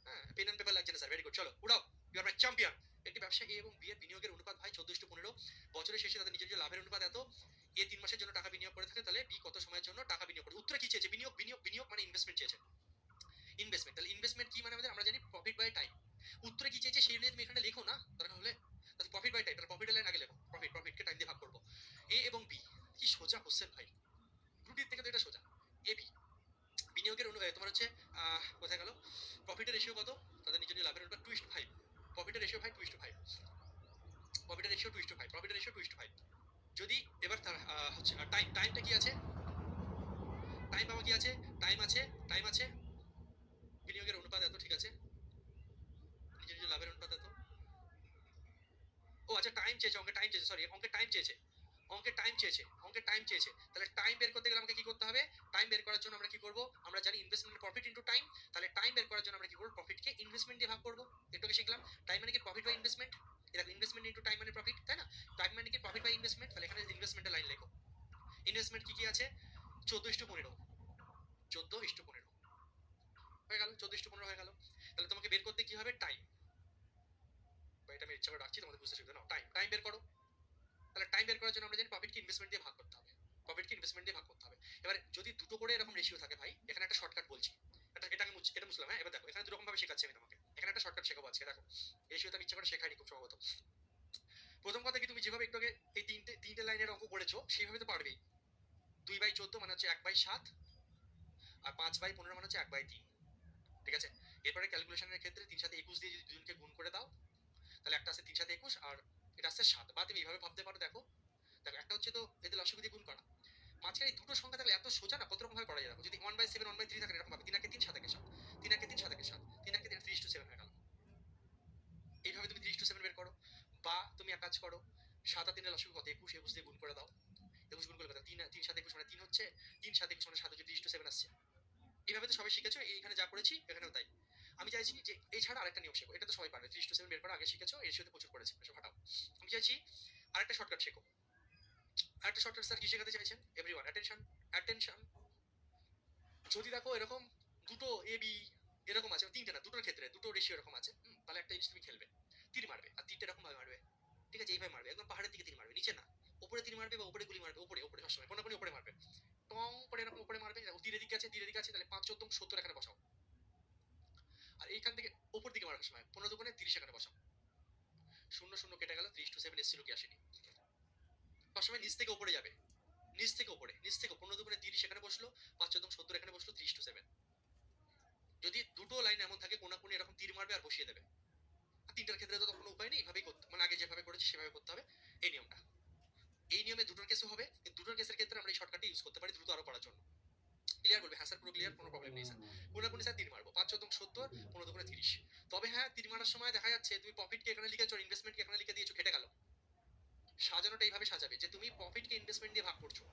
হ্যাঁ, পেন অ্যান্ড পেপার লাগছে না স্যার, ভেরি গুড, চলো উড়াও, ইউ আর মাই চ্যাম্পিয়ন। একটি ব্যবসা এ এবং বি এর বিনিয়োগের অনুপাত ভাই 14:15, বছরের শেষে তাদের নিজের লাভের অনুপাত এত। এ 3 মাসের জন্য টাকা বিনিয়োগ করে থাকে, তাহলে বি কত সময়ের জন্য টাকা বিনিয়োগ করে। উত্তরে কি চেয়েছে, বিনিয়োগ, বিনিয়োগ, বিনিয়োগ মানে ইনভেস্টমেন্ট চেয়েছে। ইনভেস্টমেন্ট, তাহলে ইনভেস্টমেন্ট কি মানে আমাদের আমরা জানি প্রফিট বাই টাইম। উত্তরে কি চেয়েছে সেই নিয়ে তুমি এখানে লেখো না দরকার হলে, তাহলে প্রফিট বাই টাইম, তাহলে প্রফিটের লাইন আগে লেখো, প্রফিটকে টাইম দিয়ে ভাগ করবো। এ এবং বি, কি সোজা কোশ্চেন ভাই, গ্রুপের থেকে তো এটা সোজা। এ বি বিনিয়োগের তোমার হচ্ছে কোথায় গেল, প্রফিটের রেশিও কত, তাদের নিজের লাভের অনুপাত 2:5, প্রফিটের রেশিও ভাই 2:5, প্রফিটের রেশিও 2:5, প্রফিটের রেশিও 2:5। যদি এবার তার হচ্ছে টাইমটা কি আছে, টাইম বাবা কি আছে, টাইম আছে বিনিয়োগের অনুপাত এত, ঠিক আছে, নিজের লাভের অনুপাত এত। ও আচ্ছা টাইম চেয়েছে, অঙ্কে টাইম চেয়েছে, সরি অঙ্কে টাইম চেয়েছে, তাহলে টাইম বের করতে গেলে আমাকে কি করতে হবে, টাইম বের করার জন্য আমরা কি করব, আমরা জানি ইনভেস্টমেন্ট প্রফিট ইনটু টাইম, তাহলে টাইম বের করার জন্য আমরা কি করব, প্রফিটকে ইনভেস্টমেন্ট দিয়ে ভাগ করব। এটাকে শিখলাম, টাইম মানে কি প্রফিট বাই ইনভেস্টমেন্ট, এটা ইনভেস্টমেন্ট ইনটু টাইম মানে প্রফিট, তাই না, টাইম মানে কি প্রফিট বাই ইনভেস্টমেন্ট, তাহলে এখানে ইনভেস্টমেন্টের লাইন লেখো। ইনভেস্টমেন্ট কি কি আছে, 14:15, 14:15 হয়ে গেল, 14:15 হয়ে গেল। তাহলে তোমাকে বের করতে কি হবে, টাইম, এটা আমি ইচ্ছা করে রাখছি তোমাদের বুঝতে সুবিধা, নাও টাইম বের করো। তাহলে টাইম বের করার জন্য আমরা জানি প্রফিটকে ইনভেস্টমেন্ট দিয়ে ভাগ করতে হবে, এবার যদি দুটো করে এরকম রেশিও থাকে ভাই, এখানে একটা শর্টকাট বলছি, এটা বুঝলাম। হ্যাঁ, এবার দেখো এখানে দুরকম ভাবে শেখাচ্ছি আমি তোমাকে, এখানে একটা শর্টকাট শেখাবো আজকে। দেখো রেশিওতে আমি ইচ্ছা করে শেখাইনি খুব সম্ভবত। প্রথম কথা কি, তুমি যেভাবে একটু আগে এই তিনটে লাইনের অঙ্ক করেছো সেইভাবে তো পারবেই। 2/14 মানে হচ্ছে 1/7, আর 5/15 মানে হচ্ছে 1/3, ঠিক আছে। এরপরে ক্যালকুলেশনের ক্ষেত্রে 3 সাথে 21 দিয়ে যদি দুজনকে গুণ করে দাও, তাহলে একটা আছে 3 সাথে 21 আর এটা আছে 7, বা তুমি এইভাবে ভাবতে পারো। দেখো একটা হচ্ছে তো এদের লসাগু দিয়ে গুণ করা, মাঝখানে দুটো সংখ্যা থাকলে এত সোজা না, কত রকম ভাবে করা যায়। দেখো যদি 1/7 1/3 থাকে এরকম ভাবে, 3 একে 3 7 একে 7, 3 একে 3 7 একে 7, 3 একে 3 3:7 হয়ে গেল। এইভাবে তুমি 3:7 বের করো, বা তুমি এক কাজ করো, 7 আর 3 এর লসাগু কত, 21, 21 দিয়ে গুণ করে দাও। 21 গুণ করলে কত, 3 3 7 21 মানে 3 হচ্ছে, 3 7 21 মানে 7 হচ্ছে, 3:7 আসছে। এইভাবে তো সবাই শিখেছো, এইখানে যা করেছি এখানেও তাই। আমি চাইছি যে এই ছাড়া আরেকটা নিয়ম শেখো, এটা তো সবাই পারবে, 3:7 বের করা আগে শিখেছো, এর সাথে প্রচুর করেছে, এসব হটাও। আমি চাইছি আরেকটা শর্টকাট শেখো। আরেকটা শর্টকাট স্যার কি শেখাতে চাইছেন, এভরিওয়ান অ্যাটেনশন, অ্যাটেনশন। যদি দেখো এরকম দুটো এ বি এরকম আছে, তিনটে না, দুটোর ক্ষেত্রে দুটো রেশিও এরকম আছে, তাহলে একটা জিনিস তুমি খেলবে, তীর মারবে, আর তীরটা এরকম ভাবে মারবে, ঠিক আছে, এইভাবে মারবে, একদম পাহাড়ের দিকে তীর মারবে, নিচে না, উপরে তীর মারবে বা উপরে গুলি মারবে, উপরে উপরে সবসময় কোনাকুনি উপরে মারবে, টং করে এরকম উপরে মারবে। তীরের দিকে আছে, তাহলে 5 14 70 এখানে বসাও, আর এইখান থেকে উপর দিকে মারার সময় 15 দুগুণে 30 এখানে বসাও। 0 0 কেটে গেল, 3:7 এসেছিল কি আসেনি। সবসময় নিচ থেকে উপরে যাবে, নিচ থেকে 15 দুগুণে 30 এখানে বসলো, 5 14 70 এখানে বসলো, 3:7। যদি দুটো লাইন এমন থাকে কোনাকুনি এরকম তীর মারবে আর বসিয়ে দেবে। আর তিনটার ক্ষেত্রে তো কোনো উপায় নেই, এইভাবেই করতে, মানে আগে যেভাবে করেছি সেভাবে করতে হবে এই নিয়মটা। এই নিয়মে দুটোর কেসও হবে, কিন্তু দুটোর কেসের ক্ষেত্রে আমরা এই শর্টকাটটা ইউজ করতে পারি দ্রুত আরো করার জন্য। ক্লিয়ার বলবে, হ্যাঁ স্যার পুরো ক্লিয়ার, কোনো প্রবলেম নেই স্যার। কোনাকুনি স্যার তীর মারবো, 5 14 70, 15 দুগুণে 30। তবে হ্যাঁ, তীর মারার সময় দেখা যাচ্ছে তুমি প্রফিটকে এখানে লিখেছো, ইনভেস্টমেন্টকে এখানে লিখে দিয়েছো, কেটে গেল। সাজানোটা এইভাবে সাজাবে যে তুমি প্রফিটকে ইনভেস্টমেন্ট দিয়ে ভাগ করছো,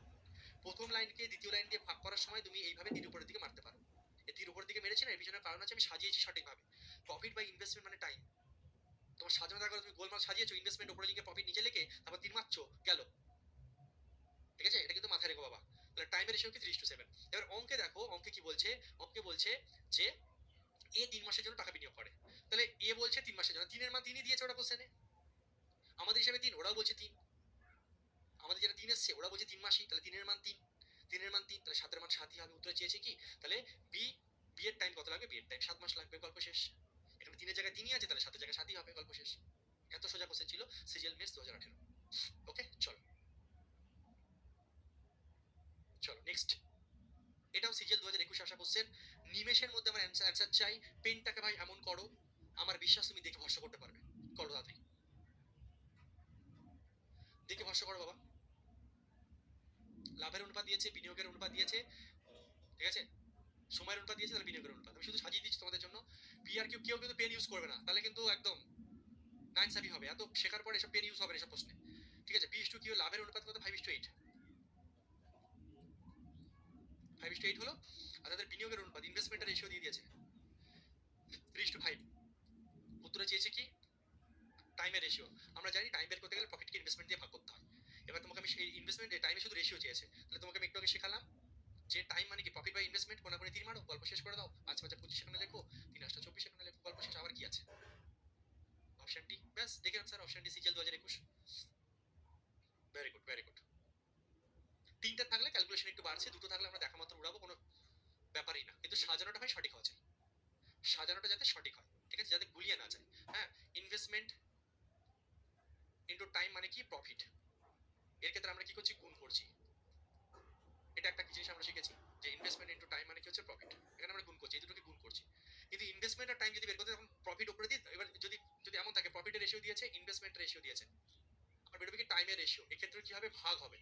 প্রথম লাইনকে দ্বিতীয় লাইন দিয়ে ভাগ করার সময় তুমি এইভাবে তীর উপরের দিকে মারতে পারো। এই তীর উপরের দিকে মেরেছি না, এর পিছনে কারণ আছে, আমি সাজিয়েছি সঠিকভাবে। প্রফিট বাই ইনভেস্টমেন্ট মানে টাইম, তোমার সাজানো থাকলে তুমি গোলমাল সাজিয়েছো, ইনভেস্টমেন্ট উপরে লিখে প্রফিট নিচে লিখে তারপর তীর মারছো, গেল, ঠিক আছে, এটা কিন্তু মাথায় রেখো বাবা। তাহলে টাইমের রেশিও কি 3:7। এবার অঙ্কে দেখো, অঙ্কে কি বলছে, অঙ্কে বলছে যে এ 3 মাসের জন্য টাকা বিনিয়োগ করে, তাহলে এ বলছে 3 মাসের জন্য, 3 এর মান 3ই দিয়েছে ওরা কোশ্চেনে, আমাদের হিসাবে 3, ওরাও বলছে 3, আমাদের যেটা 3 এসছে ওরা বলছে 3 মাসই, তাহলে 3 এর মান 3, 3 এর মান 3, তাহলে তাহলে 7 এর মান 7ই হবে। উত্তরে চেয়েছে কি? তাহলে বি, বি এর টাইম কত লাগবে? বি এর টাইম 7 মাস লাগবে। গল্প শেষ। এখানে 3 এর জায়গায় 3ই আছে, তাহলে 7 এর জায়গায় 7ই হবে। গল্প শেষ। এত সোজা কোশ্চেন ছিল সিজিএল মেন্স 2018। ওকে, চলো চলো নেক্সট। এটাও সিজিএল 2021 আসা কোশ্চেন। নিমেষের মধ্যে আমার অ্যান্সার চাই। পেনটাকে ভাই এমন করো, আমার বিশ্বাস তুমি দেখে ভরসা করতে পারবে। করো তাড়াতাড়ি, দেখে ভরসা করো বাবা। লাভের অনুপাত দিয়েছে, বিনিয়োগের অনুপাত দিয়েছে, ঠিক আছে, সময়ের অনুপাত দিয়েছে, তাহলে বিনিয়োগের অনুপাত। আমি শুধু সাজিয়ে দিচ্ছি তোমাদের জন্য। পি আর কিউ কেউ কিন্তু পেন ইউজ করবে না, তাহলে কিন্তু একদম নাইনসাফি হবে। এত শেখার পরে এসব পেন ইউজ হবে না এসব প্রশ্নে, ঠিক আছে। পি ইস টু কিউ, লাভের অনুপাত কত? 5:8। 5:8 হলো। আর তাদের বিনিয়োগের অনুপাত, ইনভেস্টমেন্টের রেশিও দিয়ে দিয়েছে 3:5। উত্তরে চেয়েছে কি? টাইমের রেশিও। আমরা জানি টাইম বের করতে গেলে প্রফিটকে ইনভেস্টমেন্ট দিয়ে ভাগ করতে হয়। এবার তোমাকে আমি এই ইনভেস্টমেন্টের টাইমে শুধু রেশিও চেয়েছে, তাহলে তোমাকে আমি একটু আগে শেখালাম যে টাইম মানে কি? Profit by investment. কোনা করে 3 মারো, গল্প শেষ করে দাও। 5 5 25 এখানে লেখো, 3 8 24 এখানে লেখো, গল্প শেষ। আবার কি আছে? Option D. ব্যাস, দেখে answer option D, CGL 2021। Very good, very good. 3টা থাকলে ক্যালকুলেশন একটু বাড়ছে, 2টো থাকলে আমরা দেখা মাত্র উড়াবো, কোনো ব্যাপারই না। কিন্তু সাজানোটা ভাই সঠিক হওয়া চাই, সাজানোটা যাতে সঠিক হয়, ঠিক আছে, যাতে গুলিয়ে না যায়। হ্যাঁ, ইনভেস্টমেন্ট ইনটু টাইম মানে কি? প্রফিট। এর ক্ষেত্রে আমরা কি করছি? গুণ করছি। এটা একটা কি জিনিস আমরা শিখেছি যে ইনভেস্টমেন্ট ইনটু টাইম মানে কি হচ্ছে? প্রফিট। এখানে আমরা গুণ করছি, এই দুটোকে গুণ করছি। কিন্তু ইনভেস্টমেন্ট আর টাইম যদি বের করতে, তখন প্রফিট উপরে দিই। এবার যদি যদি এমন থাকে প্রফিটের রেশিও দিয়েছে, ইনভেস্টমেন্ট রেশিও দিয়েছে, আর বেরোবে কি? টাইমের রেশিও। এক্ষেত্রে কি হবে? ভাগ হবে।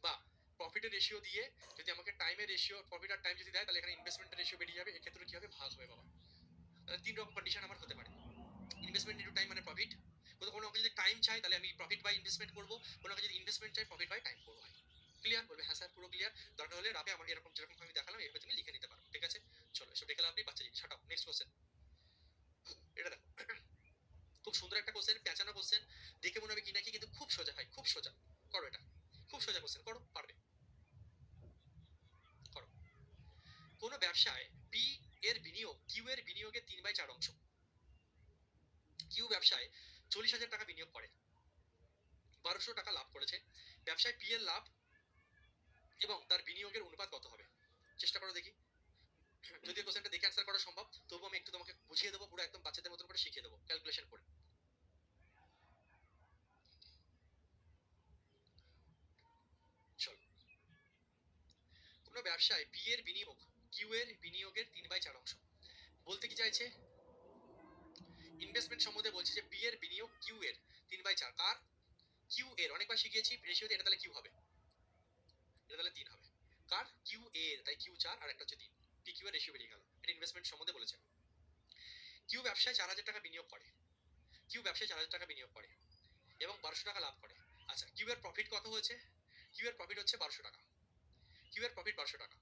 বা প্রফিটের রেশিও দিয়ে যদি আমাকে টাইমের রেশিও, প্রফিট আর টাইম যদি দেয়, তাহলে এখানে ইনভেস্টমেন্টের রেশিও বেরিয়ে যাবে। এক্ষেত্রে কি হবে? ভাগ হবে বাবা। তাহলে 3 রকম কন্ডিশন আমার হতে পারে। ইনভেস্টমেন্ট ইনটু টাইম মানে প্রফিট। কোনো অঙ্কে যদি টাইম চাই, তাহলে আমি প্রফিট বাই ইনভেস্টমেন্ট করবো। কোনো অঙ্কে যদি ইনভেস্টমেন্ট চাই, প্রফিট বাই টাইম করবো। হয় ক্লিয়ার? বলবে হ্যাঁ স্যার পুরো ক্লিয়ার। দরকার হলে রাবে আমার এরকম যেরকম আমি দেখালাম এইভাবে তুমি লিখে নিতে পারো, ঠিক আছে। চলো, এসব দেখে লাভ নেই, বাচ্চা জিনিস ছাটাও। Next question. এটা দেখো, খুব সুন্দর একটা কোশ্চেন, পেঁচানো কোশ্চেন। দেখে মনে হবে কি নাকি, কিন্তু খুব সোজা ভাই, খুব সোজা। করো এটা, খুব সোজা কোশ্চেন, করো, পারবে, করো। কোনো ব্যবসায় পি এর বিনিয়োগ কিউ এর বিনিয়োগের 3/4 অংশ। কিউ ব্যবসায় 40,000 টাকা বিনিয়োগ করে, 1200 টাকা লাভ করেছে। ব্যবসায় পি এর লাভ এবং তার বিনিয়োগের অনুপাত কত হবে? চেষ্টা করো দেখি। যদিও কোশ্চেনটা দেখে অ্যান্সার করা সম্ভব, তবু আমি একটু তোমাকে বুঝিয়ে দেবো, পুরো একদম বাচ্চাদের মতন করে শিখিয়ে দেবো ক্যালকুলেশন করে। চলো, কোনো ব্যবসায় পি এর বিনিয়োগ কিউ এর বিনিয়োগের 3/4 অংশ। বলতে কি চাইছে? ইনভেস্টমেন্ট সম্বন্ধে বলছে যে পি এর বিনিয়োগ কিউ এর 3/4। কার? কিউ এর। অনেকবার শিখিয়েছি রেশিওতে, এটা তাহলে কিউ হবে, এটা তাহলে 3 হবে। কার? কিউ এর, তাই কিউ 4 আর একটা হচ্ছে 3। পি কিউ এর রেশিও বেরিয়ে গেল। এটা ইনভেস্টমেন্ট সম্বন্ধে বলেছে। কিউ ব্যবসায় 4,000 টাকা বিনিয়োগ করে, কিউ ব্যবসায় 4,000 টাকা বিনিয়োগ করে এবং 1200 টাকা লাভ করে। আচ্ছা, কিউ এর প্রফিট কত হয়েছে? কিউ এর প্রফিট হচ্ছে 1200 টাকা। কিউ এর প্রফিট 1200 টাকা।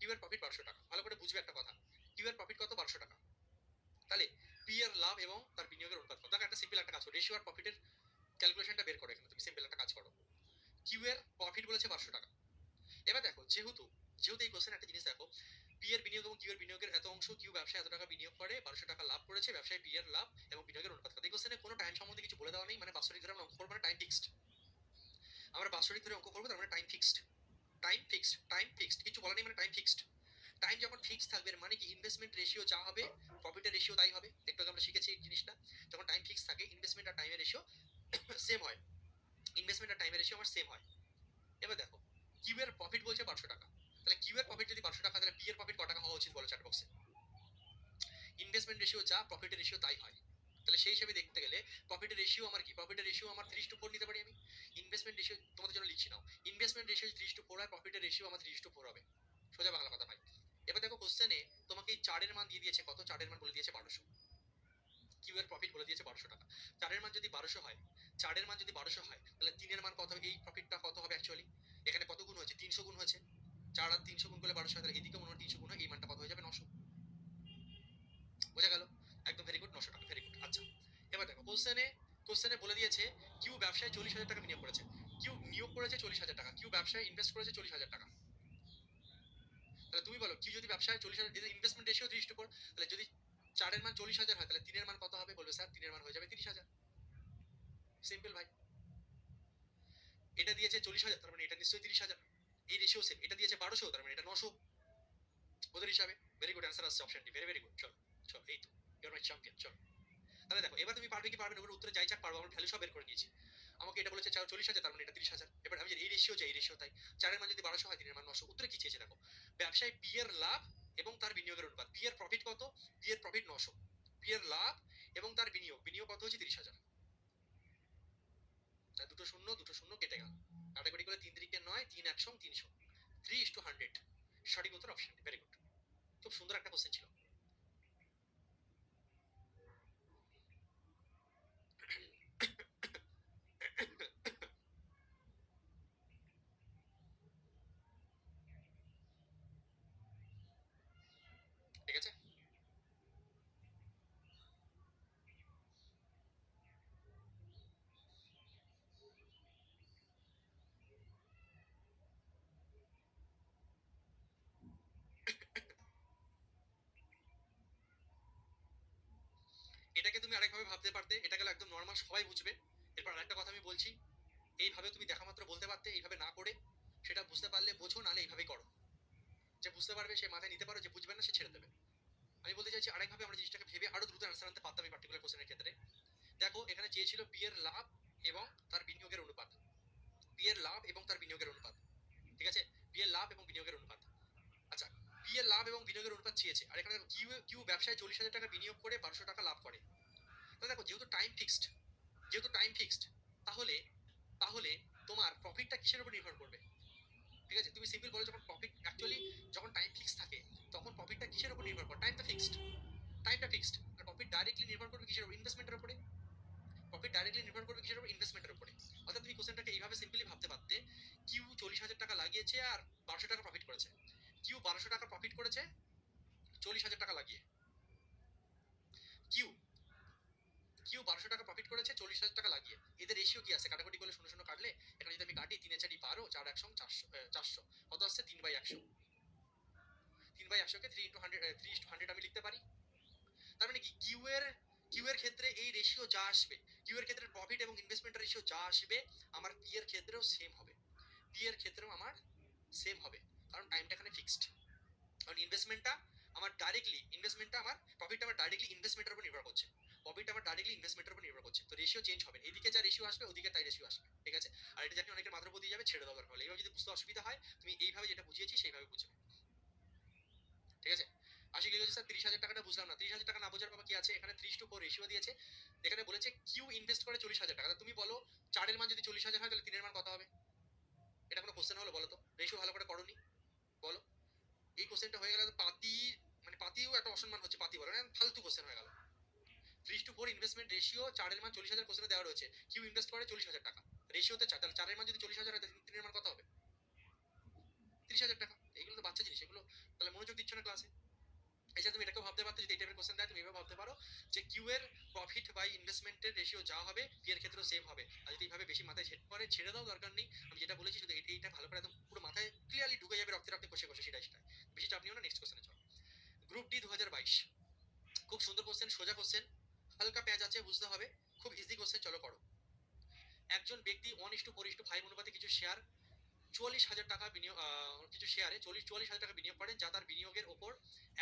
কিউ এর প্রফিট 1200 টাকা। ভালো করে বুঝবে একটা কথা, কিউ এর প্রফিট কত? 1200 টাকা। তাহলে পি এর লাভ এবং তার বিনিয়োগের অনুপাত কত? একটা সিম্পল একটা কাজ করো, রেশিও আর প্রফিটের ক্যালকুলেশনটা বের করো। এখানে তুমি সিম্পল একটা কাজ করো। কিউ এর প্রফিট বলেছে 1200 টাকা। এবার দেখো, যেহেতু যেহেতু এই কোশ্চেন একটা জিনিস দেখো, পি এর বিনিয়োগ এবং কিউ এর বিনিয়োগের এত অংশ, কিউ ব্যবসায় এত টাকা বিনিয়োগ করে, 1200 টাকা লাভ করেছে। ব্যবসায় পি এর লাভ এবং বিনিয়োগের অনুপাত কত? এই কোশ্চেনে কোনো টাইম সম্বন্ধে কিছু বলে দেওয়া নেই, মানে বাৎসরিক ধরে আমরা অঙ্ক করবো না, টাইম ফিক্সড। আমরা বাৎসরিক ধরে অঙ্ক করবো, তার মানে time fixed. Time fixed, time fixed, কিছু বলা নেই, মানে টাইম ফিক্সড। টাইম যখন ফিক্সড থাকবে, মানে কি? ইনভেস্টমেন্ট রেশিও যা হবে, প্রফিটের রেশিও তাই হবে। একটু আগে আমরা শিখেছি এই জিনিসটা। যখন টাইম ফিক্সড থাকে, ইনভেস্টমেন্ট আর টাইমের রেশিও সেম হয়। ইনভেস্টমেন্ট আর টাইমের রেশিও আমার সেম হয়। এবার দেখো, কিউ এর প্রফিট বলছে 1200 টাকা। তাহলে কিউ এর প্রফিট যদি 1200 টাকা, তাহলে পি এর প্রফিট কত টাকা হওয়া উচিত বলো চ্যাট বক্সে? ইনভেস্টমেন্ট রেশিও যা, প্রফিটের রেশিও তাই হয়। তাহলে সেই হিসেবে দেখতে গেলে প্রফিটের রেশিও আমার কি? প্রফিটের রেশিও আমার 3:4 নিতে পারি আমি। ইনভেস্টমেন্ট রেশিও তোমাদের জন্য লিখছি নাও। ইনভেস্টমেন্ট রেশিও 3:4 হয়, প্রফিটের রেশিও আমার 3:4 হবে। সোজা বাংলা কথা ভাই। এবার দেখো কোশ্চেনে তোমাকে এই 4 এর মান দিয়ে দিয়েছে কত? 4 এর মান বলে দিয়েছে 1200। কিউ এর প্রফিট বলে দিয়েছে 1200 টাকা। 4 এর মান যদি 1200 হয়, 4 এর মান যদি 1200 হয়, তাহলে 3 এর মান কত হবে? এই প্রফিটটা কত হবে অ্যাকচুয়ালি? এখানে কত গুণ হয়েছে? 300 গুণ হয়েছে। 4 আর 300 গুণ করলে 1200 হয়, তাহলে এদিকে মনে হয় 300 গুণ হয়, এই মানটা কত হয়ে যাবে? 900। বোঝা গেল? একদম ভেরি গুড, 900 টাকা, ভেরি গুড। আচ্ছা, এবার দেখো কোশ্চেনে বলে দিয়েছে কিউ ব্যবসায় 40,000 টাকা বিনিয়োগ করেছে। কিউ নিয়োগ করেছে 40,000 টাকা, কিউ ব্যবসায় ইনভেস্ট করেছে 40,000 টাকা। তাহলে তুমি বলো, কিউ যদি ব্যবসায় 40,000, ইনভেস্টমেন্ট রেশিও 3:4, তাহলে যদি 4 এর মান 40,000 হয়, তাহলে 3 এর মান কত হবে? বলবে স্যার 3 এর মান হয়ে যাবে 30,000। সিম্পল ভাই। এটা দিয়েছে 40,000, তার মানে এটা নিশ্চয়ই 30,000। এই রেশিও সেম, এটা দিয়েছে 1200, তার মানে এটা 900 ওদের হিসাবে। ভেরি গুড, অ্যান্সার আসছে option D, very very good. চলো চলো, এই তো ইউ আর মাই চ্যাম্পিয়ন। চলো তাহলে দেখো এবার তুমি পারবে কি পারবে না, ওর উত্তরে যাই চাক পারবো, আমরা ভ্যালু সব বের করে নিয়েছি। আমাকে এটা বলেছে 40,000, তার মানে এটা 30,000। এবার আমি যে এই রেশিও চাই, এই রেশিও তাই 4 এর মান যদি 1200 হয় 3 এর মান 900। উত্তরে কি চেয়েছে দেখো, ব্যবসায় পি এর লাভ এবং তার বিনিয়োগের অনুপাত। পি এর প্রফিট কত, পি এর প্রফিট 900, পি এর লাভ এবং তার বিনিয়োগ, বিনিয়োগ কত হচ্ছে 30,000। দুটো শূন্য দুটো শূন্য কেটে গেল, কাটাকাটি করে 3 3 9, 3 100 300, 3:100। সঠিক উত্তর অপশন ডি, ভেরি গুড। খুব সুন্দর একটা কোশ্চেন ছিল। ঠিক আছে, এটাকে তুমি আরেকভাবে ভাবতে পারতে, এটা গেল একদম নর্মাল, সবাই বুঝবে। এরপর আরেকটা কথা আমি বলছি, এইভাবে তুমি দেখা মাত্র বলতে পারতে, এইভাবে না করে সেটা বুঝতে পারলে বোঝো, নাহলে এইভাবেই করো। যে বুঝতে পারবে সে মাথায় নিতে পারো, যে বুঝবে না সে ছেড়ে দেবে। আমি বলতে চাইছি আরেকভাবে আমরা জিনিসটাকে ভেবে আরো দ্রুত অ্যান্সার আনতে পারতাম এই পার্টিকুলার কোশ্চেনের ক্ষেত্রে। দেখো এখানে চেয়েছিল পি এর লাভ এবং তার বিনিয়োগের অনুপাত, পি এর লাভ এবং তার বিনিয়োগের অনুপাত। ঠিক আছে, পি এর লাভ এবং বিনিয়োগের অনুপাত। আচ্ছা, পি এর লাভ এবং বিনিয়োগের অনুপাত চেয়েছে, আর এখানে কিউ কিউ ব্যবসায় 40,000 টাকা বিনিয়োগ করে 1200 টাকা লাভ করে। তাহলে দেখো যেহেতু টাইম ফিক্সড, যেহেতু টাইম ফিক্সড, তাহলে তাহলে তোমার প্রফিটটা কিসের উপর নির্ভর করবে? ঠিক আছে, তুমি সিম্পল বলো, যখন প্রফিট অ্যাকচুয়ালি যখন টাইম ফিক্স থাকে তখন প্রফিটটা কিসের উপর নির্ভর করে? টাইমটা ফিক্সড, টাইমটা ফিক্সড। আর প্রফিট ডাইরেক্টলি নির্ভর করবে কিসের উপর? ইনভেস্টমেন্টের উপরে। প্রফিট ডাইরেক্টলি নির্ভর করবে কিসের উপর? ইনভেস্টমেন্টের উপরে। অর্থাৎ তুমি কোশ্চেনটাকে এইভাবে সিম্পলি ভাবতে পারতে, কিউ 40,000 টাকা লাগিয়েছে আর 1200 টাকা প্রফিট করেছে। কিউ 1200 টাকা প্রফিট করেছে 40,000 টাকা লাগিয়ে। কিউ কিউ 1200 টাকা প্রফিট করেছে 40,000 টাকা লাগিয়ে। এদের রেশিও কি আছে? কাটাকুটি করলে শূন্য শূন্য কাটলে এখানে যদি আমি কাটি 3 এ 4 12, 4 100 400, 400 কত আসছে? 3/100। 3/100 কে 3 × 100, 3:100 আমি লিখতে পারি। তার মানে কি কিউ এর ক্ষেত্রে এই রেশিও যা আসবে, কিউ এর ক্ষেত্রে প্রফিট এবং ইনভেস্টমেন্টের রেশিও যা আসবে, আমার পি এর ক্ষেত্রেও সেম হবে। পি এর ক্ষেত্রেও আমার সেম হবে, কারণ টাইমটা এখানে ফিক্সড। কারণ ইনভেস্টমেন্টটা আমার প্রফিটটা আমার ডাইরেক্টলি ইনভেস্টমেন্টের উপর নির্ভর করছে। প্রফিটটা আমার ডাইরেক্টলি ইনভেস্টমেন্টের উপর নির্ভর করছে, তো রেশিও চেঞ্জ হবে। এইদিকে যা রেশিও আসবে ওদিকে তাই রেশিও আসবে। ঠিক আছে, আর এটা জানি অনেকের মাথার উপর দিয়ে যাবে, ছেড়ে দেওয়া দরকার হলে। এইভাবে যদি বুঝতে অসুবিধা হয়, তুমি এইভাবে যেটা বুঝিয়েছি সেইভাবে বুঝবে। ঠিক আছে, আশি লিখেছে স্যার 30,000 টাকাটা বুঝলাম না। 30,000 টাকা না বোঝার বাবা কি আছে, এখানে 3:4 রেশিও দিয়েছে। এখানে বলেছে কিউ ইনভেস্ট করে 40,000 টাকা। তুমি বলো 4 এর মান যদি 40,000 হয় তাহলে 3 এর মান কত হবে? এটা কোনো কোশ্চেন হলো বলো তো? রেশিও ভালো করে করনি, বলো। এই কোশ্চেনটা হয়ে গেল পাতি, মানে পাতিও একটা অসম্মান হচ্ছে, পাতি বলো না, ফালতু কোশ্চেন হয়ে গেল। 3:4 ইনভেস্টমেন্ট রেশিও, 4 এর মান 40,000 কোশ্চেনে দেওয়া রয়েছে। কিউ ইনভেস্ট করে 40,000 টাকা, রেশিওতে 4, তাহলে 4 এর মান যদি 40,000 হয় তাহলে 3 এর মান কত হবে? 30,000 টাকা। এইগুলো তো বাচ্চা জিনিস, এগুলো তাহলে মনোযোগ দিচ্ছ না ক্লাসে। এছাড়া তুমি এটাকেও ভাবতে পারতো, যদি এই টাইপের কোশ্চেন দেয় তুমি এভাবে ভাবতে পারো যে কিউ এর প্রফিট বাই ইনভেস্টমেন্টের রেশিও যা হবে পি এর ক্ষেত্রেও সেম হবে। আর যদি এইভাবে বেশি মাথায় সেট করে ছেড়ে দাও, দরকার নেই। আমি যেটা বলেছি শুধু এইটা ভালো করে একদম পুরো মাথায় ক্লিয়ারলি ঢুকে যাবে, রক্তে রক্তে কষে কষে, সেটাই। বেশি চাপ নিও না। নেক্সট কোশ্চেনে চলো। গ্রুপ ডি 2022, খুব সুন্দর কোশ্চেন, সোজা কোশ্চেন, হালকা পেঁয়াজ আছে, বুঝতে হবে, খুব ইজি কোশ্চেন। চলো করো। একজন ব্যক্তি 1:4:5 অনুপাতে কিছু শেয়ার 44,000 টাকা বিনিয়োগ, কিছু শেয়ারে 44,000 টাকা বিনিয়োগ করেন, যা তার বিনিয়োগের ওপর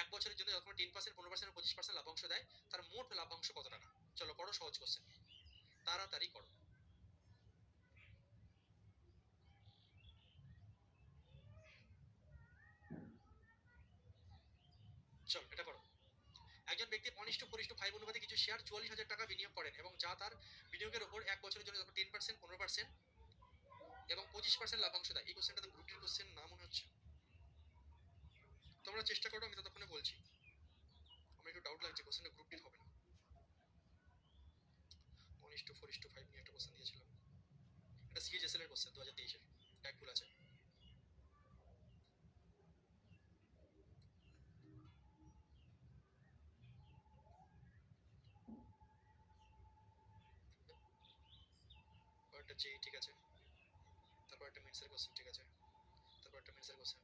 1 বছরের জন্য যখন 10%, 15% ও 25% লাভাংশ দেয়। তার মোট লাভাংশ কত টাকা? চলো করো, সহজ কোশ্চেন, তাড়াতাড়ি করো। চলো এটা করো। একজন ব্যক্তি 1:4:5 অনুপাতে কিছু শেয়ার 44,000 টাকা বিনিয়োগ করেন, এবং যা তার বিনিয়োগের ওপর 1 বছরের জন্য যখন 10%, 15% এবং 25% লাভাংশ দেয়। এই কোশ্চেনটা তো গ্রুপটির কোশ্চেন না মনে হচ্ছে। তোমরা চেষ্টা করো, আমি ততক্ষণে বলছি। আমার একটু ডাউট লাগছে কোশ্চেনটা গ্রুপটির হবে না। 1:4:5 নিয়ে একটা কোশ্চেন দিয়েছিলাম, এটা সিএইচএসএল এর কোশ্চেন 2023 এর, ট্যাগ ভুল আছে। একটা জি, ঠিক আছে। তারপর একটা মিনসের কোশ্চেন, ঠিক আছে। তারপর একটা মিনসের কোশ্চেন,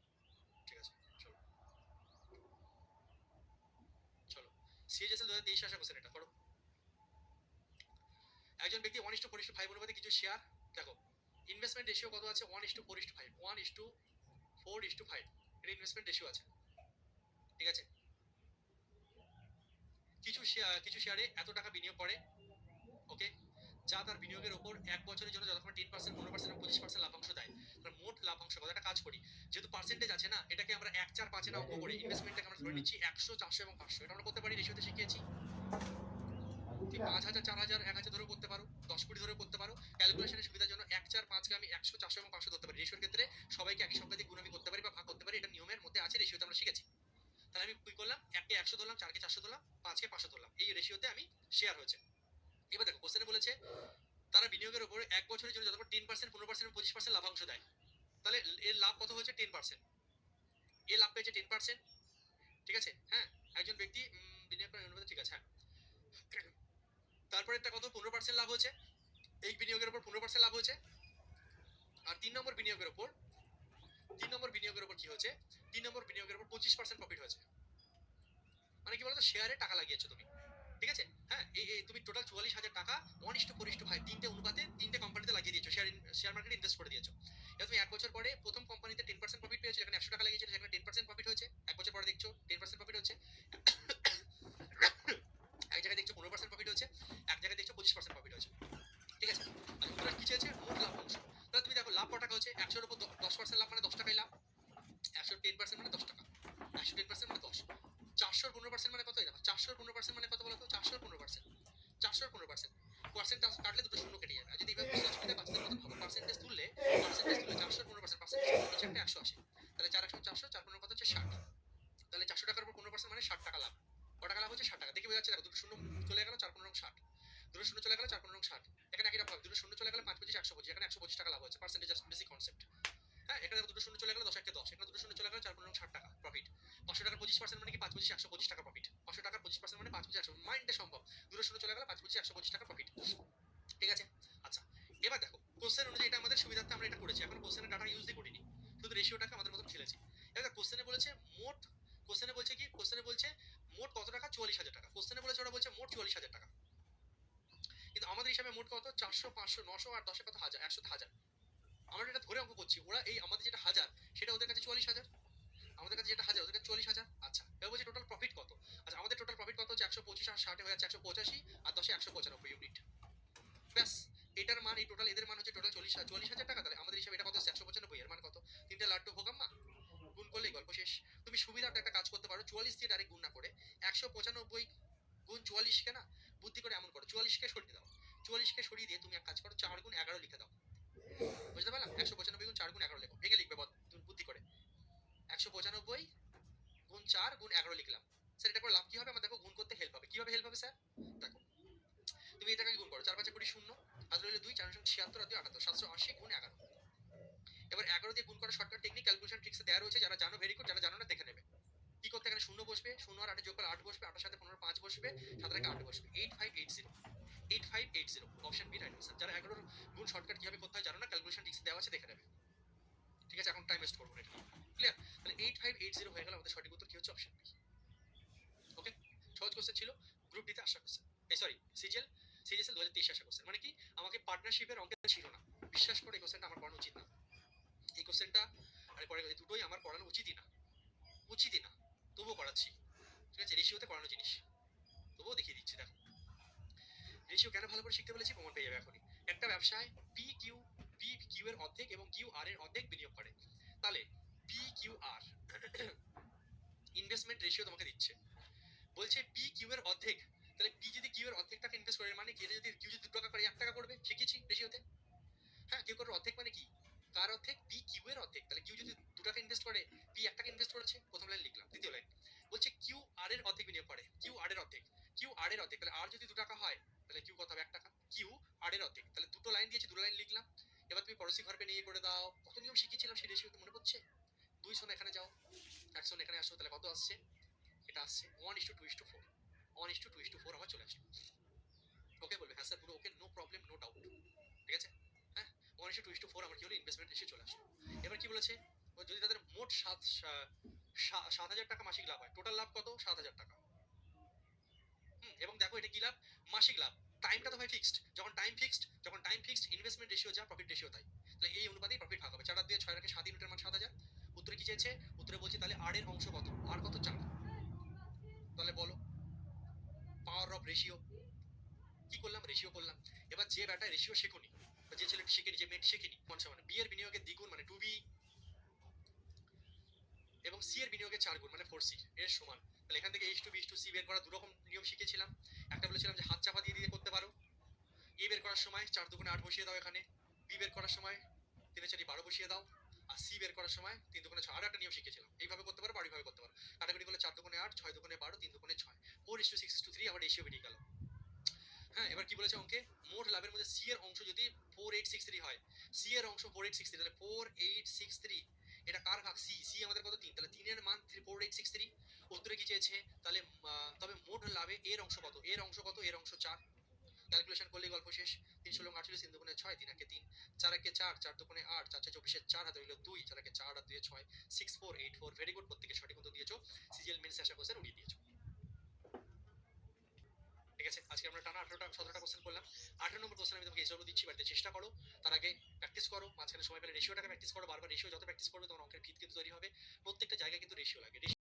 ঠিক আছে। চলো চলো, সিএইচএসএল 2023 আসা কোশ্চেন, এটা করো। একজন ব্যক্তি 1:4:5 অনুপাতে কিছু শেয়ার, দেখো ইনভেস্টমেন্ট রেশিও কত আছে? 1:4:5, 1:4:5 4:5, এটা ইনভেস্টমেন্ট রেশিও আছে, ঠিক আছে। কিছু শেয়ারে এত টাকা বিনিয়োগ করে, ওকে, যা তার বিনিয়োগের ওপর 1 বছরের জন্য যতক্ষণ 10%, 15% এবং 25% লাভাংশ দেয়। তার মোট লাভাংশ কত, একটা কাজ করি, যেহেতু পার্সেন্টেজ আছে না, এটাকে আমরা 1, 4, 5 এর অঙ্ক করে ইনভেস্টমেন্টটাকে আমরা ধরে নিচ্ছি 100, 400 এবং 500। এটা আমরা করতে পারি, রেশিওতে শিখিয়েছি। তুমি 5,000, 4,000, 1,000 ধরেও করতে পারো, 10 কোটি ধরেও করতে পারো। ক্যালকুলেশনের সুবিধার জন্য 1, 4, 5 কে আমি 100, 400 এবং 500 ধরতে পারি। রেশিওর ক্ষেত্রে সবাইকে একই সংখ্যা দিয়ে গুণ আমি করতে পারি বা ভাগ করতে পারি, এটা নিয়মের মধ্যে আছে, রেশিওতে আমরা শিখেছি। তাহলে আমি কি করলাম, 1 কে 100 ধরলাম, 4 কে 400 ধরলাম, 5 কে 500 ধরলাম, এই রেশিওতে আমি শেয়ার হয়েছে। এবার দেখো কোশ্চেনে বলেছে তারা বিনিয়োগের উপরে 1 বছরের জন্য যতক্ষণ 10%, 15% এবং 25% লাভাংশ দেয়। তাহলে এর লাভ কত হয়েছে, 10%। এ লাভ পেয়েছে 10%, ঠিক আছে। হ্যাঁ, একজন ব্যক্তি বিনিয়োগ করার অনুপাতে, ঠিক আছে। হ্যাঁ, তারপরে একটা কত, 15% লাভ হয়েছে, এই বিনিয়োগের উপর 15% লাভ হয়েছে। আর 3 নম্বর বিনিয়োগের উপর কি হয়েছে, 3 নম্বর বিনিয়োগের উপর 25% প্রফিট হয়েছে। মানে কি বলতো, শেয়ারে টাকা লাগিয়েছো তুমি, ঠিক আছে। হ্যাঁ, এই তুমি টোটাল 44,000 টাকা 1:4:5 তিনটে অনুপাতে তিনটে কোম্পানিতে লাগিয়ে দিয়েছো, শেয়ার মার্কেটে ইনভেস্ট করে দিয়েছো। এবার তুমি 1 বছর পরে প্রথম কোম্পানিতে 10% প্রফিট পেয়েছো, যেখানে 100 টাকা লাগিয়েছিলে সেখানে 10% প্রফিট হয়েছে। 1 বছর পরে দেখছো 10% প্রফিট হচ্ছে, এক জায়গায় দেখছো 15% প্রফিট হচ্ছে, এক জায়গায় দেখছো 25% প্রফিট হচ্ছে, ঠিক আছে। আর উত্তর কি চেয়েছে, মোট লাভাংশ। তাহলে তুমি দেখো লাভ কত টাকা হচ্ছে, 100-এর উপর 10% লাভ মানে 10 টাকাই লাভ, 100 10% মানে 10 টাকা, 100 10% মানে 10, 400 15% মানে কত, এটা 400 15% মানে কত বলো তো, 400 15%, 400 15%, পার্সেন্টেজ কাটলে দুটো শূন্য কেটে যাবে। আর যদি এভাবে বুঝতে অসুবিধা, বাঁচতে মতন হবে, পার্সেন্টেজ তুললে 400 15%, পার্সেন্টেজ হচ্ছে একটা 180। তাহলে 4 100 400, 4 15 কত হচ্ছে 60। তাহলে 400 টাকার উপর 15% মানে 60 টাকা লাভ। কত টাকা লাভ হচ্ছে, 60 টাকা। দেখে বোঝা যাচ্ছে, দেখো দুটো শূন্য চলে গেল, 4 15 60, দুটো শূন্য চলে গেল, 4 15 60। এখানে একই রকম, দুটো শূন্য চলে গেল, 5 25 125, এখানে 125 টাকা লাভ হচ্ছে, পার্সেন্টেজ বেসিক কনসেপ্ট। হ্যাঁ, এখানে দুটো শূন্য চলে গেল, 10 1 10, এখানে দুটো শূন্য চলে গেল, 4 15 60 টাকা প্রফিট। 500 টাকার 25% মানে কি, 5 25 125 টাকা প্রফিট। 500 টাকার 25% মানে 5 25 100, মাইন্ডে সম্ভব, দুটো শূন্য চলে গেল, 5 25 125 টাকা প্রফিট, ঠিক আছে। আচ্ছা, এবার দেখো কোশ্চেন অনুযায়ী এটা আমাদের সুবিধার্থে আমরা এটা করেছি, এখন কোশ্চেনের ডাটা ইউজই করিনি, শুধু রেশিওটাকে আমাদের মতন খেলেছি। এবার কোশ্চেনে বলেছে মোট, কোশ্চেনে বলছে কি, কোশ্চেনে বলছে মোট কত টাকা, 44,000 টাকা। কোশ্চেনে বলেছে, ওরা বলছে মোট 44,000 টাকা, কিন্তু আমাদের হিসাবে মোট কত, 400 500 900 আর 10 কত, 1000, 100 1000। আমরা এটা ধরে অঙ্ক করছি, ওরা এই আমাদের যেটা 1000 সেটা ওদের কাছে 44,000, আমাদের কাছে যেটা 1000 ওদের কাছে 44,000। আচ্ছা, এবার বলছে টোটাল প্রফিট কত। আচ্ছা, আমাদের টোটাল প্রফিট কত হচ্ছে, 125 আর 60 হয়ে যাচ্ছে 185, আর 10 195 ইউনিট। ব্যাস, এটার মান, এই টোটাল এদের মান হচ্ছে টোটাল 44,000 টাকা। তাহলে আমাদের হিসাবে এটা কত হচ্ছে, 195, এর মান কত, 3টে লাড্ডু ভোগাম্মা, গুণ করলেই গল্প শেষ। তুমি সুবিধাটা একটা কাজ করতে পারো, 44 দিয়ে ডাইরেক্ট গুণ না করে 195 গুণ 44 কে না, বুদ্ধি করে এমন করো, 44 কে সরিয়ে দাও, 44 কে সরিয়ে দিয়ে তুমি এক কাজ করো, 4 গুণ 11 লিখে দাও। বুঝতে পারলাম, 195 গুণ 4 গুণ 11 লেখো, ভেঙে লিখবে বুদ্ধি করে। 195 গুণ 4 গুণ 11 লিখলাম। স্যার এটা করে লাভ কি হবে, আমার দেখো গুণ করতে হেল্প হবে। কিভাবে হেল্প হবে স্যার, দেখো তুমি এটাকে গুণ করো, 4 5 20 0, আর রইল 2, 4 76 আর 2 78, 780 গুণ 11। এবার 11 দিয়ে গুণ করার শর্টকাট টেকনিক ক্যালকুলেশন ট্রিক্সে দেওয়া রয়েছে, যারা জানো ভেরি গুড, যারা জানো না দেখে নেবে। কি করতে, এখানে 0 বসবে, 0 আর 8 যোগ করলে 8 বসবে, 8 এর সাথে 15 5 বসবে, 7 এর 8 বসবে, 8580, 8580, অপশন বি রাইট আনসার। যারা 11 গুণ শর্টকাট কিভাবে করতে হয় জানো না, ক্যালকুলেশন ট্রিক্সে দেওয়া আছে, দেখে নেবে, ঠিক আছে। এখন টাইম ওয়েস্ট করবো না, এটা ক্লিয়ার। তাহলে 8580 হয়ে গেল, আমাদের সঠিক উত্তর কি হচ্ছে, অপশন বি। ওকে, সহজ কোশ্চেন ছিল, গ্রুপ ডিতে আসা কোশ্চেন, সরি সিজিএসএল 2023 আসা কোশ্চেন। মানে কি, আমাকে পার্টনারশিপের অঙ্ক ছিল না, বিশ্বাস করে এই কোশ্চেনটা আমার পড়ানো উচিত না, এই কোশ্চেনটা আর পরে এই দুটোই আমার পড়ানো উচিতই না, তবুও করাচ্ছি, ঠিক আছে। রেশিওতে করানো জিনিস, তবুও দেখিয়ে দিচ্ছি। দেখো রেশিও কেন ভালো করে শিখতে বলেছি, প্রমাণ পেয়ে যাবে এখনই। একটা ব্যবসায় পি কিউ এর অর্ধেক এবং কিউ আর এর অর্ধেক বিনিয়োগ করে, তাহলে P Q R investment ratio তোমাকে দিচ্ছে, বলছে পি কিউ এর অর্ধেক। তাহলে পি যদি কিউ এর অর্ধেক টাকা ইনভেস্ট করে, মানে কি, যদি কিউ যদি 2 টাকা করে 1 টাকা করবে, শিখেছি রেশিওতে। হ্যাঁ, কিউ করে অর্ধেক মানে কি, কার অর্ধেক, পি কিউ এর অর্ধেক। তাহলে কিউ যদি 2 টাকা ইনভেস্ট করে, পি 1 টাকা ইনভেস্ট করেছে, প্রথম লাইন লিখলাম। দ্বিতীয় লাইন বলছে কিউ আর এর অর্ধেক বিনিয়োগ করে, কিউ আর এর অর্ধেক, কিউ আর এর অর্ধেক। তাহলে আর যদি 2 টাকা হয়, তাহলে কিউ কত হবে, 1 টাকা, কিউ আর এর অর্ধেক। তাহলে দুটো লাইন দিয়েছে, দুটো লাইন লিখলাম। এবার তুমি পড়োশি ঘরকে নিয়ে করে দাও, কত নিয়ম শিখিয়েছিলাম সেই রেশিওতে মনে পড়ছে। 200 এখানে যাও, 100 এখানে আসো, তাহলে কত আসছে, এটা আসছে 1:2:4, 1:2:4 আমার চলে আসলো। ওকে বলবে, হ্যাঁ স্যার পুরো ওকে, নো প্রবলেম, নো ডাউট, ঠিক আছে। হ্যাঁ, 1:2:4 আমার কি হলো, ইনভেস্টমেন্ট রেশিও চলে আসলো। এবার কি বলেছে, যদি তাদের মোট 7,000 টাকা মাসিক লাভ হয়, টোটাল লাভ কত, 7,000 টাকা। এবং দেখো এটা কি লাভ, মাসিক লাভ। টাইমটা তো ভাই ফিক্সড, যখন টাইম ফিক্সড ইনভেস্টমেন্ট রেশিও যা, প্রফিট রেশিও তাই। তাহলে এই অনুপাতেই প্রফিট ভাগ হবে। 4 দিয়ে 6 রাখে 7 ইউনিটের মান 7,000, উত্তর উত্তরে কি চেয়েছে? উত্তরে বলছি তাহলে আর এর অংশ কত? আর কত? 4। তাহলে বলো পাওয়ার অফ রেশিও। কি করলাম? রেশিও করলাম। এবার যে ব্যাটা রেশিও শেখনি বা যে ছেলেটি শেখেনি, যে মেয়েটি শেখেনি, কোন সমান বি এর বিনিয়োগের দ্বিগুণ মানে 2b এবং সি এর বিনিয়োগের 4 গুণ মানে 4c এর সমান। তাহলে এখান থেকে h2b/c বের করার দু রকম নিয়ম শিখেছিলাম। একটা বলেছিলাম যে হাত চাপা দিয়ে দিয়ে করতে পারো। এ বের করার সময় 4 দুগুণে 8 বসিয়ে দাও এখানে। বি বের করার সময় 3 4 12 বসিয়ে দাও। আর সি বের করার সময় 3 দুগুণে 6। আর একটা নিয়ম শিখেছিলাম। এইভাবে করতে পারো বা এইভাবে করতে পারো। কাটাকুটি করলে 4 দুগুণে 8, 6 দুগুণে 12, 3 দুগুণে 6। 4:6:3 আবার রেশিও বেরিয়ে গেল। হ্যাঁ, এবার কি বলেছে অঙ্কে? মোট লাভের মধ্যে সি এর অংশ যদি 4863 হয়, সি এর অংশ 4863, তাহলে 4863 এটা কার ভাগ? সি। সি আমাদের কত? 3। তাহলে 3 এর মান 4863। উত্তরে কি চেয়েছে? তাহলে তবে মোট লাভে এর অংশ কত? এর অংশ কত? এর অংশ 4। ক্যালকুলেশন করলেই গল্প শেষ। 3 ষোলো 48, 3 দুগুণে 6, 3 একে 3, 4 একে 4, 4 দুগুণে 8, 4 6 24, 4 হাতে হইল 2, 4 একে 4 আর 2 6, 6484। ভেরি গুড, প্রত্যেকে সঠিক উত্তর দিয়েছো। সিজিএল মেন্স আশা কোশ্চেন উড়িয়ে দিয়েছো। ঠিক আছে, আজকে আমরা টানা 18টা 17টা কোশ্চেন করলাম। 18 নম্বর কোশ্চেন আমি তোমাকে এসব দিচ্ছি, বাড়িতে চেষ্টা করো। তার আগে প্র্যাকটিস করো, মাঝখানে সময় পেলে রেশিওটাকে প্র্যাকটিস করো। বারবার রেশিও যত প্র্যাকটিস করবে তোমার অঙ্কের ভিত কিন্তু তৈরি হবে। প্রত্যেকটা জায়গায় কিন্তু রেশিও লাগে।